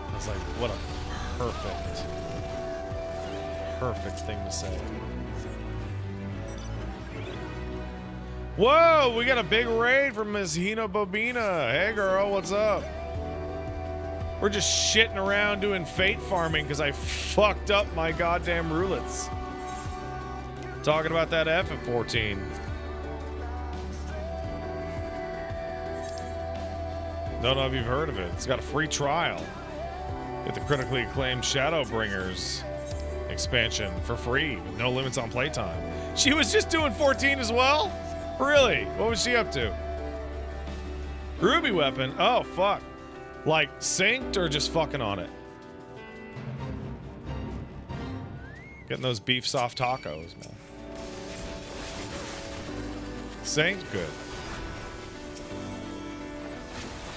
Speaker 2: I was like, what a perfect thing to say. Whoa, we got a big raid from Miss Hina Bobina. Hey girl, what's up? We're just shitting around doing fate farming because I fucked up my goddamn roulettes. Talking about that FF14. Don't know if you've heard of it. It's got a free trial. Get the critically acclaimed Shadowbringers expansion for free with no limits on playtime. She was just doing 14 as well? Really? What was she up to? Ruby weapon? Oh, fuck. Like, synced or just fucking on it? Getting those beef soft tacos, man. Synced? Good.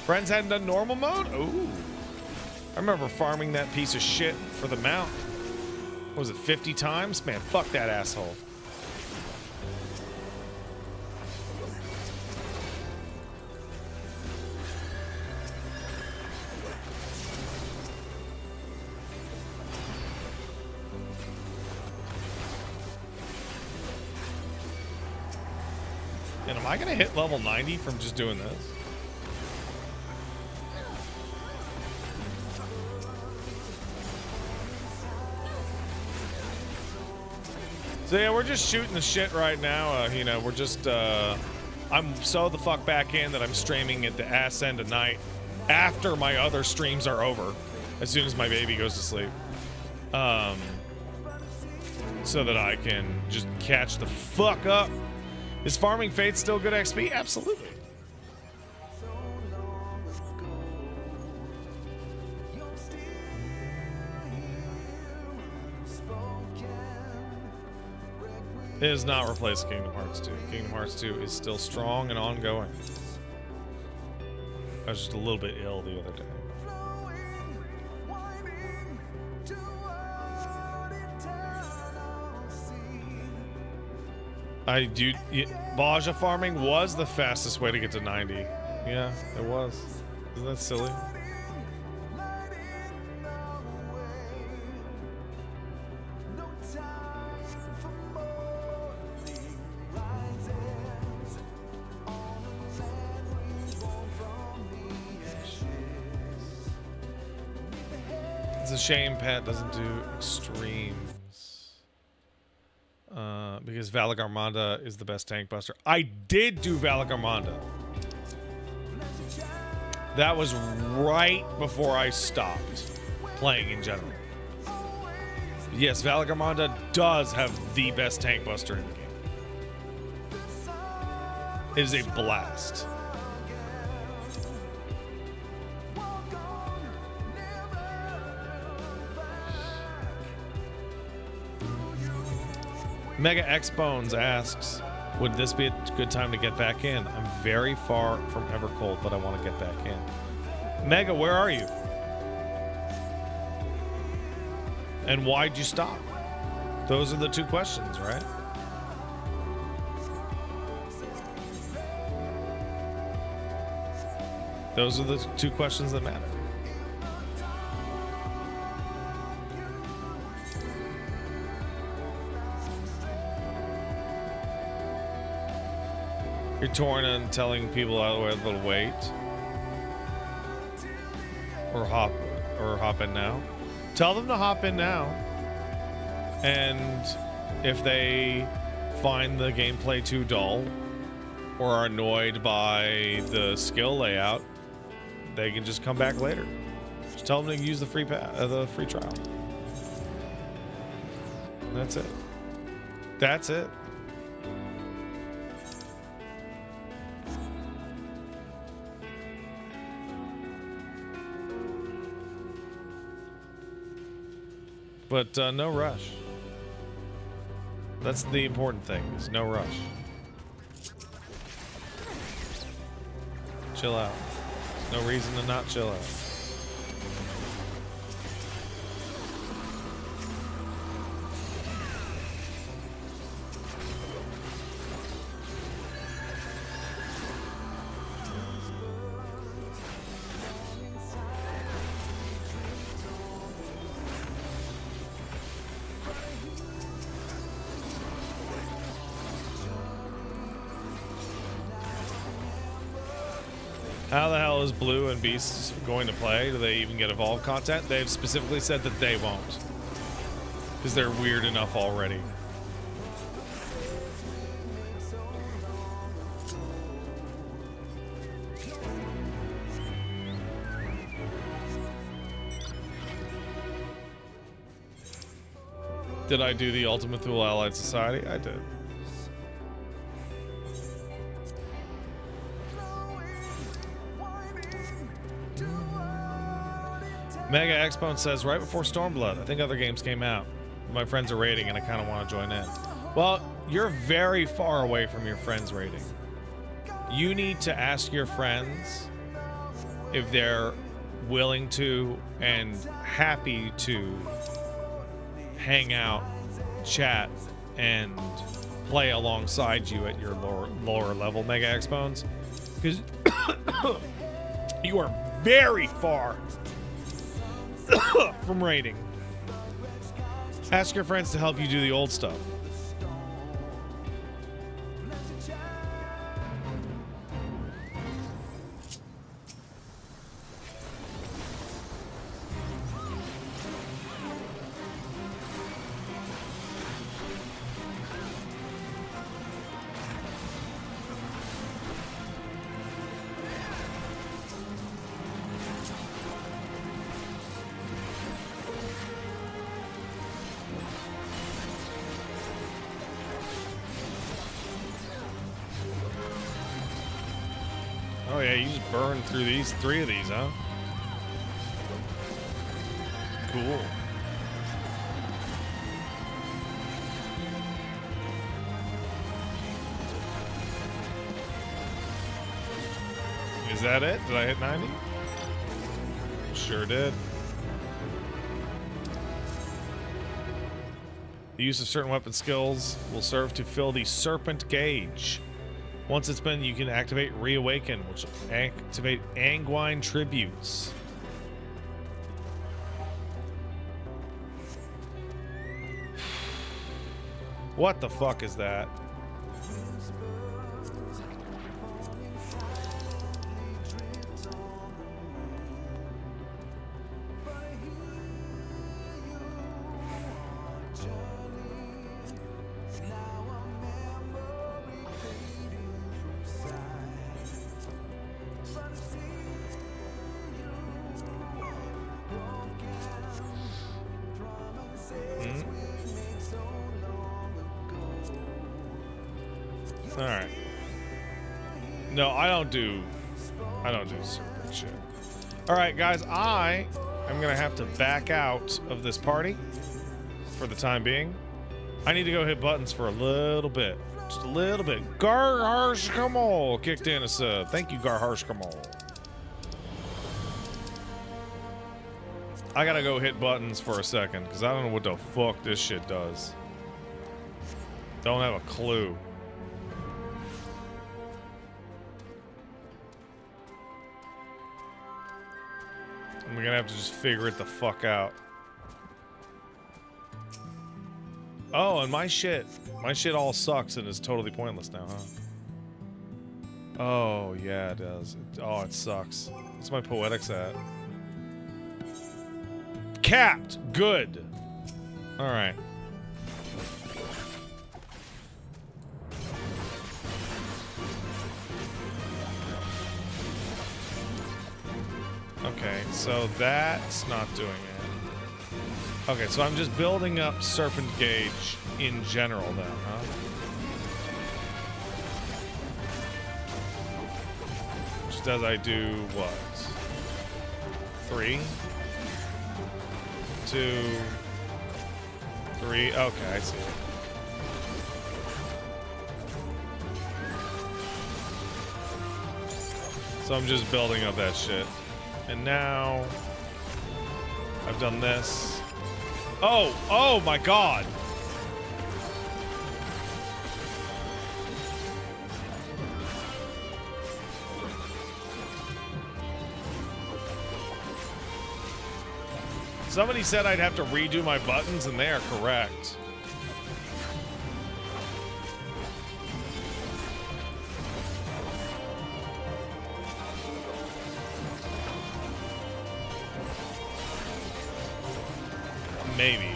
Speaker 2: Friends hadn't done normal mode? Ooh. I remember farming that piece of shit for the mount. What was it, 50 times? Man, fuck that asshole. And am I gonna hit level 90 from just doing this? So yeah, we're just shooting the shit right now. You know, we're just, I'm so the fuck back in that I'm streaming at the ass end of night after my other streams are over, as soon as my baby goes to sleep. So that I can just catch the fuck up. Is Farming Fate still good XP? Absolutely. It has not replaced Kingdom Hearts 2. Kingdom Hearts 2 is still strong and ongoing. I was just a little bit ill the other day. Baja farming was the fastest way to get to 90. Yeah, it was. Isn't that silly? It's a shame Pat doesn't do extremes. Because Valagarmanda is the best tank buster. I did do Valagarmanda. That was right before I stopped playing in general. Yes, Valagarmanda does have the best tank buster in the game. It is a blast. Mega X Bones asks, would this be a good time to get back in? I'm very far from Evercold, but I want to get back in. Mega, where are you? And why'd you stop? Those are the two questions, right? Those are the two questions that matter. You're torn on telling people out where they'll wait or hop in now. Tell them to hop in now, and if they find the gameplay too dull or are annoyed by the skill layout, they can just come back later. Just tell them to use the free trial. That's it. That's it. But no rush. That's the important thing, is no rush. Chill out. There's no reason to not chill out. How the hell is Blue and Beast going to play? Do they even get Evolve content? They've specifically said that they won't, because they're weird enough already. Did I do the Ultimate Thule Allied Society? I did. Mega Exponent says, right before Stormblood. I think other games came out. My friends are raiding and I kind of want to join in. Well, you're very far away from your friends raiding. You need to ask your friends if they're willing to and happy to hang out, chat, and play alongside you at your lower level Mega Expons. Because you are very far from raiding. Ask your friends to help you do the old stuff. Oh yeah, you just burned through these 3 of these, huh? Cool. Is that it? Did I hit 90? Sure did. The use of certain weapon skills will serve to fill the Serpent gauge. Once it's been, you can activate Reawaken, which will activate Anguine Tributes. What the fuck is that? Alright. No, I don't do serpent shit. Alright, guys, I am gonna have to back out of this party for the time being. I need to go hit buttons for a little bit. Just a little bit. Garharsh Kamal kicked in a sub. Thank you, Garharsh Kamal. I gotta go hit buttons for a second, because I don't know what the fuck this shit does. Don't have a clue. We're gonna have to just figure it the fuck out. Oh, and my shit all sucks and is totally pointless now, huh? Oh, yeah, it does. Oh, it sucks. What's my poetics at? Capped! Good! Alright. Okay, so that's not doing it. Okay, so I'm just building up Serpent Gauge in general then, huh? Just as I do what? 3, 2, 3. Okay, I see it. So I'm just building up that shit. And now I've done this. Oh my god. Somebody said I'd have to redo my buttons, and they are correct. Maybe.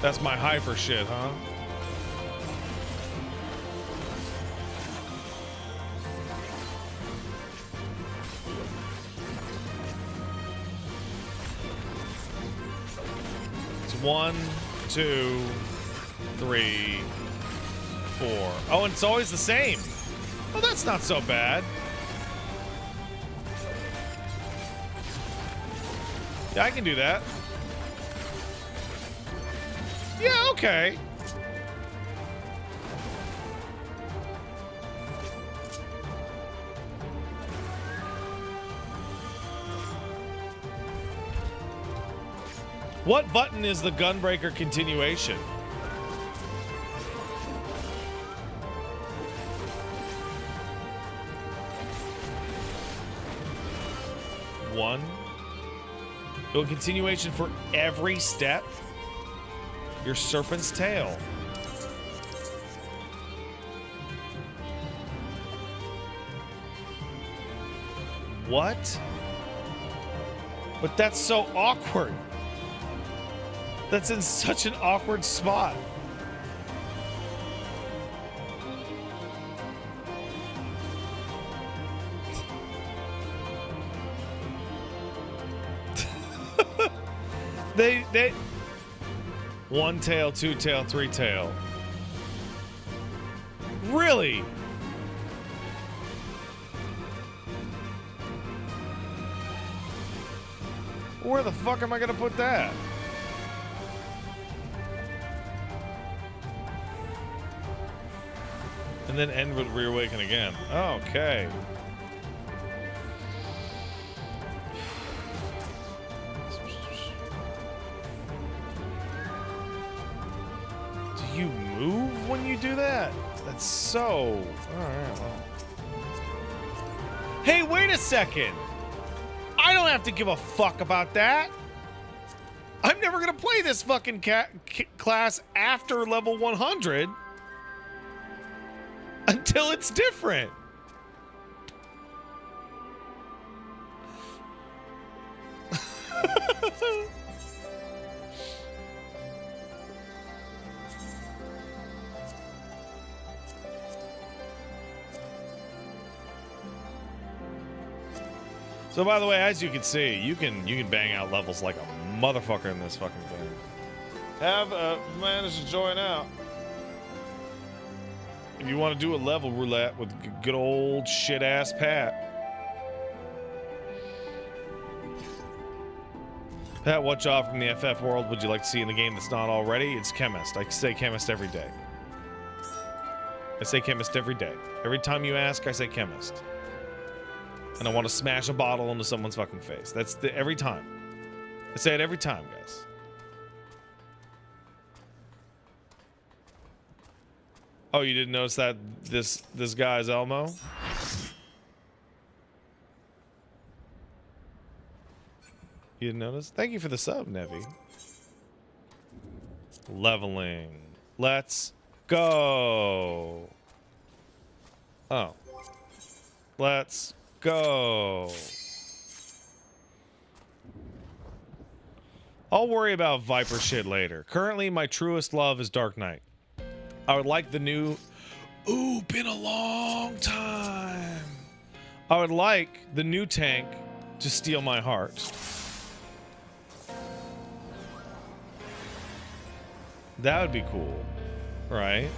Speaker 2: That's my hyper shit, huh? 1, 2, 3, 4. Oh, and it's always the same. Oh, that's not so bad. Yeah, I can do that. Yeah, okay. What button is the Gunbreaker continuation? One. A continuation for every step. Your serpent's tail. What? But that's so awkward. That's in such an awkward spot. They one tail, two tail, three tail. Really? Where the fuck am I gonna put that? And then end with reawaken again. Okay. Do you move when you do that? That's so... Alright, well. Hey, wait a second! I don't have to give a fuck about that! I'm never gonna play this fucking class after level 100 until it's different. So by the way, as you can see, you can bang out levels like a motherfucker in this fucking thing. Have managed to join out. If you want to do a level roulette with good old shit ass Pat. Pat, what job from the FF world would you like to see in the game that's not already? It's chemist. I say chemist every day. I say chemist every day. Every time you ask, I say chemist. And I want to smash a bottle into someone's fucking face. That's every time. I say it every time, guys. Oh, you didn't notice that this guy's Elmo? You didn't notice? Thank you for the sub, Nevi. Leveling. Let's go. Oh. Let's go. I'll worry about Viper shit later. Currently, my truest love is Dark Knight. I would like the new... Ooh, been a long time. I would like the new tank to steal my heart. That would be cool, right?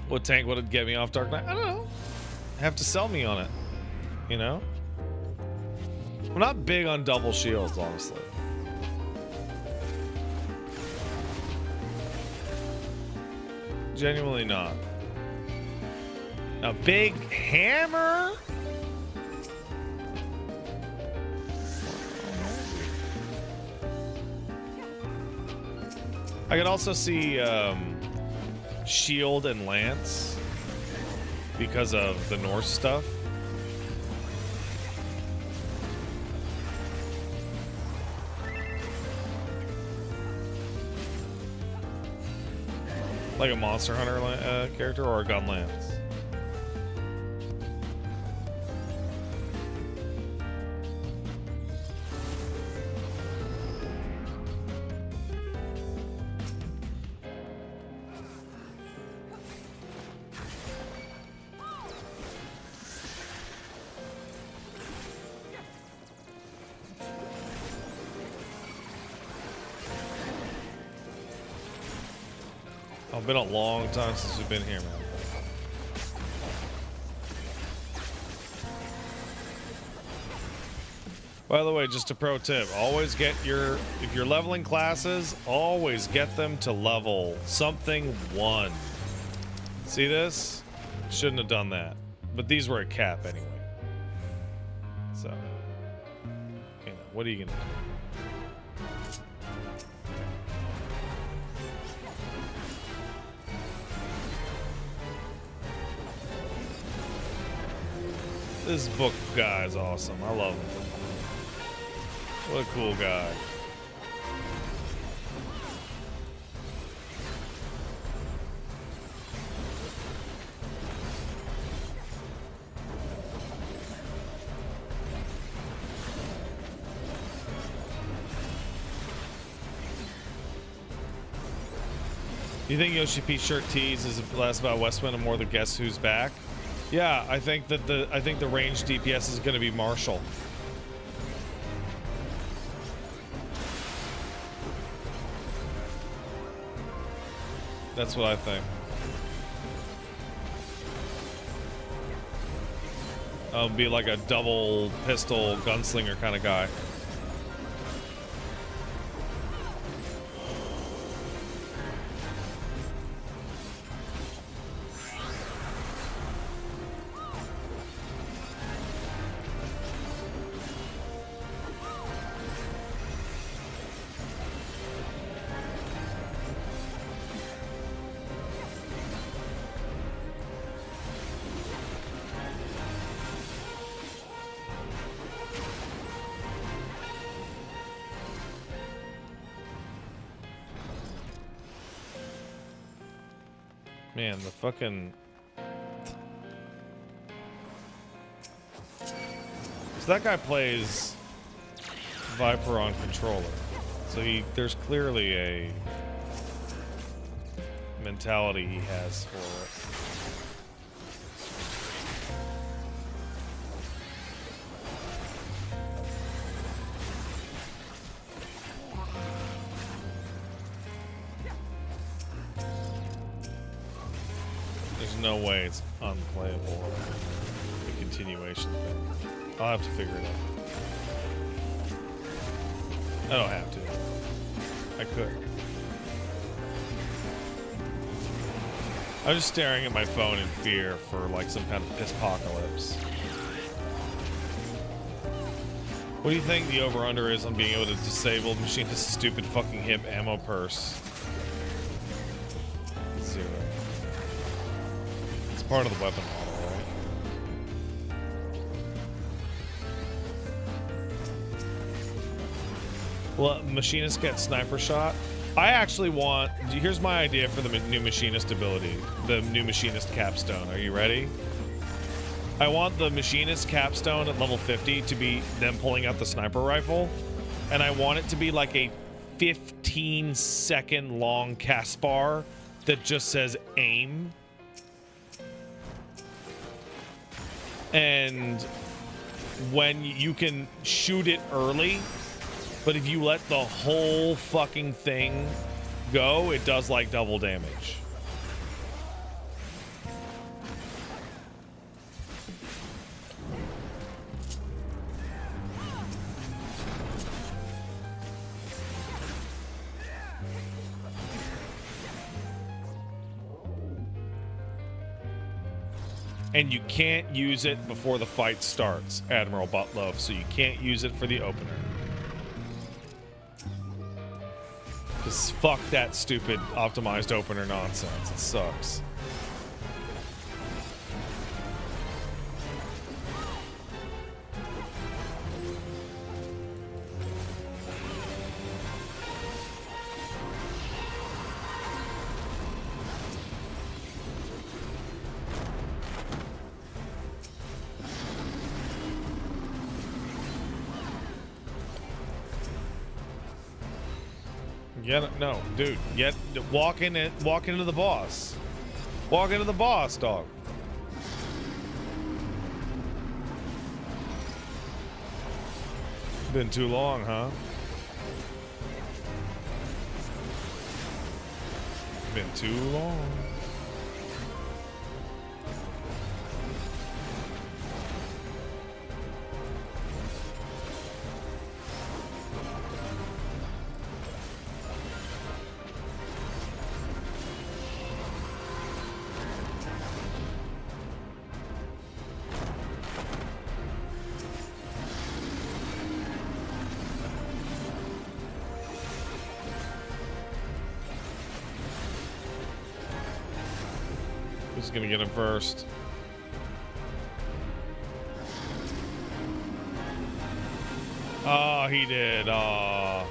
Speaker 2: What tank would it get me off Dark Knight? I don't know. Have to sell me on it, you know? I'm not big on double shields, honestly. Genuinely not. A big hammer? I could also see shield and lance because of the Norse stuff. Like a Monster Hunter character or a gun lance. It's been a long time since we've been here, man. By the way, just a pro tip, always get if you're leveling classes, always get them to level something 1. See this? Shouldn't have done that. But these were a cap anyway. So, you know, what are you gonna do? This book guy is awesome. I love him. What a cool guy. Do you think Yoshi P shirt tease is less about Westwind and more the Guess Who's Back? Yeah, I think that the range DPS is going to be Marshall. That's what I think. I'll be like a double pistol gunslinger kind of guy. Man, the fucking... So that guy plays Viper on controller. So there's clearly a mentality he has for it. No way it's unplayable. The continuation thing. I'll have to figure it out. I don't have to. I could. I'm just staring at my phone in fear for like some kind of apocalypse. What do you think the over-under is on being able to disable Machinist's stupid fucking hip ammo purse? 0. Part of the weapon model, right? Well, Machinist gets sniper shot. I actually want... Here's my idea for the new Machinist ability. The new Machinist capstone. Are you ready? I want the Machinist capstone at level 50 to be them pulling out the sniper rifle. And I want it to be like a 15-second long cast bar that just says aim. And when you can shoot it early, but if you let the whole fucking thing go, it does like double damage. And you can't use it before the fight starts, Admiral Butlove, so you can't use it for the opener. Because fuck that stupid optimized opener nonsense. It sucks. Yeah, no, dude. Walk into the boss. Walk into the boss, dog. Been too long, huh? been too long. Who's gonna get him first? Oh, he did. Oh.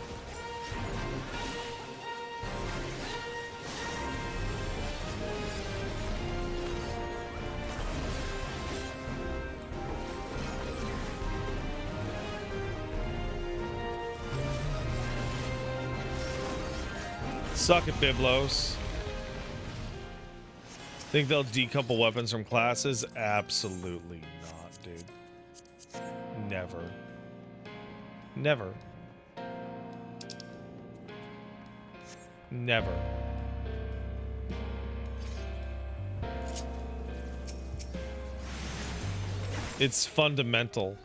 Speaker 2: Suck it, Biblos. Think they'll decouple weapons from classes? Absolutely not, dude. Never. Never. Never. It's fundamental.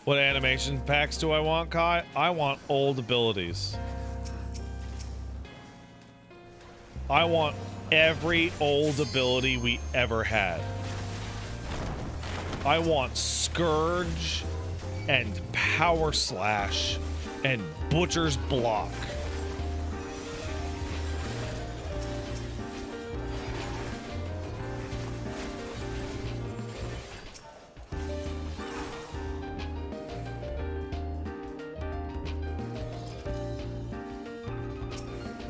Speaker 2: What animation packs do I want, Kai? I want old abilities. I want every old ability we ever had. I want Scourge and Power Slash and Butcher's Block.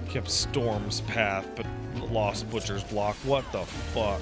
Speaker 2: Kept Storm's path, but lost Butcher's Block. What the fuck?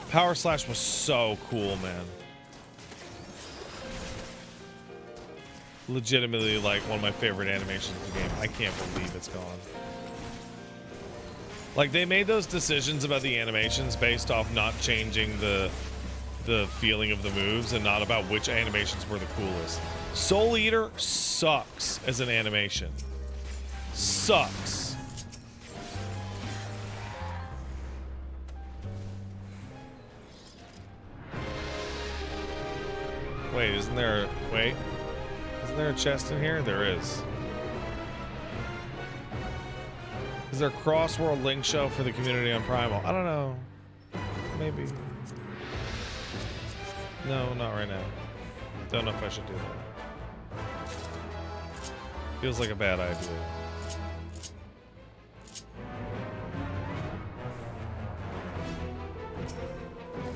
Speaker 2: Power Slash was so cool, man. Legitimately, like, one of my favorite animations in the game. I can't believe it's gone. Like, they made those decisions about the animations based off not changing the feeling of the moves and not about which animations were the coolest. Soul Eater sucks as an animation. Sucks. Wait, isn't there a chest in here? There is. Is there a cross-world link show for the community on Primal? I don't know. Maybe. No, not right now. Don't know if I should do that. Feels like a bad idea.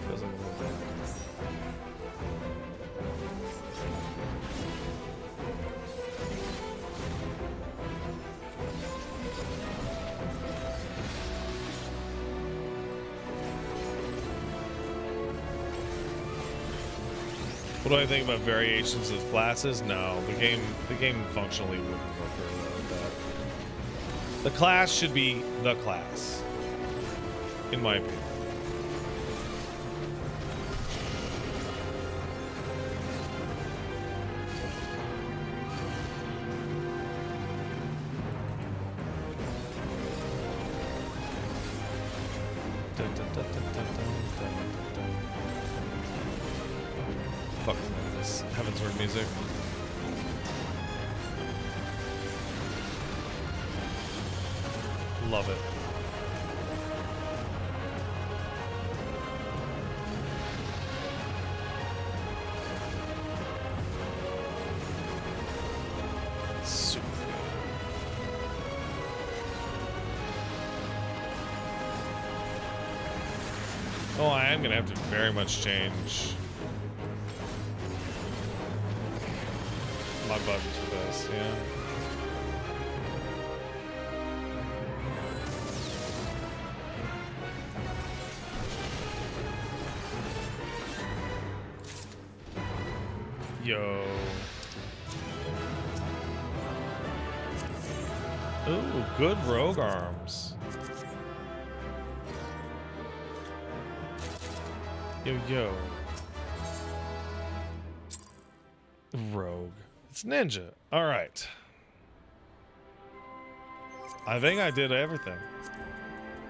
Speaker 2: Feels like a bad idea. What do I think about variations of classes? No, the game functionally wouldn't work very well with that. The class should be the class, in my opinion. Heaven's Word music. Love it. Super good. Oh, I am gonna have to very much change my buttons for this, yeah. Yo. Ooh, good rogue arms. Yo. Rogue. It's ninja. Alright. I think I did everything.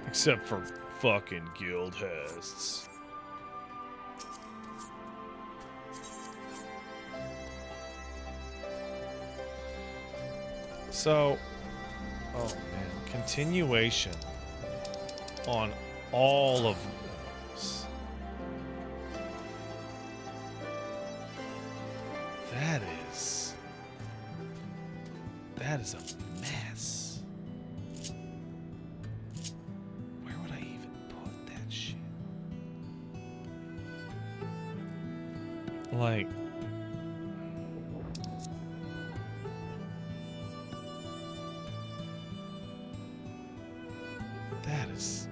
Speaker 2: Except for fucking guild hests. So, oh man, continuation on all of those. That is a mess. Where would I even put that shit? Like, that is...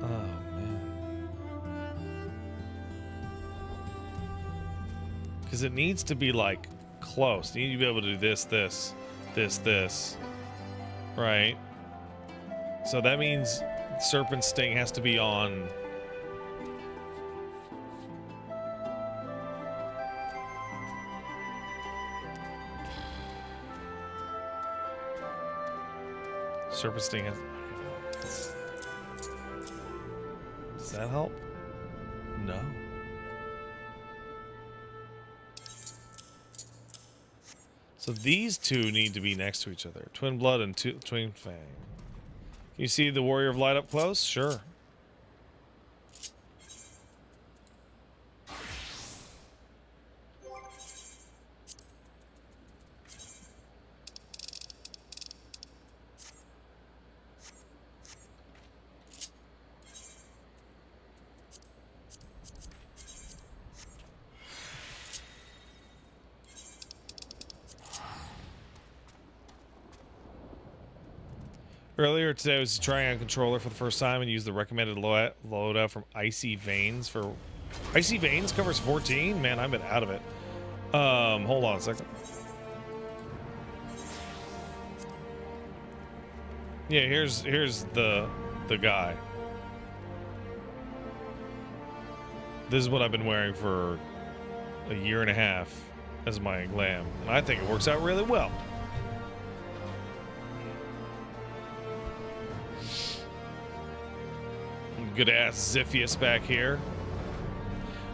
Speaker 2: Oh, man. Because it needs to be, like, close. You need to be able to do this, this, this, this. Right? So that means Serpent Sting has to be on... Serpent Sting has... Does that help? No. So these two need to be next to each other. Twin Blood and Twin Fang. Can you see the Warrior of Light up close? Sure. Earlier today I was trying a controller for the first time and used the recommended loadout from Icy Veins for... Icy Veins covers 14? Man, I've been out of it. Hold on a second. Yeah, here's the guy. This is what I've been wearing for a year and a half as my glam. And I think it works out really well. Good ass Ziphius back here.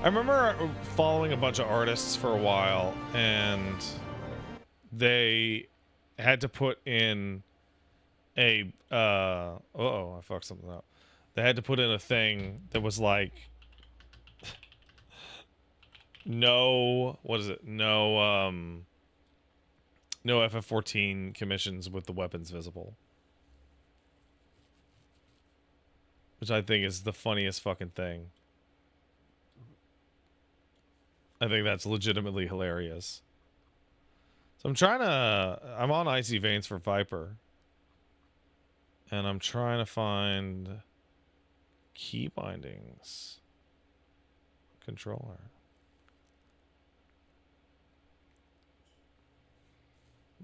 Speaker 2: I remember following a bunch of artists for a while, and they had to put in a uh-oh, I fucked something up. They had to put in a thing that was like no, what is it? No FF14 commissions with the weapons visible. Which I think is the funniest fucking thing. I think that's legitimately hilarious. So I'm on Icy Veins for Viper. And I'm trying to find key bindings. Controller.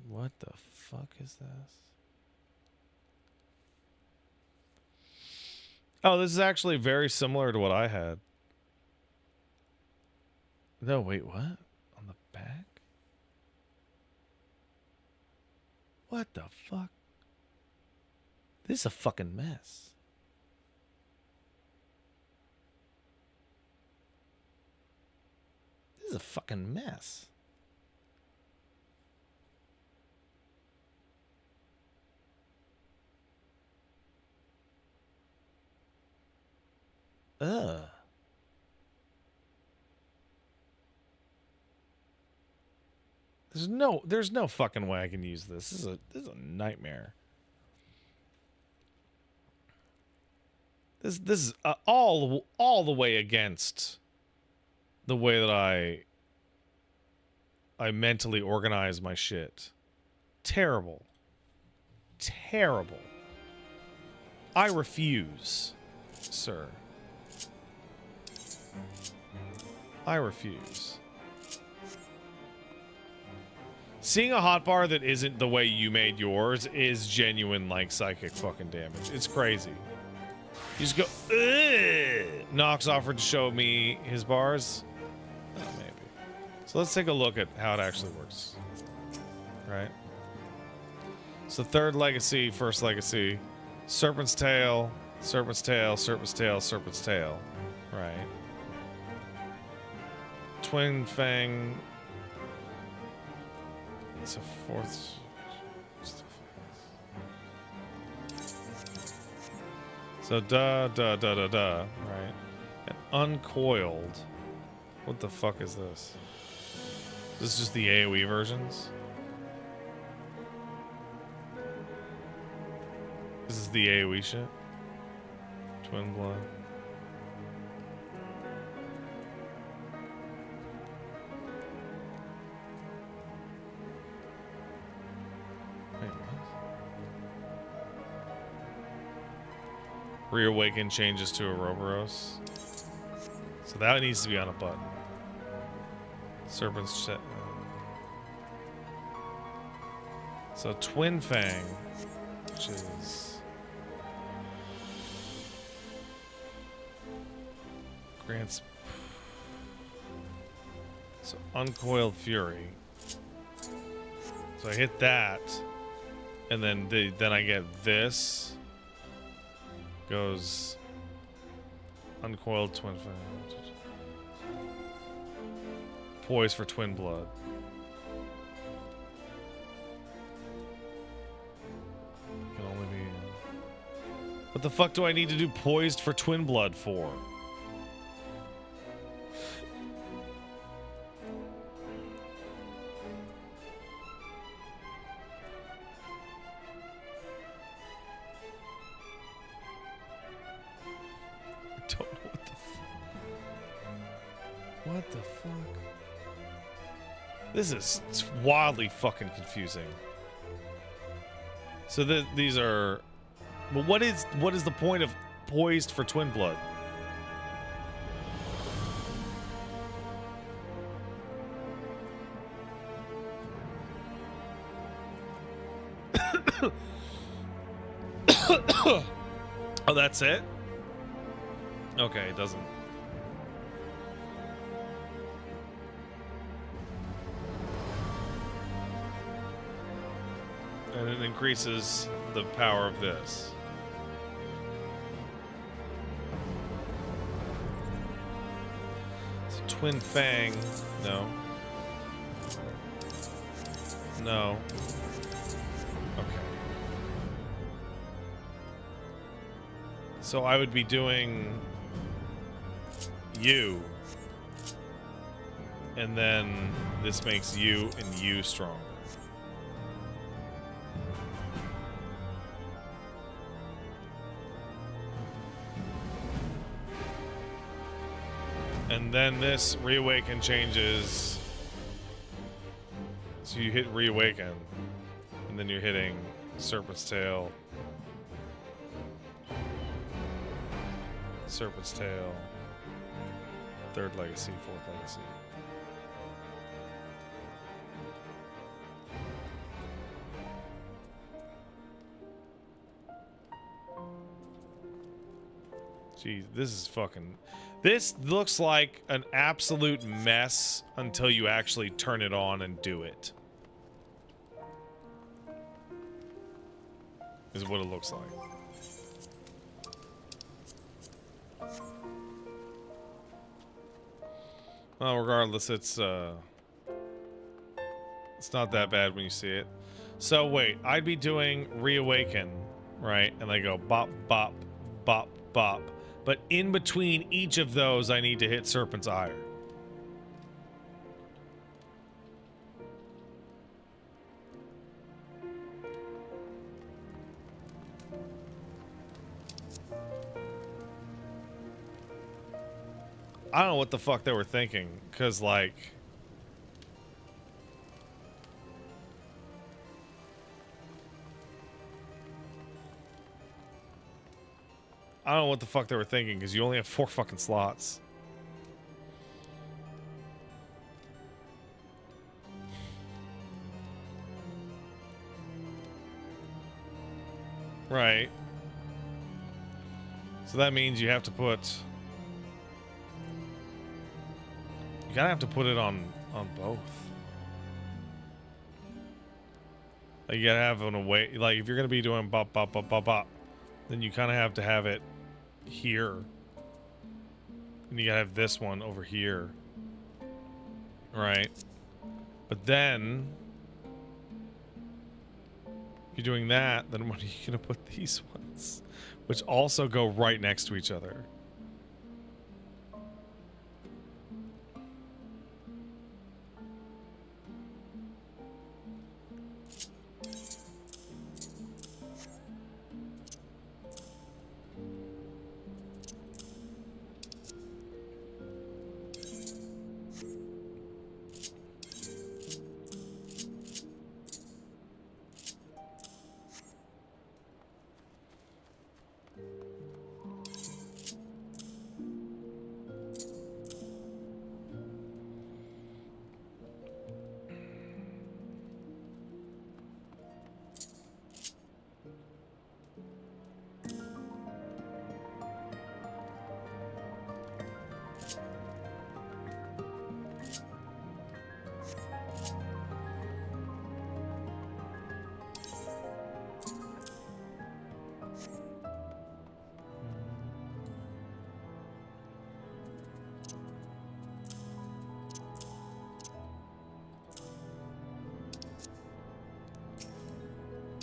Speaker 2: What the fuck is this? Oh, this is actually very similar to what I had. No, wait, what? On the back? What the fuck? This is a fucking mess. This is a fucking mess. Ugh. There's no fucking way I can use this. This is a nightmare. This is all the way against the way that I mentally organize my shit. Terrible. Terrible. I refuse, sir. I refuse. Seeing a hotbar that isn't the way you made yours is genuine, like, psychic fucking damage. It's crazy. You just go, ugh! Nox offered to show me his bars. Oh, maybe. So let's take a look at how it actually works. Right? So third legacy, first legacy, Serpent's Tail, Serpent's Tail, Serpent's Tail, Serpent's Tail. Right. Twin Fang. It's a fourth. So right? And uncoiled. What the fuck is this? This is just the AoE versions? This is the AoE shit? Twin Blood. Wait, what? Reawaken changes to Ouroboros. So that needs to be on a button. Serpent's shit. So Twin Fang, which is grants. So Uncoiled Fury. So I hit that, and then then I get this. Goes Uncoiled Twin Fang. Poise for Twin Blood. Can only be. What the fuck do I need to do Poised for Twin Blood for? What the fuck? This is wildly fucking confusing. So these are. Well, what is the point of Poised for Twin Blood? Oh, that's it? Okay, it doesn't. And it increases the power of this. So Twin Fang. No. No. Okay. So I would be doing you. And then this makes you and you stronger. And then this Reawaken changes. So you hit Reawaken. And then you're hitting Serpent's Tail. Serpent's Tail. Third Legacy, fourth Legacy. Jeez, this is fucking... This looks like an absolute mess until you actually turn it on and do it. Is what it looks like. Well, regardless, it's not that bad when you see it. So wait, I'd be doing Reawaken, right? And I go bop, bop, bop, bop. But in between each of those, I need to hit Serpent's Ire. I don't know what the fuck they were thinking, because, like... I don't know what the fuck they were thinking, because you only have 4 fucking slots. Right. So that means you have to put... You gotta have to put it on both. Like, you gotta have an away... Like, if you're gonna be doing bop, bop, bop, bop, bop, then you kind of have to have it here. And you gotta have this one over here. Right? But then... If you're doing that, then what are you gonna put these ones? Which also go right next to each other.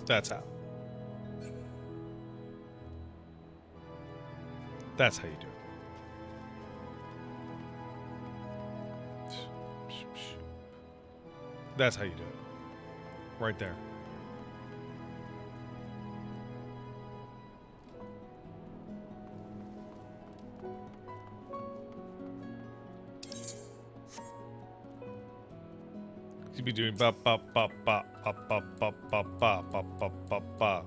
Speaker 2: That's how. That's how you do it. That's how you do it. Right there. You'd be doing bop bop bop bop bop bop bop bop bop bop bop bop bop.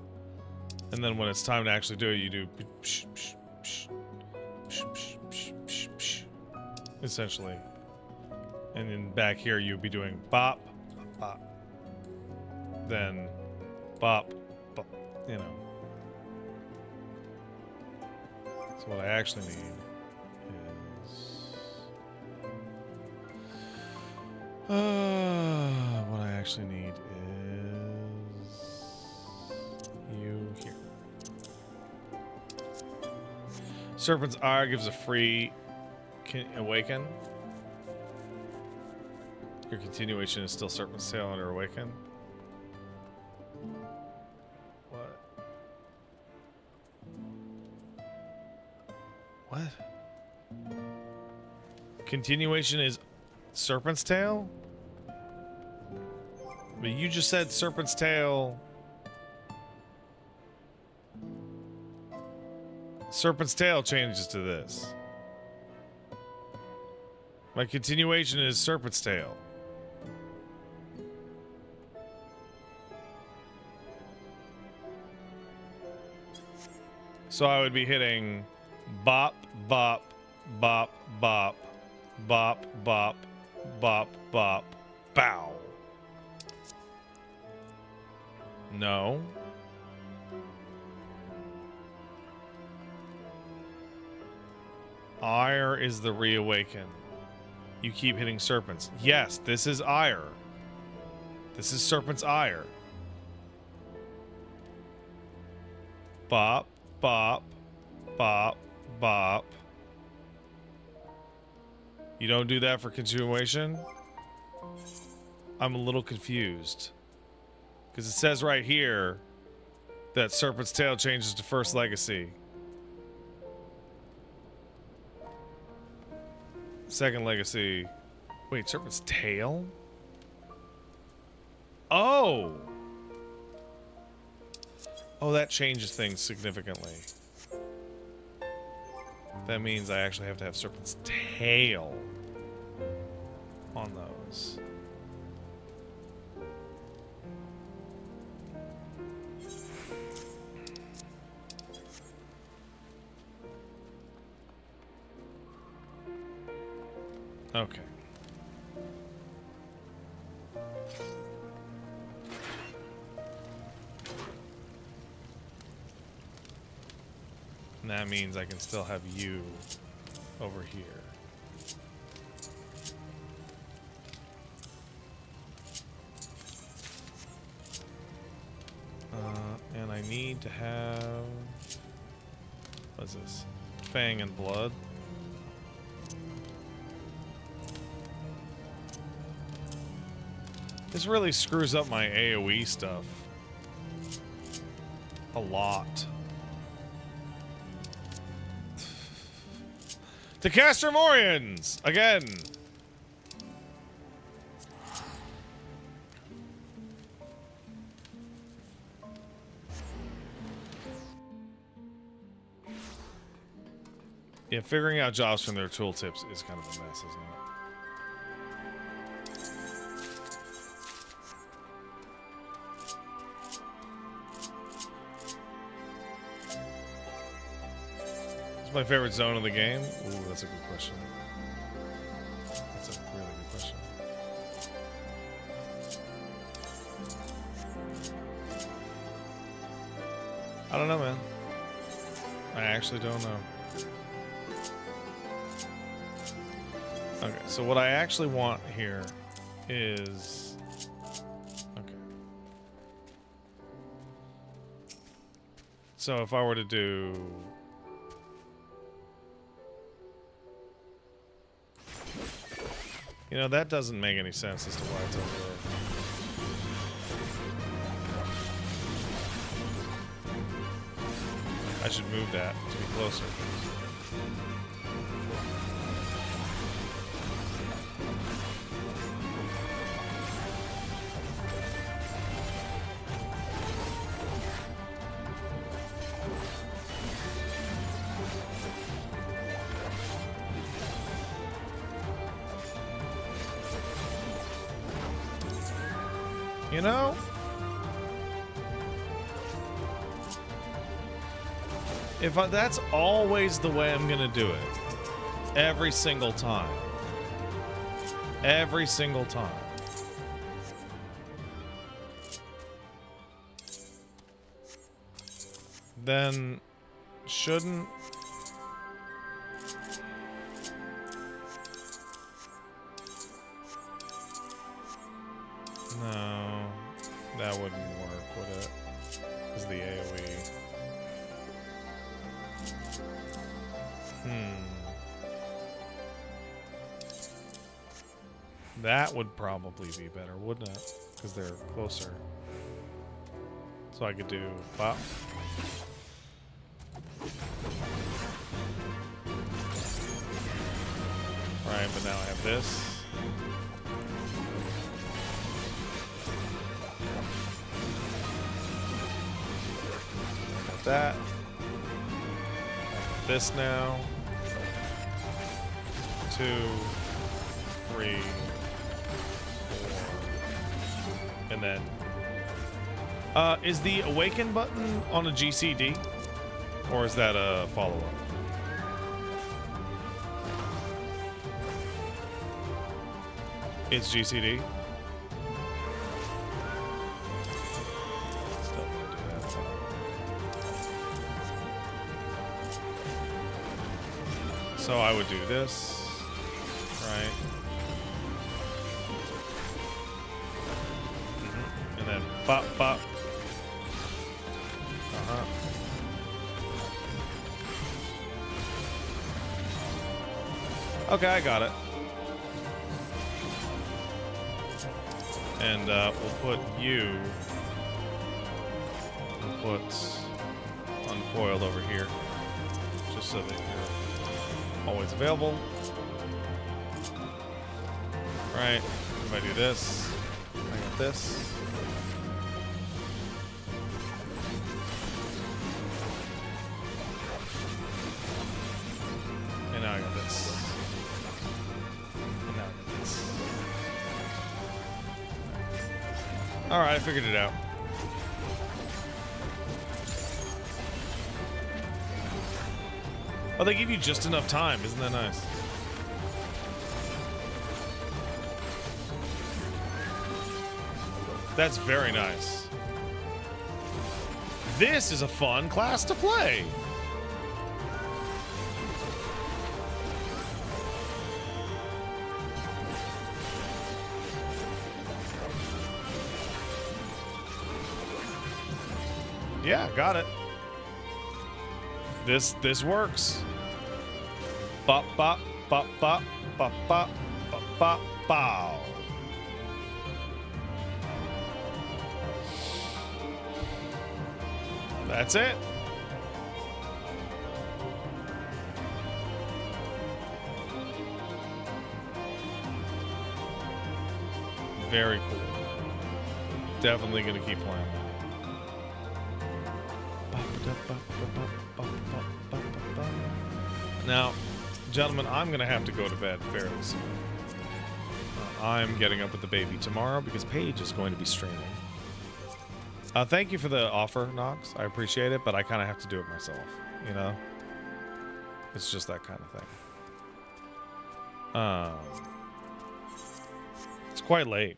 Speaker 2: And then when it's time to actually do it, you do psh, psh, psh, psh, psh, psh, psh, psh, essentially. And then back here you'd be doing bop bop. Then bop bop, you know. So what I actually need is what I actually need is you here. Serpent's Ire gives a free awaken. Your continuation is still Serpent's Tail under awaken. What? What? Continuation is Serpent's Tail? But you just said Serpent's Tail. Serpent's Tail changes to this. My continuation is Serpent's Tail. So I would be hitting bop, bop, bop, bop, bop, bop, bop, bop, bow. No. Ire is the reawaken. You keep hitting serpents. Yes, this is Ire. This is Serpent's Ire. Bop, bop, bop, bop. You don't do that for continuation? I'm a little confused. Because it says right here that Serpent's Tail changes to First Legacy. Second Legacy. Wait, Serpent's Tail? Oh! Oh, that changes things significantly. That means I actually have to have Serpent's Tail on those. Okay. And that means I can still have you over here. And I need to have... What's this? Fang and Blood. This really screws up my AoE stuff. A lot. To Castromorians! Again! Yeah, figuring out jobs from their tooltips is kind of a mess, isn't it? What's my favorite zone of the game? Ooh, that's a good question. That's a really good question. I don't know, man. I actually don't know. Okay, so what I actually want here is... Okay. So if I were to do... You know, that doesn't make any sense as to why it's over there. I should move that to be closer. You know? That's always the way I'm gonna do it. Every single time. Every single time. Then shouldn't... No, that wouldn't work, would it? Because the AoE. That would probably be better, wouldn't it? Because they're closer. So I could do pop. Alright, but now I have this. That. This now. 2, 3, 4. And then. Is the awaken button on a GCD? Or is that a follow-up? It's GCD. So I would do this, right? And then bop, bop. Okay, I got it. And we'll put you. We'll put uncoiled over here, just so that you're always available. Right. If I do this, I got this. And now I got this. And now I got this. Alright, I figured it out. Oh, they give you just enough time. Isn't that nice? That's very nice. This is a fun class to play. Yeah, got it. This works. Bop bop bop bop bop bop bop bop bow. That's it. Very cool. Definitely gonna keep playing that. Now, gentlemen, I'm gonna have to go to bed fairly soon. I'm getting up with the baby tomorrow because Paige is going to be streaming. Thank you for the offer, Nox. I appreciate it, but I kind of have to do it myself, you know? It's just that kind of thing. It's quite late.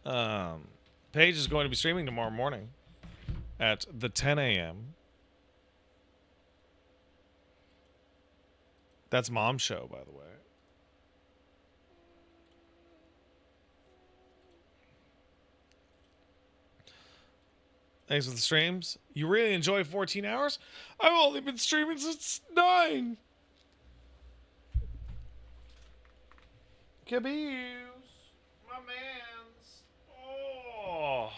Speaker 2: Paige is going to be streaming tomorrow morning at the 10 a.m. That's Mom's show, by the way. Thanks for the streams. You really enjoy 14 hours? I've only been streaming since 9. Caboose. My mans. Oh.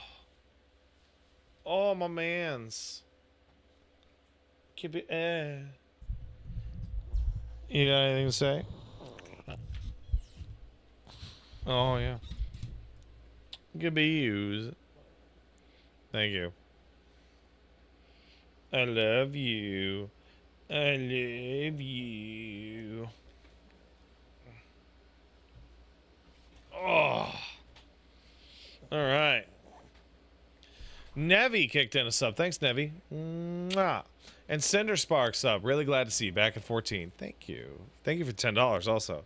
Speaker 2: Oh, my mans. You got anything to say? Oh, yeah. Caboose. Thank you. I love you. I love you. Oh. All right. Nevi kicked in a sub. Thanks, Nevi. Mwah. And Cinder Spark sub. Really glad to see you back at 14. Thank you. Thank you for $10 also.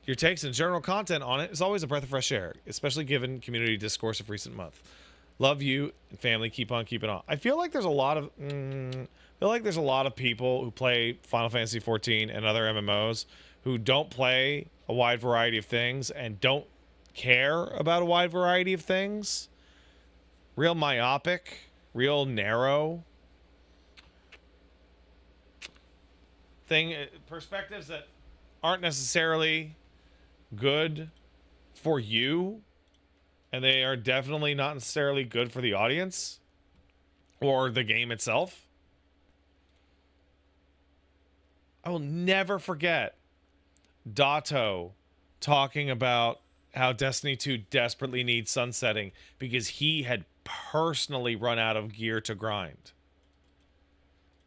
Speaker 2: Your takes and general content on it is always a breath of fresh air, especially given community discourse of recent month. Love you and family. Keep on keeping on. I feel like there's a lot of people who play Final Fantasy 14 and other MMOs who don't play a wide variety of things and don't care about a wide variety of things. Real myopic, real narrow perspectives that aren't necessarily good for you. And they are definitely not necessarily good for the audience or the game itself. I will never forget Dato talking about how Destiny 2 desperately needs sunsetting because he had personally run out of gear to grind.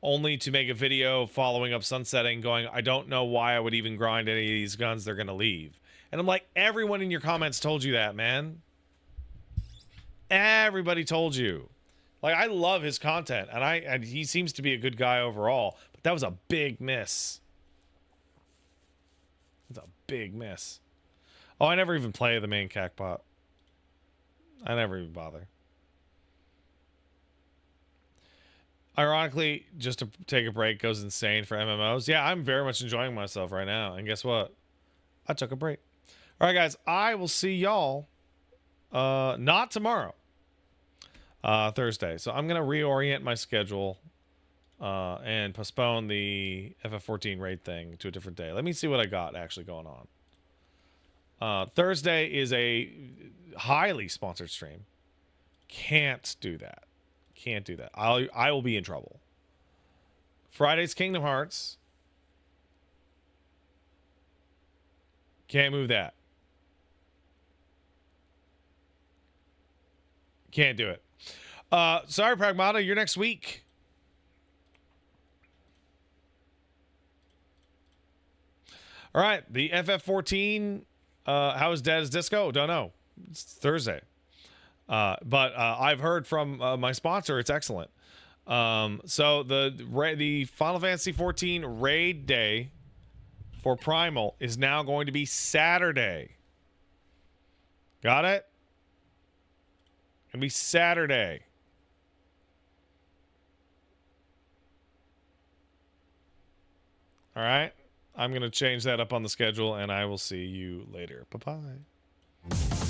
Speaker 2: Only to make a video following up sunsetting going, I don't know why I would even grind any of these guns. They're going to leave. And I'm like, everyone in your comments told you that, man. Everybody told you. Like, I love his content, and he seems to be a good guy overall, but that was a big miss. It's a big miss. Oh, I never even play the main Cacbot. I never even bother. Ironically, just to take a break goes insane for MMOs. Yeah, I'm very much enjoying myself right now, and guess what? I took a break. All right, guys, I will see y'all not tomorrow. Thursday. So I'm going to reorient my schedule and postpone the FF14 raid thing to a different day. Let me see what I got actually going on. Thursday is a highly sponsored stream. Can't do that. Can't do that. I will be in trouble. Friday's Kingdom Hearts. Can't move that. Can't do it. Sorry, Pragmata, you're next week. All right, the FF14, how is Dead as Disco? Don't know. It's Thursday. But I've heard from my sponsor, it's excellent. So the Final Fantasy 14 raid day for Primal is now going to be Saturday. Got it? Gonna be Saturday. All right. I'm going to change that up on the schedule, and I will see you later. Bye-bye.